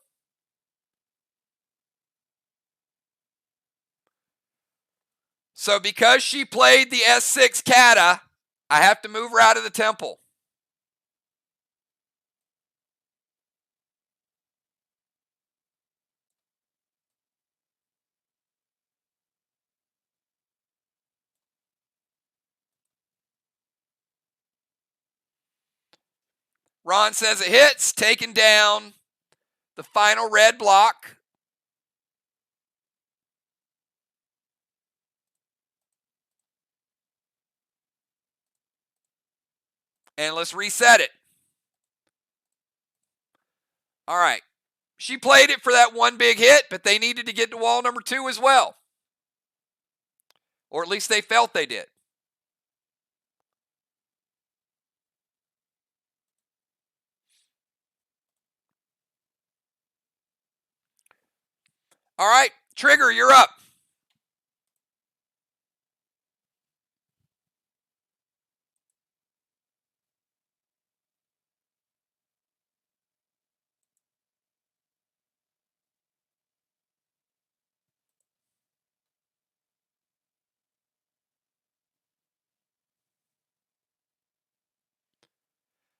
So, because she played the S6 Kata, I have to move her out of the temple. Ron says it hits, taking down the final red block. And let's reset it. All right. She played it for that 1 big hit, but they needed to get to wall number 2 as well. Or at least they felt they did. All right, Trigger, you're up.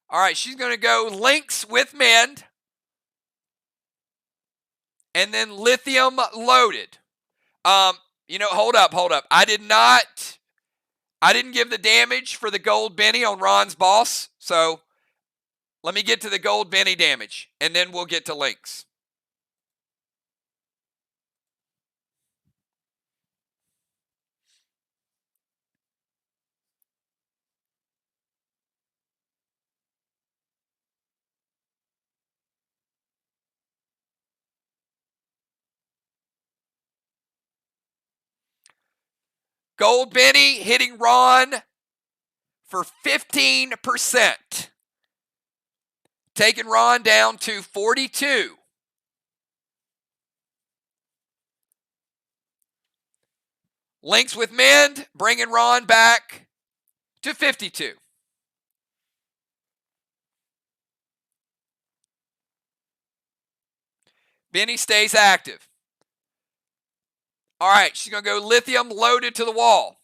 All right, she's going to go Lynx with Mend. And then Lithium loaded. Hold up. I didn't give the damage for the Gold Benny on Ron's boss. So let me get to the Gold Benny damage. And then we'll get to Lynx. Gold Benny hitting Ron for 15%. Taking Ron down to 42. Lynx with Mend, bringing Ron back to 52. Benny stays active. All right, she's going to go Lithium loaded to the wall.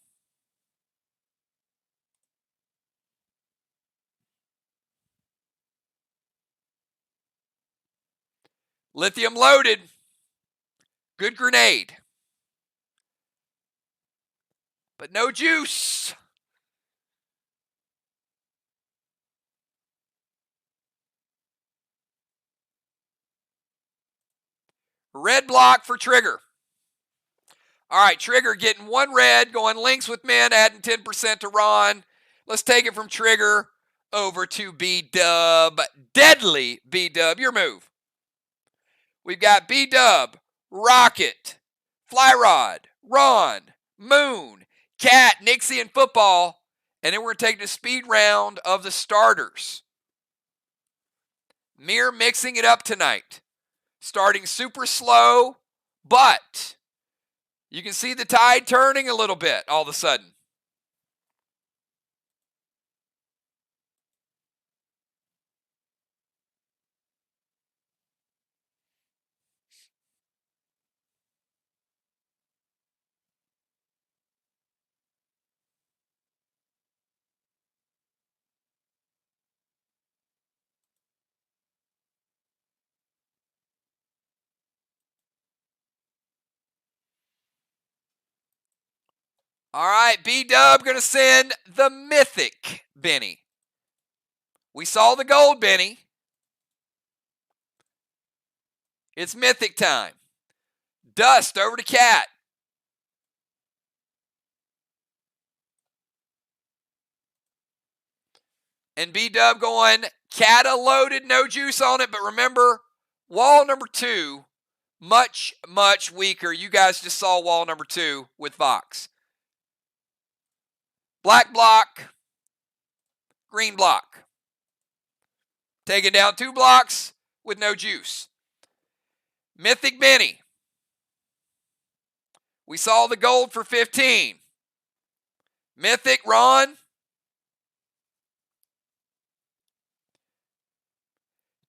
Lithium loaded. Good grenade. But no juice. Red block for Trigger. All right, Trigger getting 1 red, going Lynx with Mend, adding 10% to Ron. Let's take it from Trigger. over to B-Dub. Deadly B-Dub, your move. We've got B-Dub, Rocket, Fly Rod, Ron, Moon, Cat, Nixie, and Football. And then we're going to take the speed round of the starters. MIR mixing it up tonight. Starting super slow, but you can see the tide turning a little bit all of a sudden. All right, B-Dub going to send the Mythic Benny. We saw the gold Benny. It's Mythic time. Dust over to Cat. And B-Dub going Cata loaded, no juice on it. But remember, wall number 2, much, much weaker. You guys just saw wall number 2 with Vox. Black block, green block. Taking down 2 blocks with no juice. Mythic Benny. We saw the gold for 15. Mythic Ron.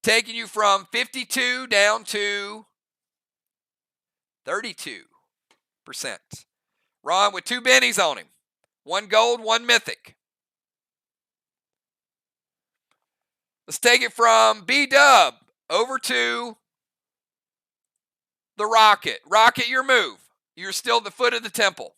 Taking you from 52 down to 32%. Ron with 2 bennies on him. 1 gold, 1 mythic. Let's take it from B-Dub over to the Rocket. Rocket, your move. You're still at the foot of the temple.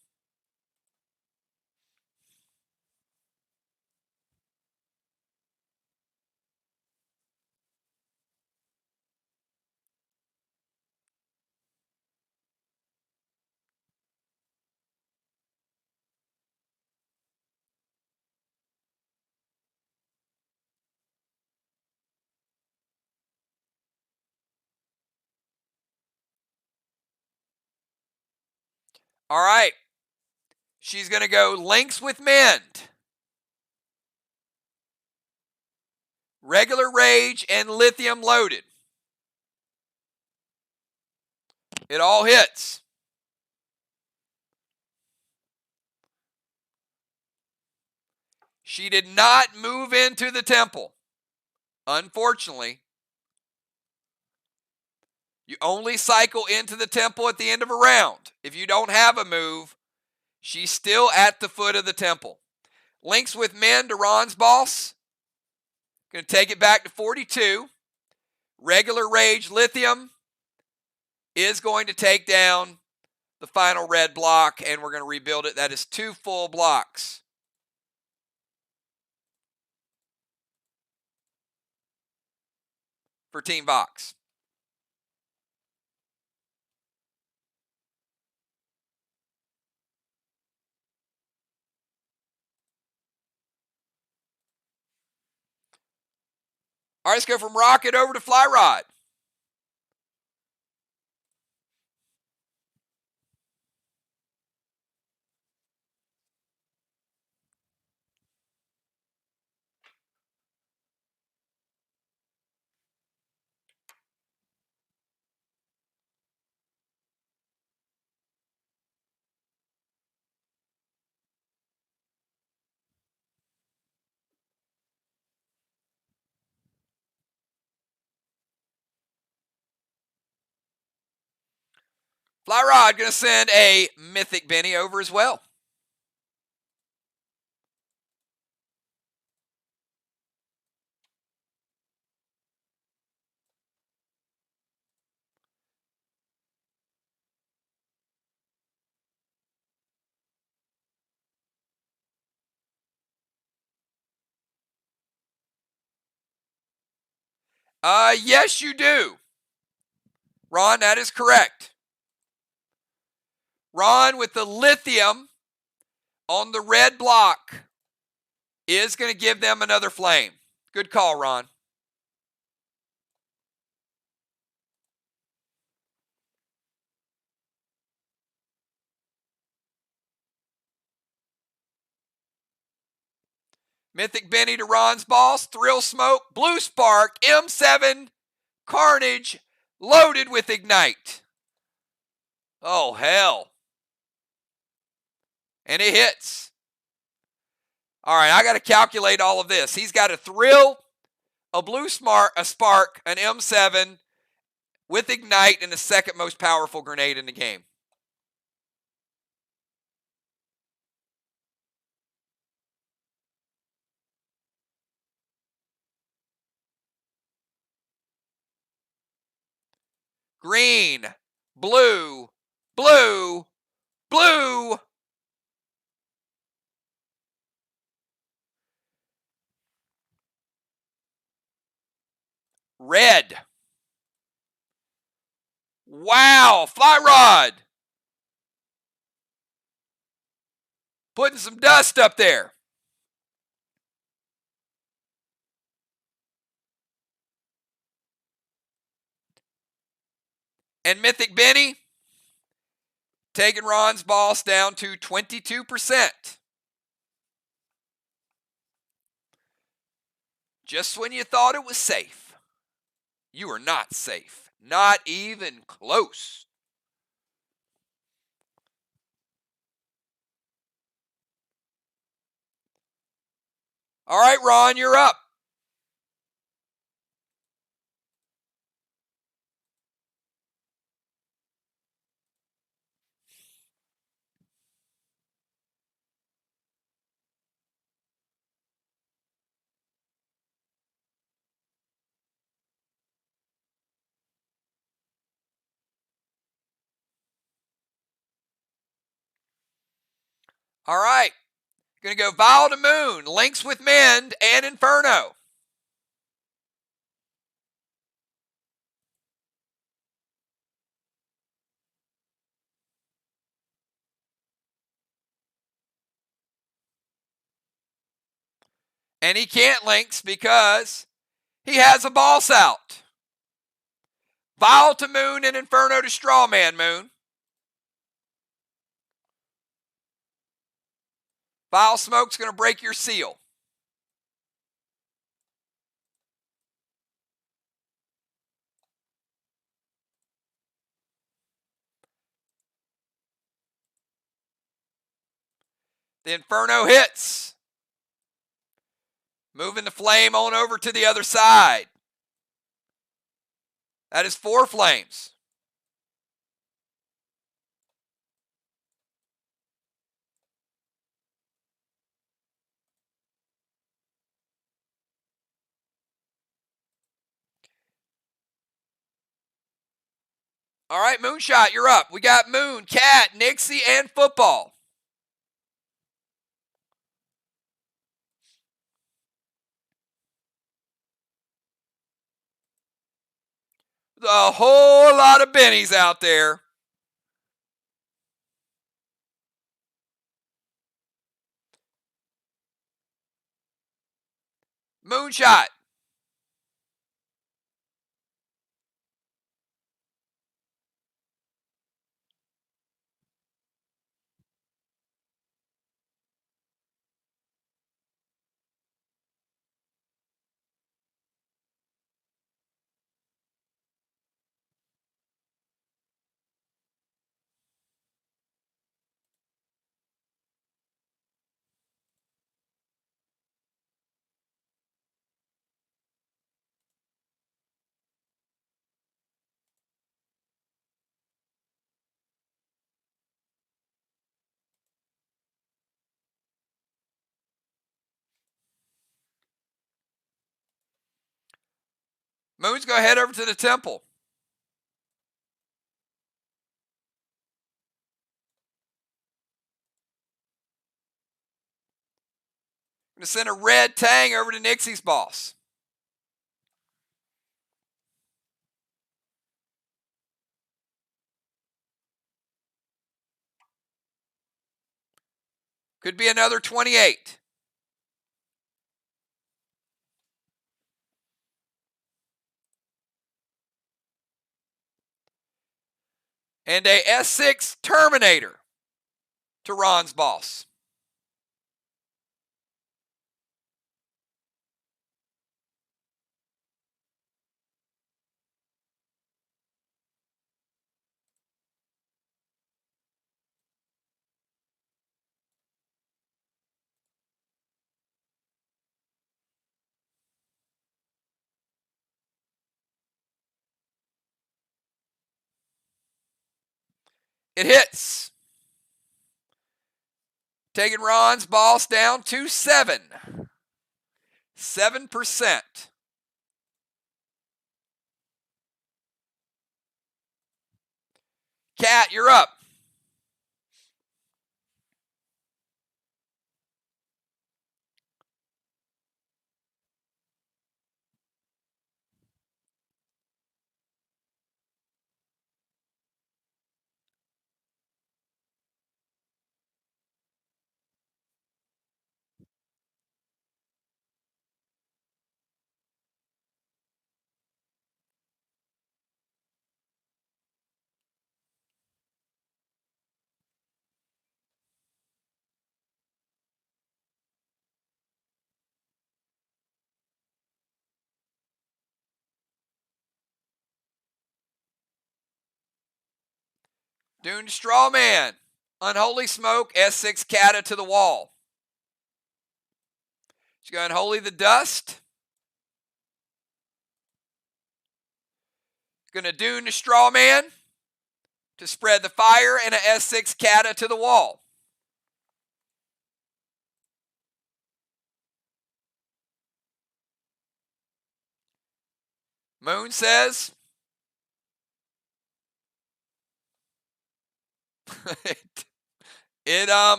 All right. She's going to go links with Mend. Regular Rage and Lithium loaded. It all hits. She did not move into the temple. Unfortunately. You only cycle into the temple at the end of a round. If you don't have a move, she's still at the foot of the temple. Links with Men to Ron's boss. Going to take it back to 42. Regular Rage Lithium is going to take down the final red block, and we're going to rebuild it. That is 2 full blocks. For Team Vox. All right, let's go from Rocket over to Fly Rod. Fly Rod going to send a Mythic Benny over as well. Yes, you do. Ron, that is correct. Ron with the lithium on the red block is going to give them another flame. Good call, Ron. Mythic Benny to Ron's boss. Thrill Smoke. Blue Spark. M7. Carnage. Loaded with Ignite. Oh, hell. And it hits. All right, I got to calculate all of this. He's got a Thrill, a Blue Spark, an M7 with Ignite, and the second most powerful grenade in the game. Green, blue, blue, blue. Red. Wow, Fly Rod. Putting some dust up there. And Mythic Benny taking Ron's boss down to 22%. Just when you thought it was safe, you are not safe. Not even close. All right, Ron, you're up. All right. Going to go Vial to Moon, Links with Mend, and Inferno. And he can't Links because he has a boss out. Vial to Moon and Inferno to Strawman Moon. Vial Smoke's going to break your seal. The Inferno hits. Moving the flame on over to the other side. That is 4 flames. All right, Moonshot, you're up. We got Moon, Cat, Nixie, and Football. A whole lot of bennies out there. Moonshot. Moon's going to head over to the temple. Going to send a red Tang over to Nixie's boss. Could be another 28. And a S6 Terminator to Ron's boss. It hits. Taking Ron's boss down to 7%. Cat, you're up. Dune Strawman. Unholy Smoke, S6 Kata to the wall. She's going Unholy the Dust. Going to Dune the Strawman to spread the fire, and a S6 Kata to the wall. Moon says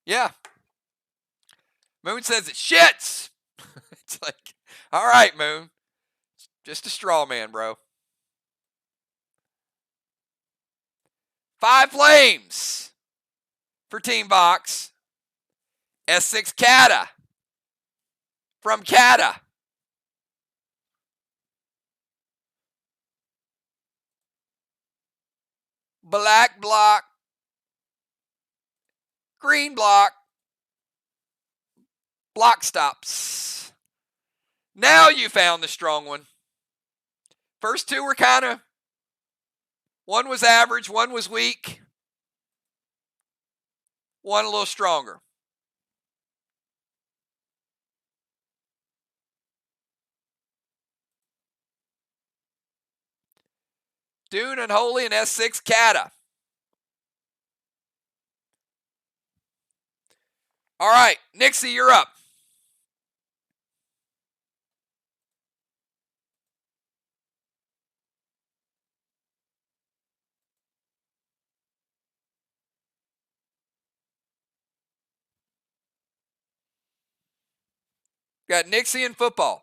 yeah. Moon says it shits. It's like, all right, Moon. Just a straw man, bro. 5 flames for Team VOX. S6 Kata from Kata. Black block. Green block. Block stops. Now you found the strong one. First 2 were kind of, one was average, one was weak, one a little stronger. Dune Unholy and S6 Kata. All right, Nixie, you're up. Got Nixie in football.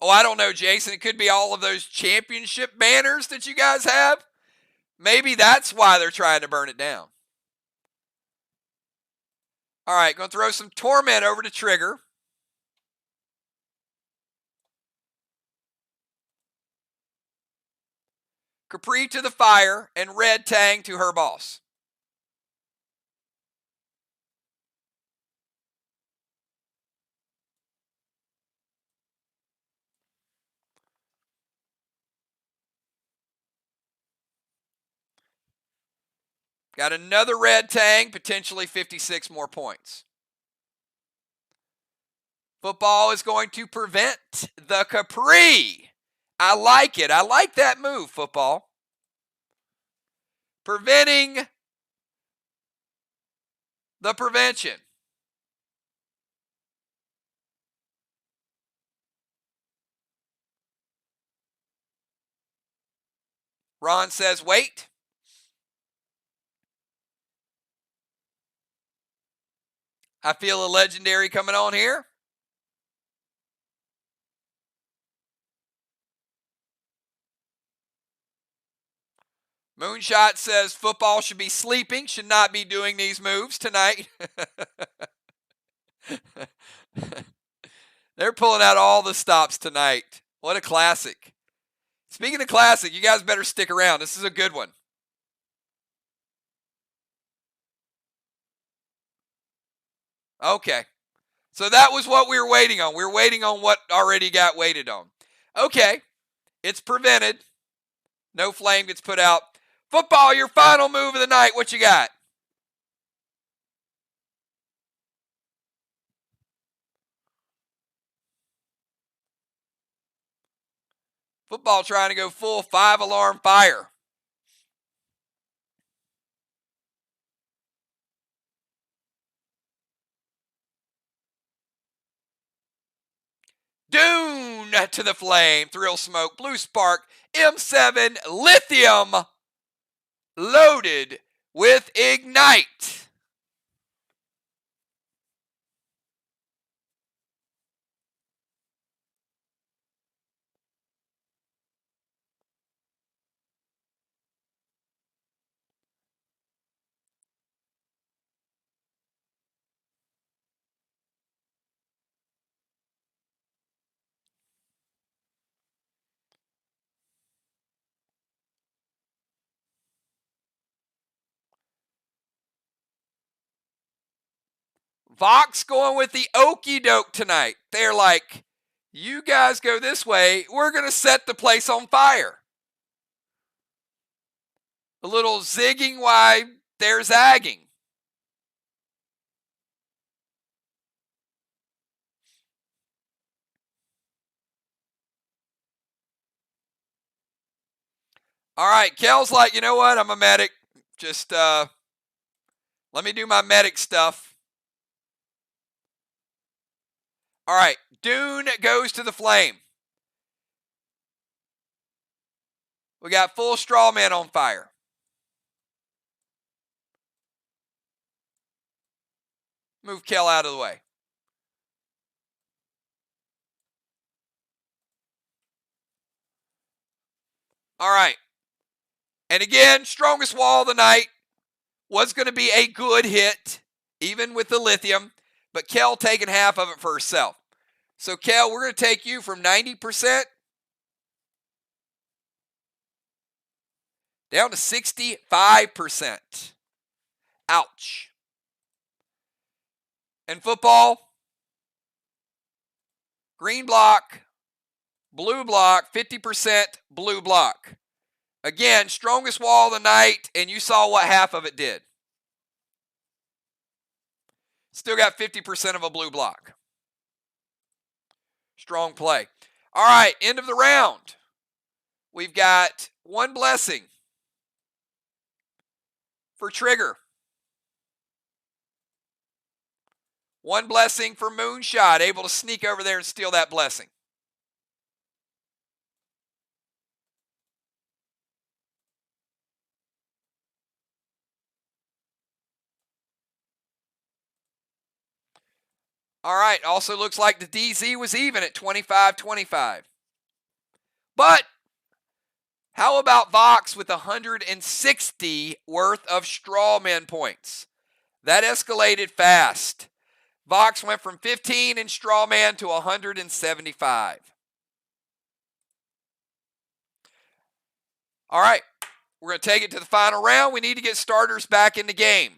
Oh, I don't know, Jason. It could be all of those championship banners that you guys have. Maybe that's why they're trying to burn it down. All right, going to throw some Torment over to Trigger. Capri to the fire, and Red Tang to her boss. Got another Red Tang, potentially 56 more points. Football is going to prevent the Capri. I like it. I like that move, Football. Preventing the prevention. Ron says wait. I feel a legendary coming on here. Moonshot says football should be sleeping, should not be doing these moves tonight. They're pulling out all the stops tonight. What a classic. Speaking of classic, you guys better stick around. This is a good one. Okay. So that was what we were waiting on. We were waiting on what already got waited on. Okay. It's prevented. No flame gets put out. Football, your final move of the night. What you got? Football trying to go full 5-alarm fire. Dune to the flame. Thrill smoke. Blue spark. M7 lithium. Loaded with ignite. Vox going with the okey doke tonight. They're like, you guys go this way, we're going to set the place on fire. A little zigging while they're zagging. All right, Kel's like, you know what? I'm a medic. Just let me do my medic stuff. All right, Dune goes to the flame. We got full straw man on fire. Move Kel out of the way. All right. And again, strongest wall of the night was going to be a good hit, even with the lithium, but Kel taking half of it for herself. So, Kel, we're going to take you from 90% down to 65%. Ouch. And football, green block, blue block, 50% blue block. Again, strongest wall of the night, and you saw what half of it did. Still got 50% of a blue block. Strong play. All right, end of the round. We've got one blessing for Trigger. One blessing for Moonshot, able to sneak over there and steal that blessing. All right, also looks like the DZ was even at 25-25. But how about Vox with 160 worth of strawman points? That escalated fast. Vox went from 15 in strawman to 175. All right, we're going to take it to the final round. We need to get starters back in the game.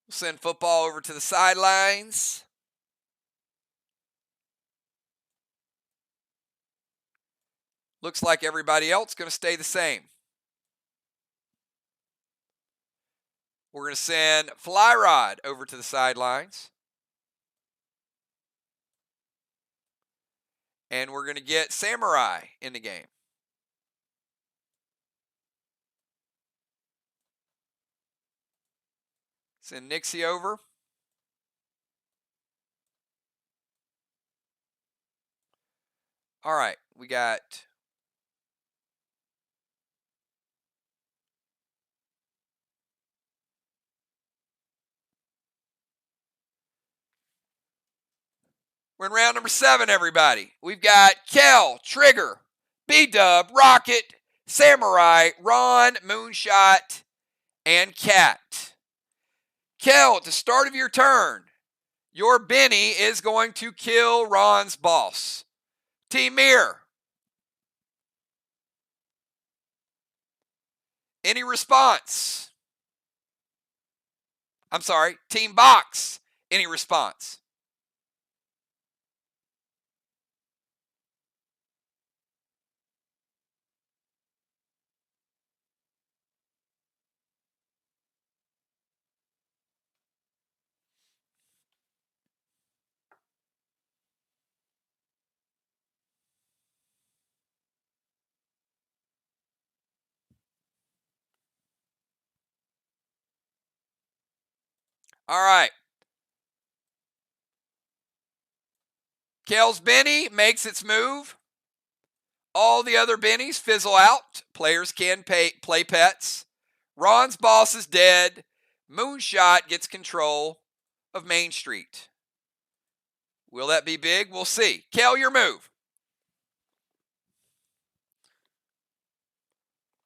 We'll send football over to the sidelines. Looks like everybody else is going to stay the same. We're going to send Fly Rod over to the sidelines. And we're going to get Samurai in the game. Send Nixie over. All right, we got we're in round number 7, everybody. We've got Kel, Trigger, B-Dub, Rocket, Samurai, Ron, Moonshot, and Cat. Kel, at the start of your turn, your Benny is going to kill Ron's boss. Team MIR. Any response? I'm sorry, Team VOX. Any response? All right. Kel's Benny makes its move. All the other Bennies fizzle out. Players can play pets. Ron's boss is dead. Moonshot gets control of Main Street. Will that be big? We'll see. Kel, your move.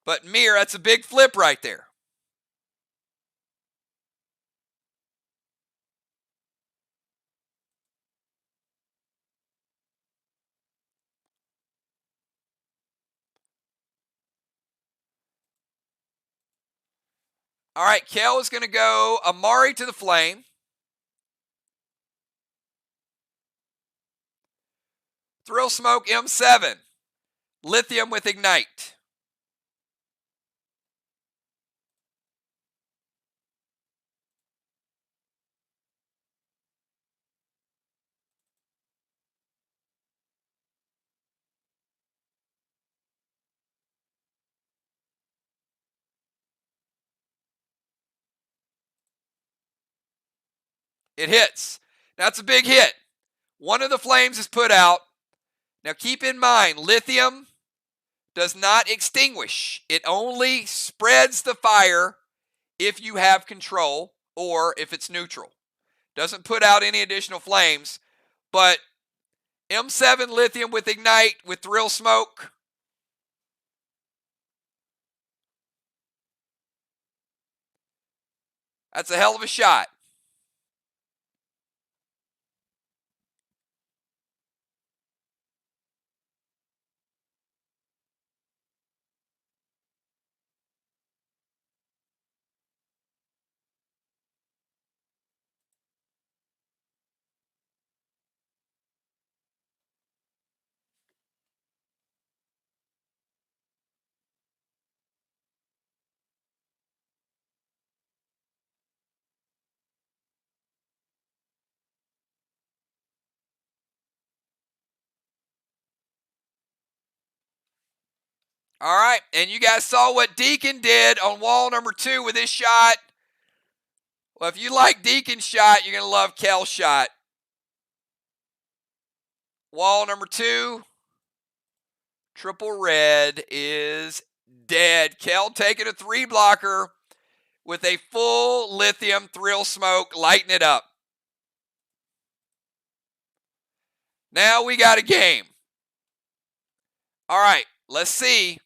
But MIR, that's a big flip right there. All right, Kel is going to go Amari to the flame. Thrill Smoke M7. Lithium with Ignite. It hits. That's a big hit. One of the flames is put out. Now keep in mind, lithium does not extinguish. It only spreads the fire if you have control or if it's neutral. Doesn't put out any additional flames. But M7 lithium with Ignite with Thrill Smoke. That's a hell of a shot. All right, and you guys saw what Deacon did on wall number 2 with his shot. Well, if you like Deacon's shot, you're going to love Kel's shot. Wall number 2, triple red is dead. Kel taking a 3 blocker with a full lithium Thrill Smoke, lighting it up. Now we got a game. All right, let's see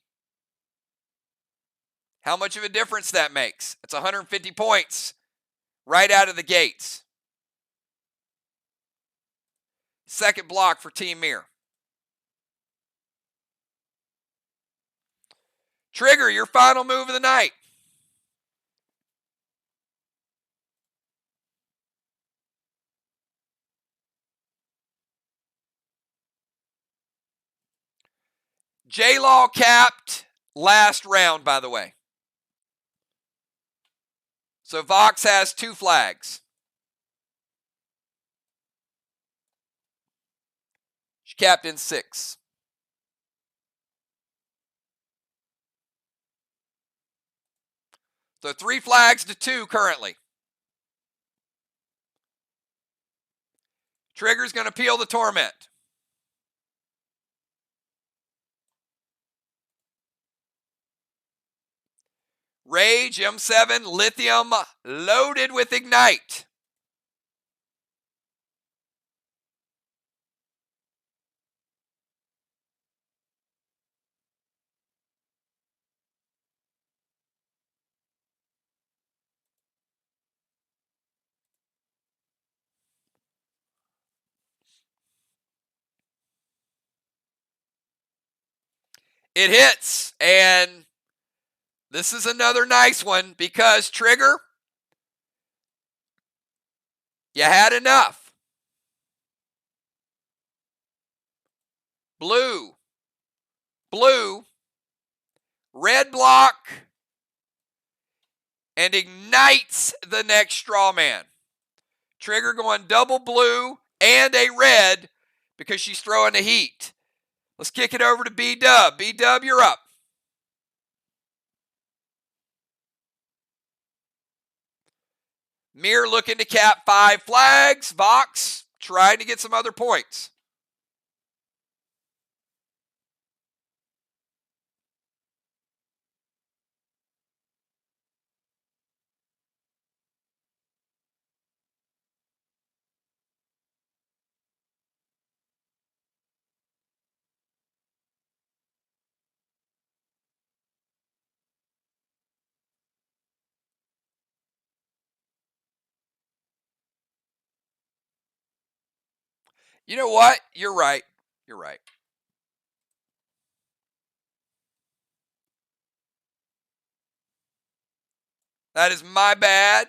how much of a difference that makes. It's 150 points right out of the gates. Second block for Team MIR. Trigger, your final move of the night. J-Law capped last round, by the way. So Vox has 2 flags. She capped in 6. So 3 flags to 2 currently. Trigger's going to peel the torment. Rage, M7, lithium, loaded with ignite. It hits, and this is another nice one because Trigger, you had enough. Blue, blue, red block, and ignites the next straw man. Trigger going double blue and a red because she's throwing the heat. Let's kick it over to B-Dub. B-Dub, you're up. MIR looking to cap 5 flags. Vox trying to get some other points. You know what? You're right. You're right. That is my bad.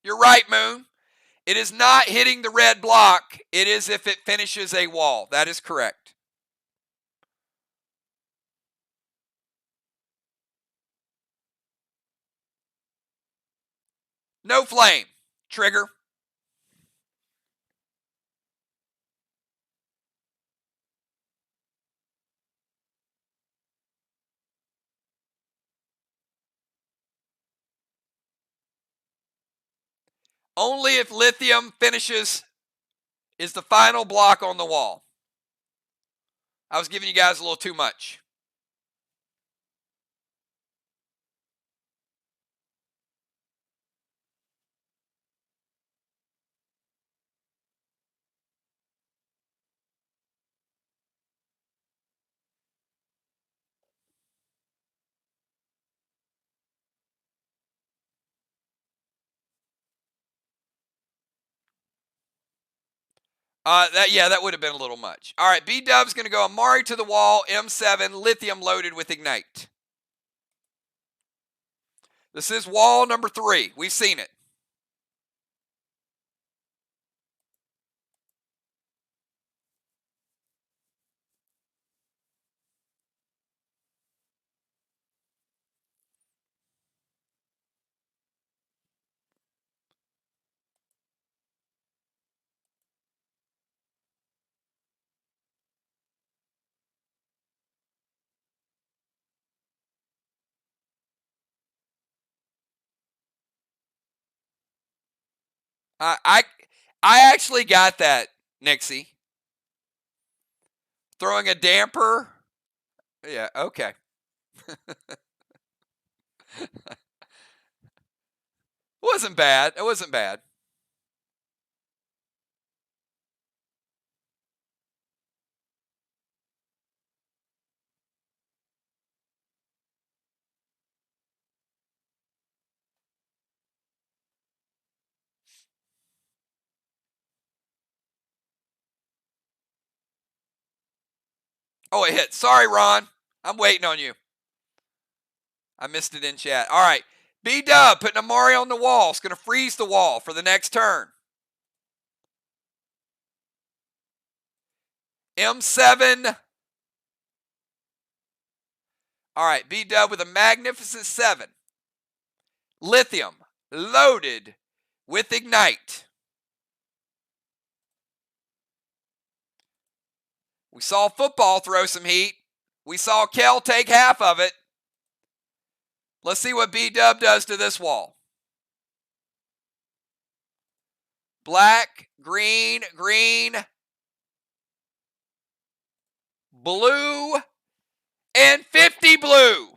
You're right, Moon. It is not hitting the red block. It is if it finishes a wall. That is correct. No flame. Trigger. Only if lithium finishes is the final block on the wall. I was giving you guys a little too much. That would have been a little much. All right, B-Dub's going to go Amari to the wall, M7, lithium loaded with ignite. This is wall number 3. We've seen it. I actually got that, Nixie. Throwing a damper. Yeah, okay. Wasn't bad. It wasn't bad. Oh, it hit. Sorry, Ron. I'm waiting on you. I missed it in chat. All right. B-Dub putting Amari on the wall. It's going to freeze the wall for the next turn. M7. All right. B-Dub with a magnificent 7. Lithium loaded with ignite. We saw football throw some heat. We saw Kel take half of it. Let's see what B-Dub does to this wall. black, green, green, blue, and 50 blue.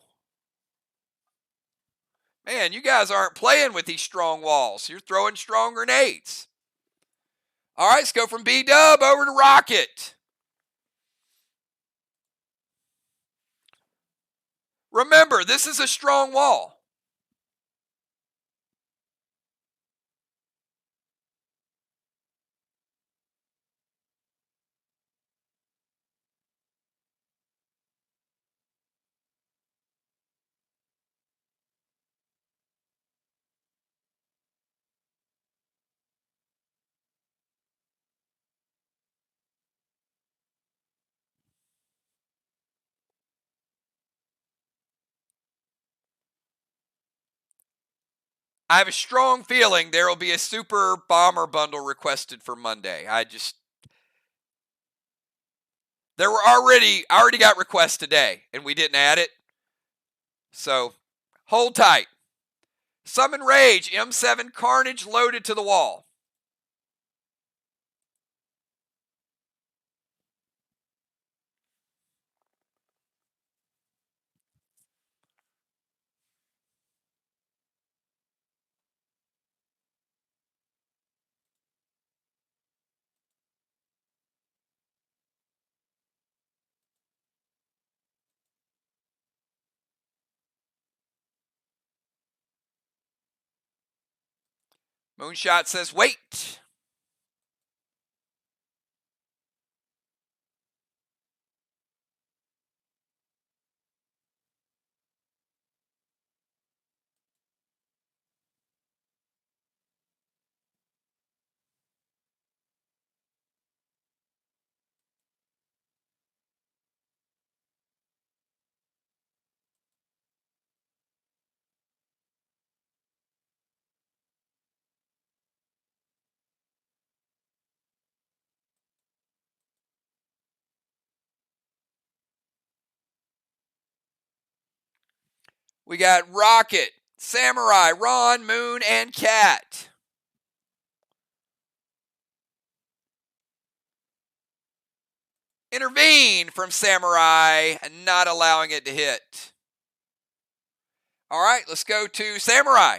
Man, you guys aren't playing with these strong walls. You're throwing strong grenades. All right, let's go from B-Dub over to Rocket. Remember, this is a strong wall. I have a strong feeling there will be a super bomber bundle requested for Monday. I already got requests today, and we didn't add it. So, hold tight. Summon Rage, M7 Carnage loaded to the wall. Moonshot says, wait. We got Rocket, Samurai, Ron, Moon, and Cat. Intervene from Samurai, not allowing it to hit. All right, let's go to Samurai.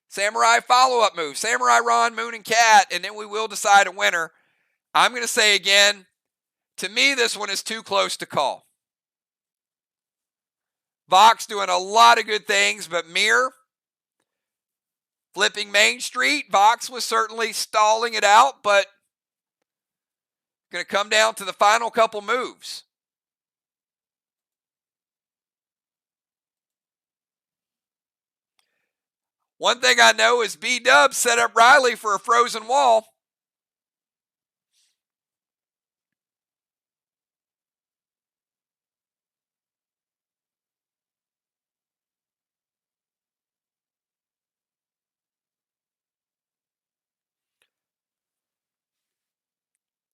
Samurai follow-up move. Samurai, Ron, Moon, and Cat, and then we will decide a winner. I'm going to say again, to me, this one is too close to call. Vox doing a lot of good things, but MIR flipping Main Street. Vox was certainly stalling it out, but going to come down to the final couple moves. One thing I know is B-Dub set up Riley for a frozen wall.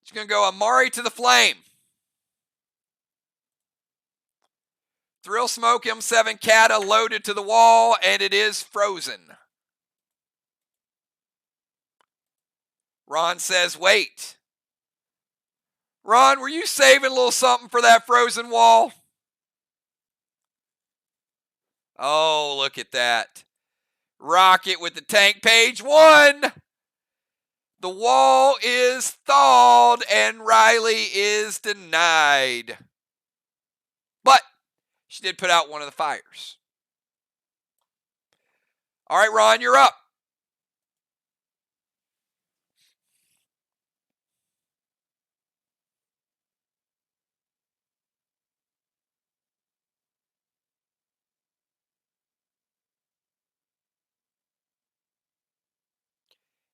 It's going to go Amari to the flame. Thrill Smoke M7 Kata loaded to the wall, and it is frozen. Ron says, wait. Ron, were you saving a little something for that frozen wall? Oh, look at that. Rocket with the tank page 1. The wall is thawed, and Riley is denied. But she did put out one of the fires. All right, Ron, you're up.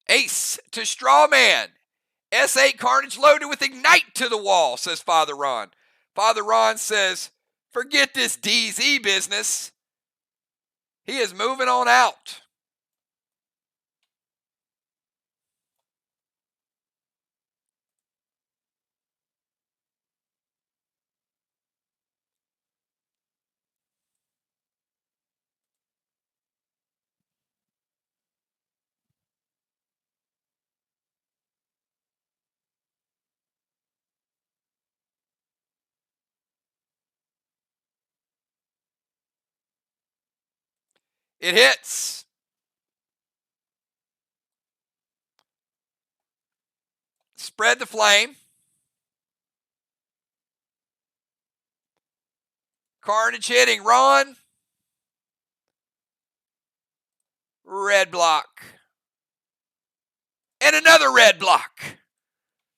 Ace to Strawman. S8 Carnage loaded with Ignite to the wall, says Father Ron. Father Ron says, forget this DZ business. He is moving on out. It hits. Spread the flame. Carnage hitting. Ron. Red block. And another red block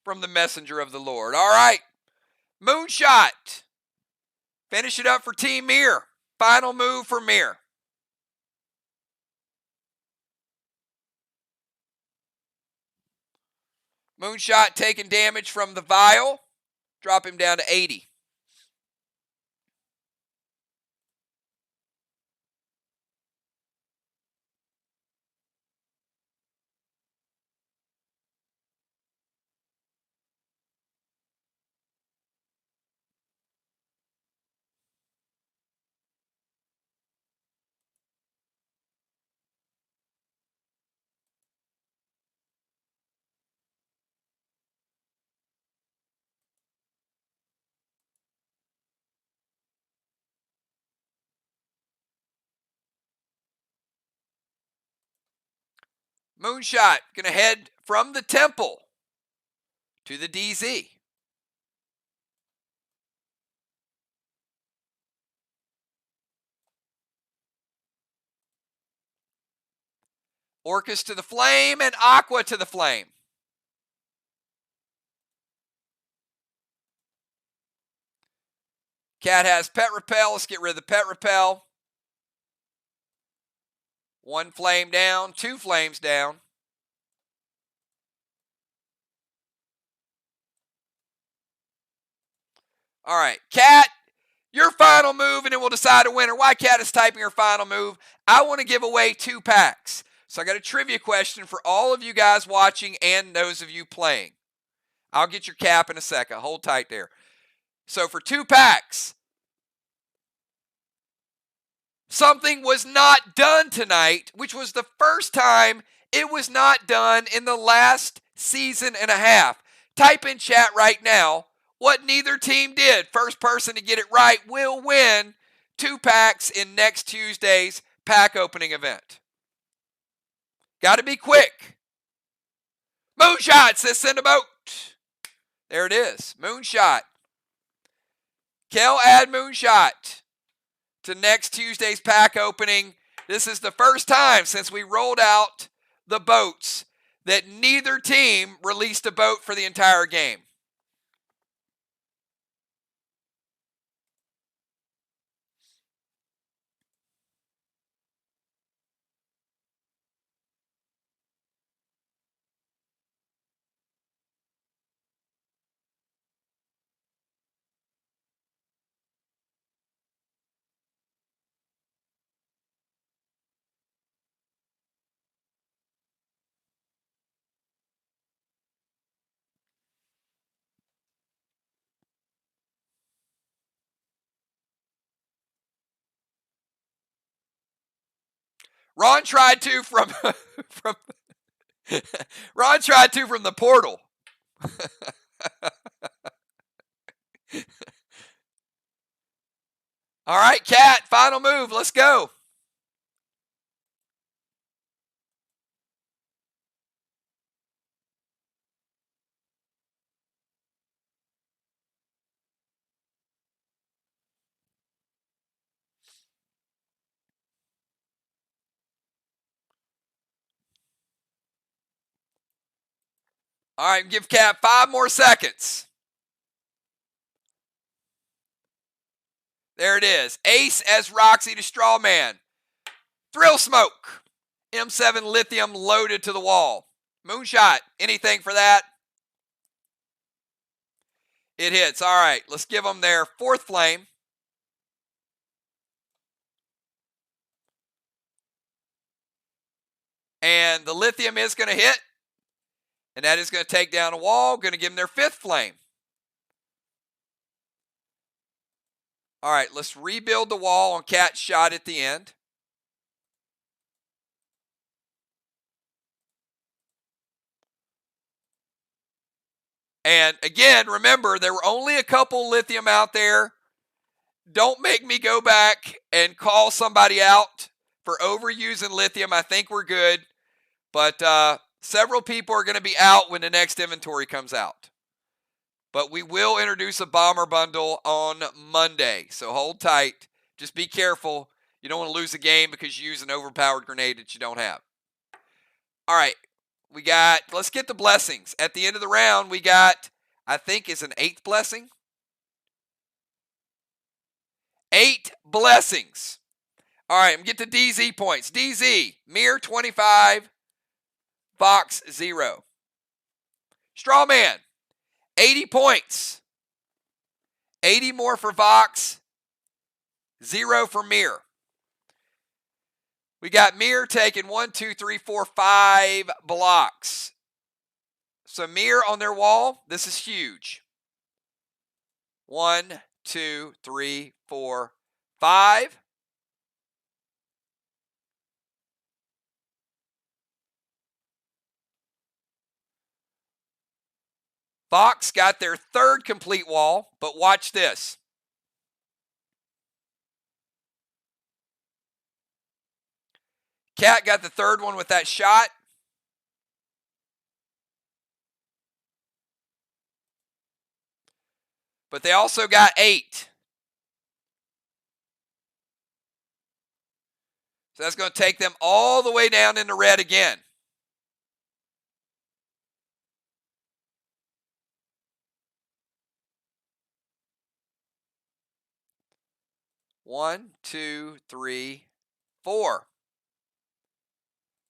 from the messenger of the Lord. All right. Moonshot. Finish it up for Team MIR. Final move for MIR. Moonshot taking damage from the vial. Drop him down to 80. Moonshot going to head from the temple to the DZ. Orcus to the flame and Aqua to the flame. Cat has pet repel. Let's get rid of the pet repel. One flame down, two flames down. All right, Cat, your final move, and then we'll decide a winner. Why Cat is typing her final move. I want to give away 2 packs. So I got a trivia question for all of you guys watching and those of you playing. I'll get your cap in a second. Hold tight there. So for 2 packs, something was not done tonight, which was the first time it was not done in the last season and a half. Type in chat right now what neither team did. First person to get it right will win 2 packs in next Tuesday's pack opening event. Got to be quick. Moonshot says send a boat. There it is. Moonshot. Kel, add Moonshot to next Tuesday's pack opening. This is the first time since we rolled out the boats that neither team released a boat for the entire game. Ron tried to from Ron tried to from the portal. All right, Cat, final move. Let's go. All right, give Cat 5 more seconds. There it is. Ace as Roxy to Strawman. Thrill Smoke. M7 Lithium loaded to the wall. Moonshot. Anything for that? It hits. All right, let's give them their 4th flame. And the Lithium is going to hit. And that is going to take down a wall. Going to give them their 5th flame. All right, let's rebuild the wall on Cat's shot at the end. And again, remember, there were only a couple lithium out there. Don't make me go back and call somebody out for overusing lithium. I think we're good. But several people are going to be out when the next inventory comes out. But we will introduce a bomber bundle on Monday. So hold tight. Just be careful. You don't want to lose a game because you use an overpowered grenade that you don't have. All right. Let's get the blessings. At the end of the round, we got, I think is an 8th blessing. 8 blessings. All right, I'm going to get the DZ points. DZ, MIR 25, VOX 0. Strawman, 80 points. 80 more for VOX, 0 for MIR. We got MIR taking 1, 2, 3, 4, 5 blocks. So MIR on their wall, this is huge. 1, 2, 3, 4, 5. VOX got their 3rd complete wall, but watch this. Cat got the 3rd one with that shot. But they also got 8. So that's going to take them all the way down into red again. One, 2, 3, 4,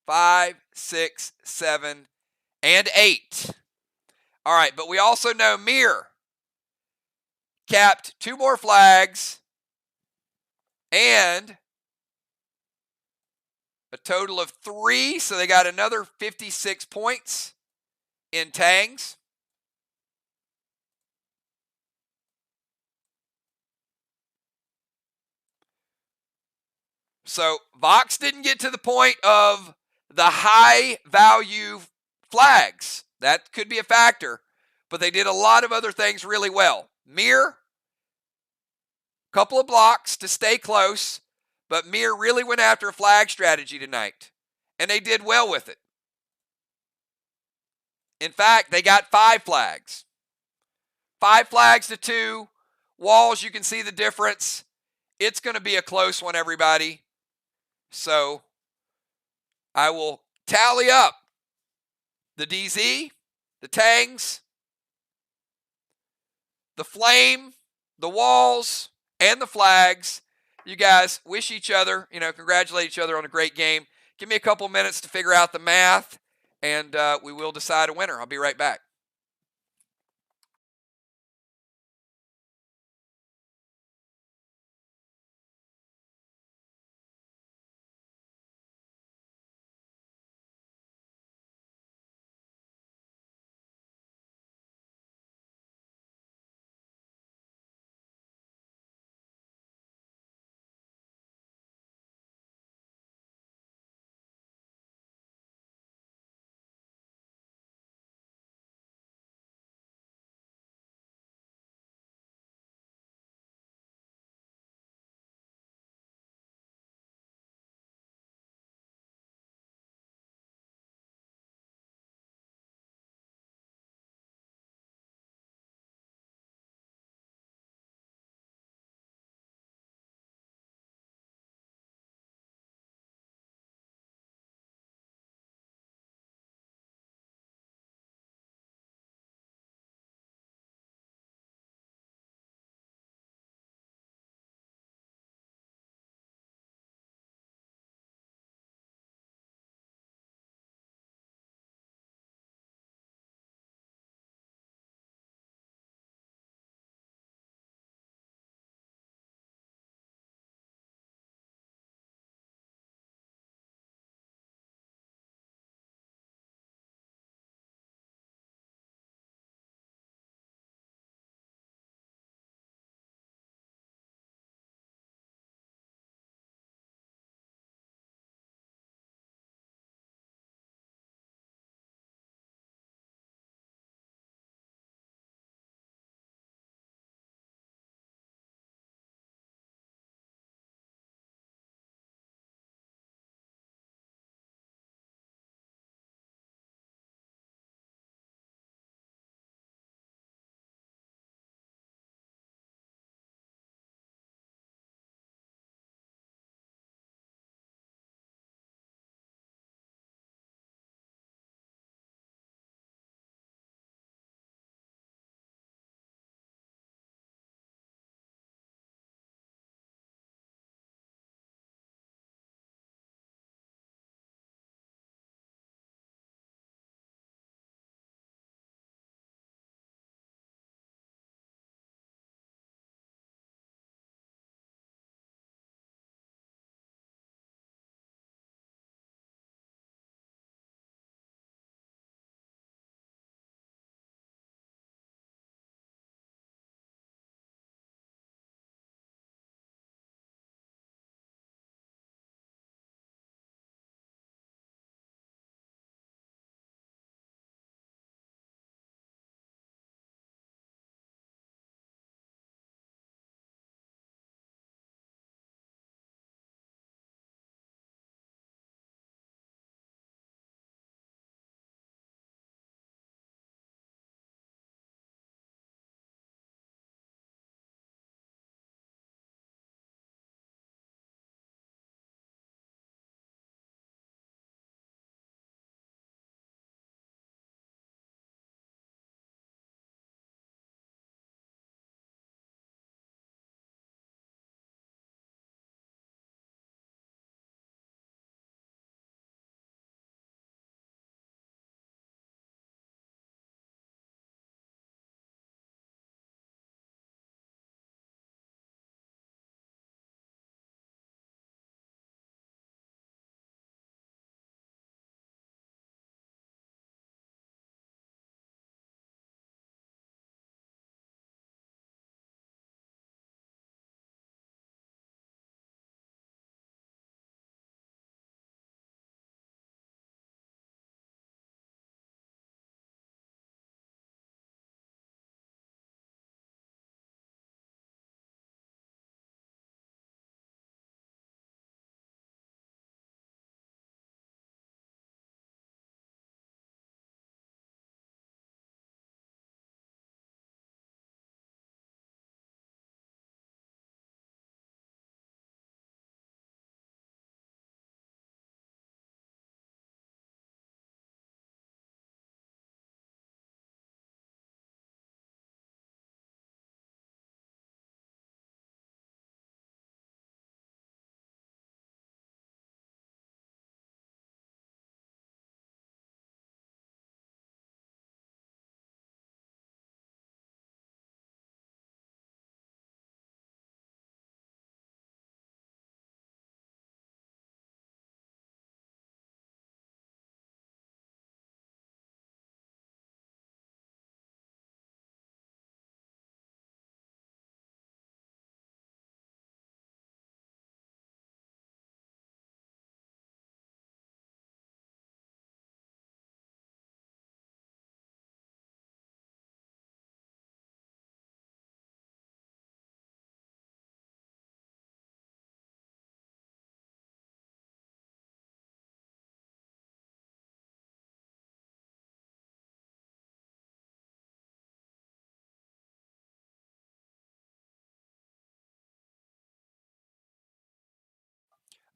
5, 6, 7, and 8. All right, but we also know MIR capped 2 more flags and a total of 3, so they got another 56 points in tangs. So VOX didn't get to the point of the high value flags. That could be a factor, but they did a lot of other things really well. MIR, couple of blocks to stay close, but MIR really went after a flag strategy tonight, and they did well with it. In fact, they got 5 flags. 5 flags to 2 walls. You can see the difference. It's going to be a close one, everybody. So I will tally up the DZ, the tangs, the flame, the walls, and the flags. You guys wish each other, congratulate each other on a great game. Give me a couple minutes to figure out the math, and we will decide a winner. I'll be right back.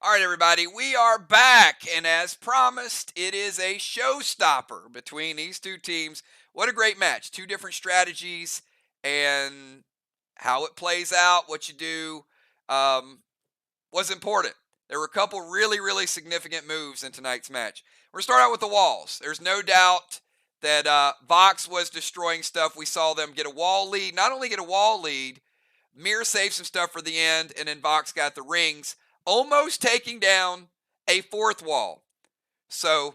All right, everybody, we are back, and as promised, it is a showstopper between these two teams. What a great match. Two different strategies, and how it plays out, what you do, was important. There were a couple really, really significant moves in tonight's match. We're going to start out with the walls. There's no doubt that VOX was destroying stuff. We saw them get a wall lead. Not only get a wall lead, MIR saved some stuff for the end, and then VOX got the rings, almost taking down a fourth wall. So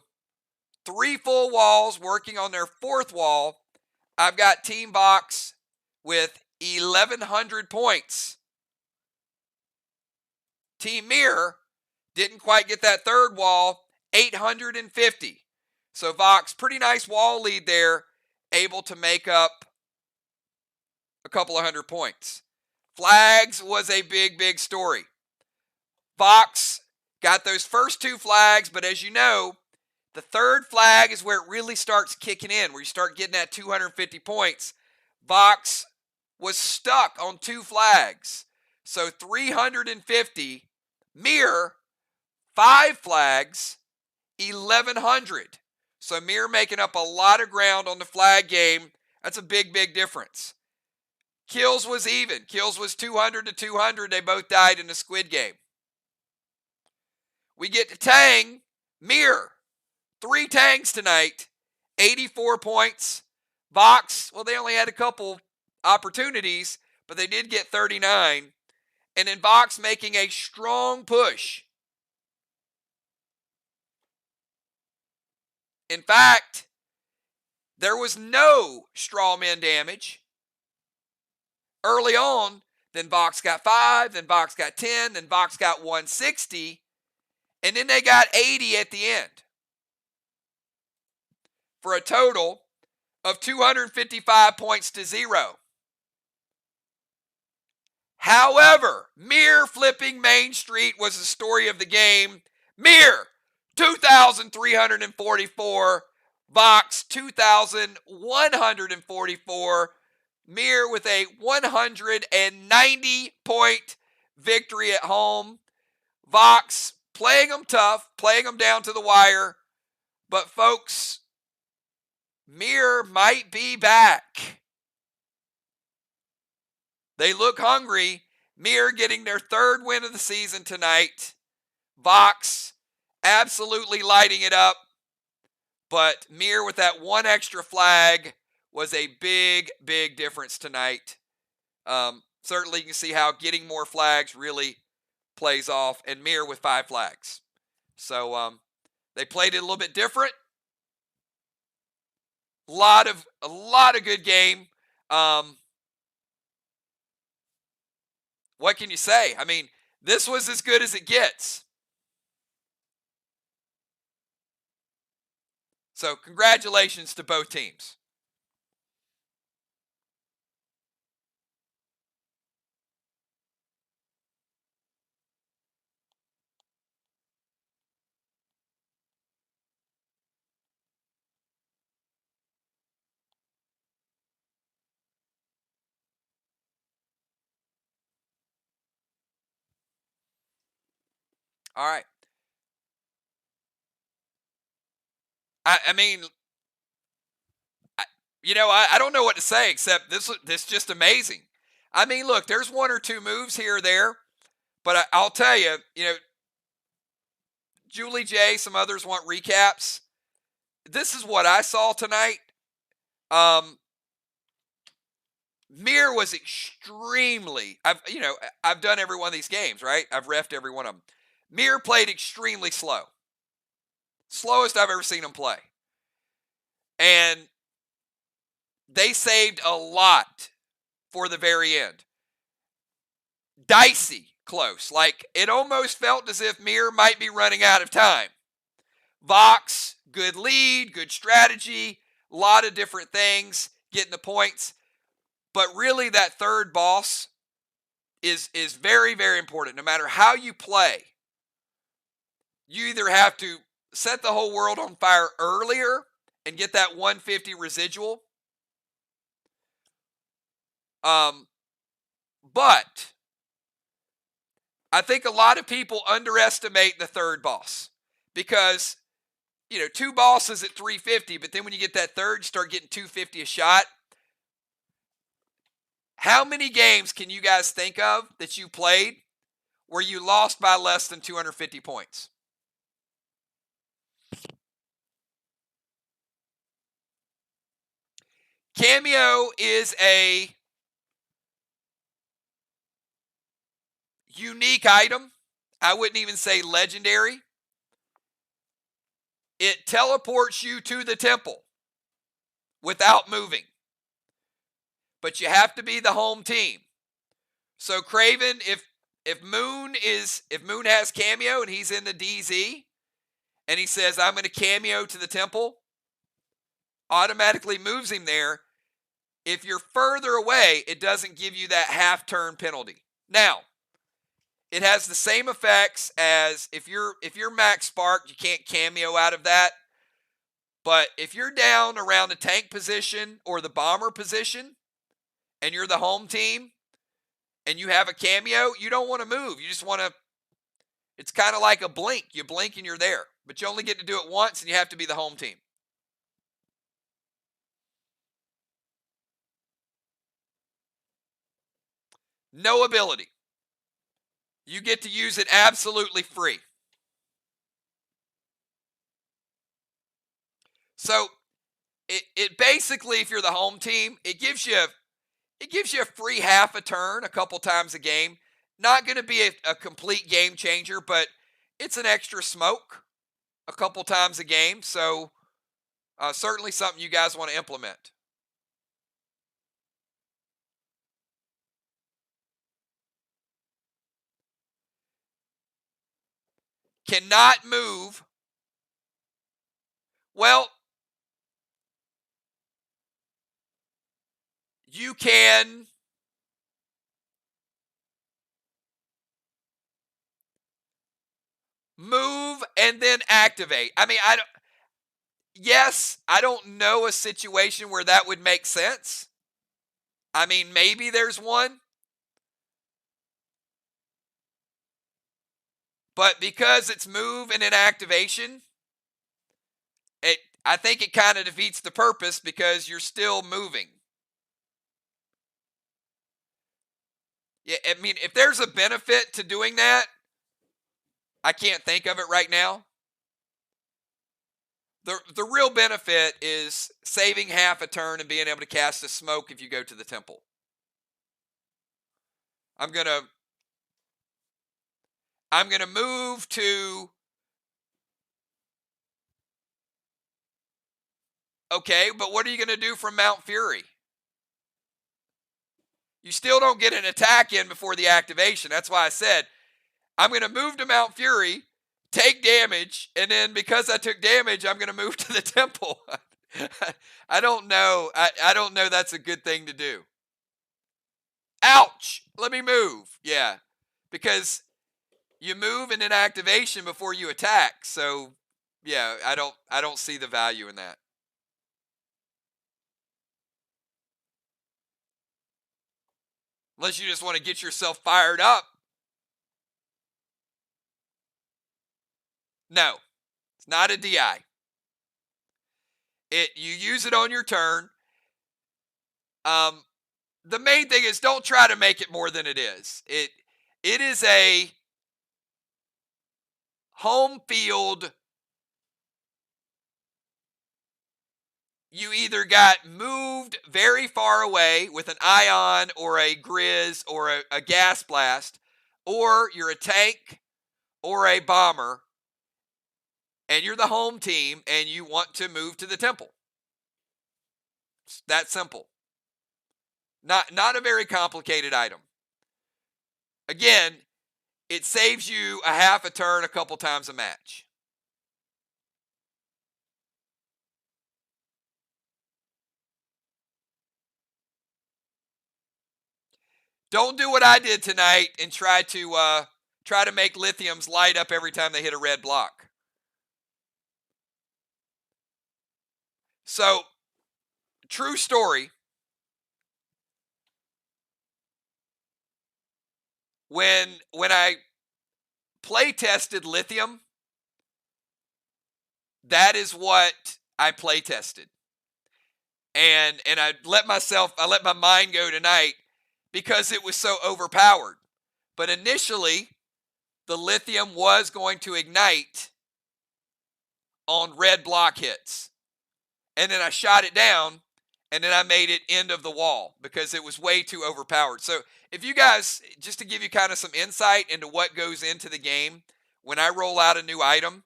3 full walls working on their fourth wall. I've got Team VOX with 1,100 points. Team MIR didn't quite get that third wall, 850. So VOX, pretty nice wall lead there, able to make up a couple of 100 points. Flags was a big, big story. VOX got those first 2 flags, but as you know, the third flag is where it really starts kicking in, where you start getting that 250 points. VOX was stuck on 2 flags. So 350. MIR, 5 flags, 1,100. So MIR making up a lot of ground on the flag game. That's a big, big difference. Kills was even. Kills was 200 to 200. They both died in the squid game. We get to Tang. MIR, 3 Tangs tonight, 84 points. VOX, well, they only had a couple opportunities, but they did get 39. And then VOX making a strong push. In fact, there was no straw man damage. Early on, then VOX got 5, then VOX got 10, then VOX got 160, and then they got 80 at the end. For a total of 255 points to 0. However, MIR flipping Main Street was the story of the game. MIR, 2,344. VOX, 2,144. MIR with a 190-point victory at home. VOX playing them tough, playing them down to the wire. But folks, MIR might be back. They look hungry. MIR getting their 3rd win of the season tonight. VOX absolutely lighting it up. But MIR with that 1 extra flag was a big, big difference tonight. Certainly you can see how getting more flags really plays off. And MIR with 5 flags. So they played it a little bit different. A lot of good game. What can you say? I mean, this was as good as it gets. So congratulations to both teams. All right. I mean, I don't know what to say except this is just amazing. I mean, look, there's 1 or 2 moves here or there, but I'll tell you, Julie J, some others want recaps. This is what I saw tonight. MIR was extremely, I've done every one of these games, right? I've reffed every one of them. MIR played extremely slow. Slowest I've ever seen them play. And they saved a lot for the very end. Dicey close. Like, it almost felt as if MIR might be running out of time. VOX, good lead, good strategy, a lot of different things, getting the points. But really, that third boss is very, very important. No matter how you play, you either have to set the whole world on fire earlier and get that 150 residual. But I think a lot of people underestimate the third boss because, 2 bosses at 350, but then when you get that third, you start getting 250 a shot. How many games can you guys think of that you played where you lost by less than 250 points? Cameo is a unique item. I wouldn't even say legendary. It teleports you to the temple without moving. But you have to be the home team. So Craven, if Moon has Cameo and he's in the DZ and he says, I'm going to Cameo to the temple, automatically moves him there. If you're further away, it doesn't give you that half turn penalty. Now, it has the same effects as if you're max sparked, you can't Cameo out of that. But if you're down around the tank position or the bomber position and you're the home team and you have a Cameo, you don't want to move. You just want to, it's kind of like a blink. You blink and you're there. But you only get to do it once and you have to be the home team. No ability. You get to use it absolutely free. So it basically, if you're the home team, it gives you a free half a turn a couple times a game. Not going to be a complete game changer, but it's an extra smoke a couple times a game. So certainly something you guys want to implement. Cannot move. Well, you can move and then activate. I mean, I don't know a situation where that would make sense. I mean, maybe there's one. But because it's move and then activation, I think it kind of defeats the purpose because you're still moving. Yeah, I mean, if there's a benefit to doing that, I can't think of it right now. The real benefit is saving half a turn and being able to cast a smoke if you go to the temple. I'm gonna move to. Okay, but what are you going to do from Mount Fury? You still don't get an attack in before the activation. That's why I said I'm going to move to Mount Fury, take damage, and then because I took damage, I'm going to move to the temple. I don't know. I don't know that's a good thing to do. Ouch! Let me move. Yeah, because you move in an activation before you attack. So, yeah, I don't see the value in that. Unless you just want to get yourself fired up. No, it's not a DI. You use it on your turn. The main thing is don't try to make it more than it is. It is a home field. You either got moved very far away with an ion or a grizz or a gas blast, or you're a tank or a bomber, and you're the home team and you want to move to the temple. It's that simple. Not a very complicated item. Again, it saves you a half a turn a couple times a match. Don't do what I did tonight and try to make lithiums light up every time they hit a red block. So, true story. When I play tested lithium, that is what I play tested. And I let my mind go tonight because it was so overpowered. But initially, the lithium was going to ignite on red block hits. And then I shot it down, and then I made it end of the wall because it was way too overpowered. So if you guys, just to give you kind of some insight into what goes into the game, when I roll out a new item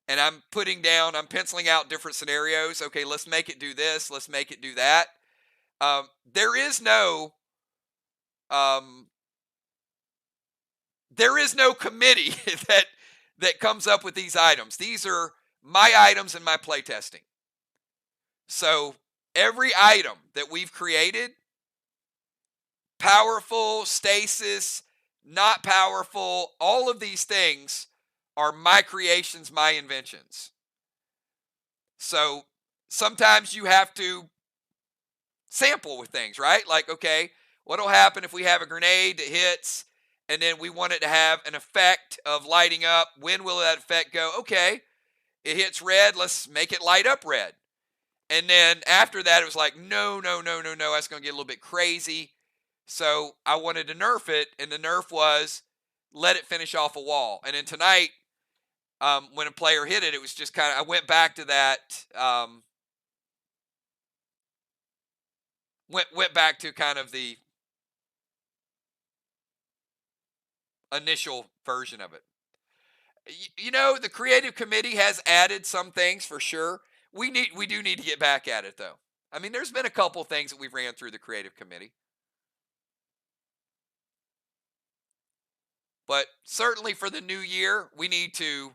and I'm penciling out different scenarios. Okay, let's make it do this. Let's make it do that. There is no committee that comes up with these items. These are my items in my playtesting. So every item that we've created, powerful, stasis, not powerful, all of these things are my creations, my inventions. So sometimes you have to sample with things, right? Like, okay, what'll happen if we have a grenade that hits and then we want it to have an effect of lighting up? When will that effect go? Okay, it hits red, let's make it light up red. And then after that, it was like, no, that's going to get a little bit crazy. So I wanted to nerf it, and the nerf was let it finish off a wall. And then tonight, when a player hit it, it was just kind of, I went back to that, went back to kind of the initial version of it. You know, the creative committee has added some things for sure. We do need to get back at it, though. I mean, there's been a couple things that we've ran through the creative committee. But certainly for the new year, we need to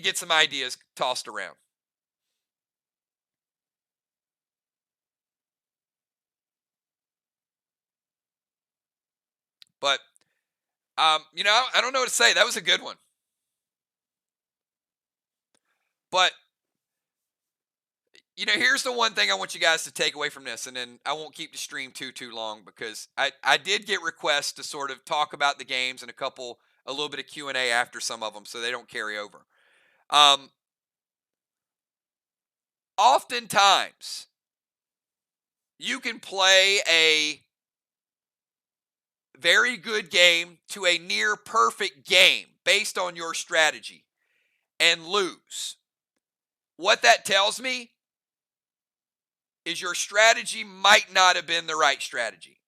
get some ideas tossed around. But you know, I don't know what to say. That was a good one. But you know, here's the one thing I want you guys to take away from this, and then I won't keep the stream too long because I did get requests to sort of talk about the games and a little bit of Q&A after some of them, so they don't carry over. Oftentimes, you can play a very good game to a near perfect game based on your strategy and lose. What that tells me is your strategy might not have been the right strategy.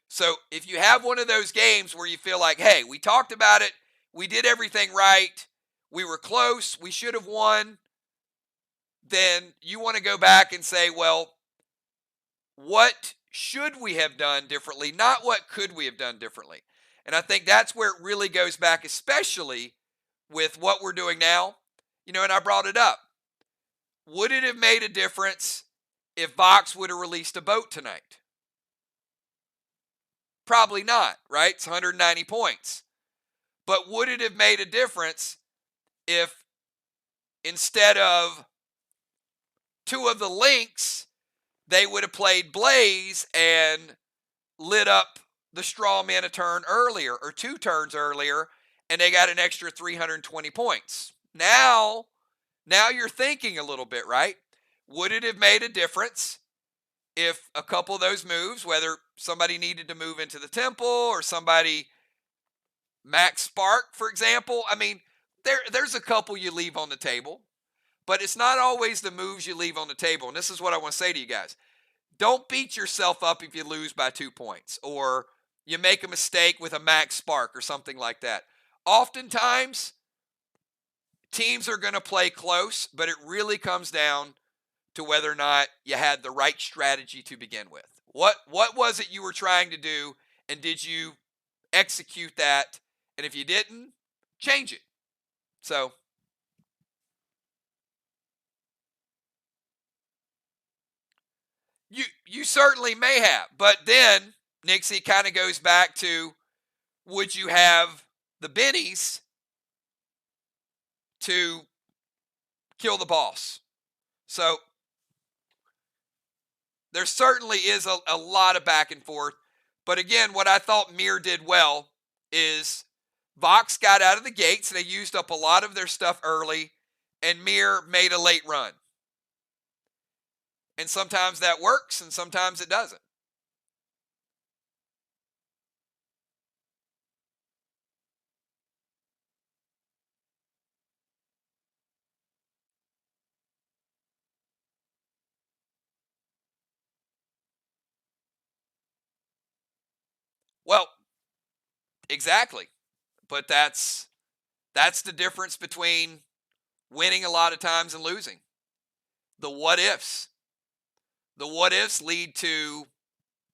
So if you have one of those games where you feel like, hey, we talked about it, we did everything right, we were close, we should have won, then you want to go back and say, well, what should we have done differently, not what could we have done differently. And I think that's where it really goes back, especially with what we're doing now. You know, and I brought it up. Would it have made a difference if Vox would have released a boat tonight? Probably not, right? It's 190 points. But would it have made a difference if instead of two of the links, they would have played Blaze and lit up the straw man a turn earlier or 2 turns earlier, and they got an extra 320 points? Now you're thinking a little bit, right? Would it have made a difference if a couple of those moves, whether somebody needed to move into the temple or somebody max spark, for example? I mean, there's a couple you leave on the table, but it's not always the moves you leave on the table. And this is what I want to say to you guys. Don't beat yourself up if you lose by 2 points or you make a mistake with a max spark or something like that. Oftentimes, teams are going to play close, but it really comes down to whether or not you had the right strategy to begin with. What was it you were trying to do, and did you execute that? And if you didn't, change it. So you certainly may have, but then Nixie kind of goes back to, would you have the bennies to kill the boss? So there certainly is a lot of back and forth. But again, what I thought MIR did well is VOX got out of the gates. They used up a lot of their stuff early, and MIR made a late run. And sometimes that works, and sometimes it doesn't. Well, exactly. But that's the difference between winning a lot of times and losing. The what ifs. The what ifs lead to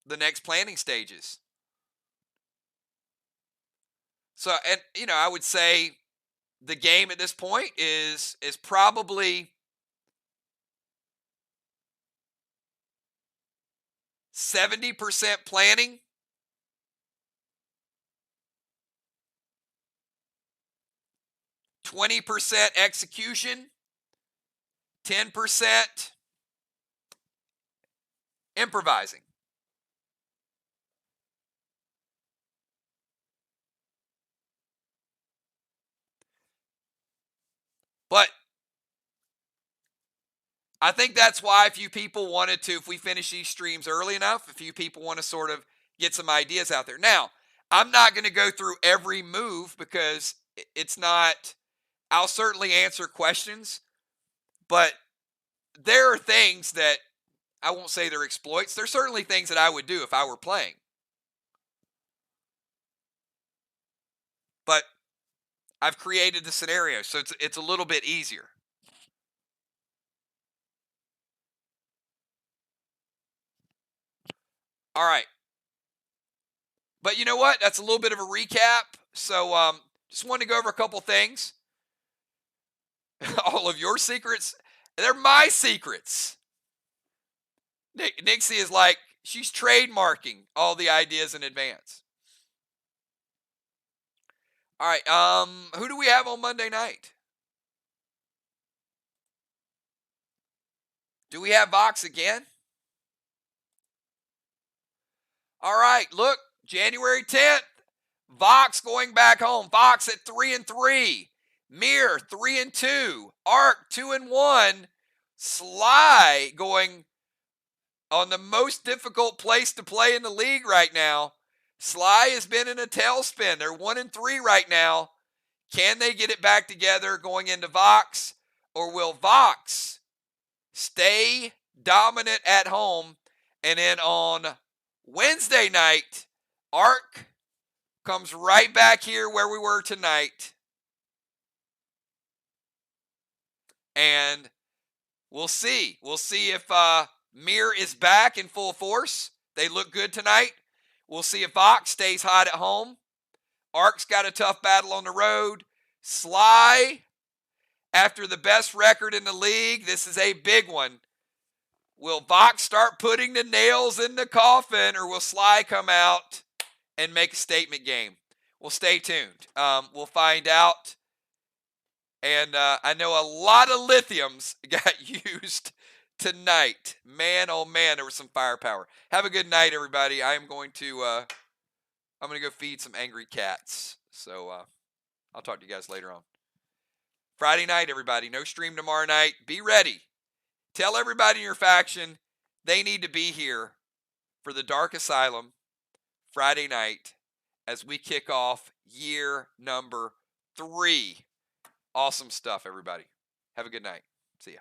the next planning stages. So, and I would say the game at this point is probably 70% planning, 20% execution, 10% improvising. But I think that's why a few people wanted to, if we finish these streams early enough, a few people want to sort of get some ideas out there. Now, I'm not going to go through every move because it's not, I'll certainly answer questions, but there are things that I won't say they're exploits. There's certainly things that I would do if I were playing. But I've created the scenario, so it's a little bit easier. All right. But you know what? That's a little bit of a recap. So just wanted to go over a couple things. All of your secrets, they're my secrets. Nixie is like, she's trademarking all the ideas in advance. All right. Who do we have on Monday night? Do we have VOX again? All right. Look, January 10th, VOX going back home. VOX at 3-3. MIR 3-2. ARC 2-1. Sly going on the most difficult place to play in the league right now. Sly has been in a tailspin. They're 1-3 right now. Can they get it back together going into VOX? Or will VOX stay dominant at home? And then on Wednesday night, ARC comes right back here where we were tonight. And we'll see. We'll see if MIR is back in full force. They look good tonight. We'll see if VOX stays hot at home. ARC's got a tough battle on the road. Sly, after the best record in the league, this is a big one. Will VOX start putting the nails in the coffin, or will Sly come out and make a statement game? Well, stay tuned. We'll find out. And I know a lot of lithiums got used tonight. Man, oh man, there was some firepower. Have a good night, everybody. I'm going to go feed some angry cats. So I'll talk to you guys later on. Friday night, everybody. No stream tomorrow night. Be ready. Tell everybody in your faction they need to be here for the Dark Asylum Friday night as we kick off year number 3. Awesome stuff, everybody. Have a good night. See ya.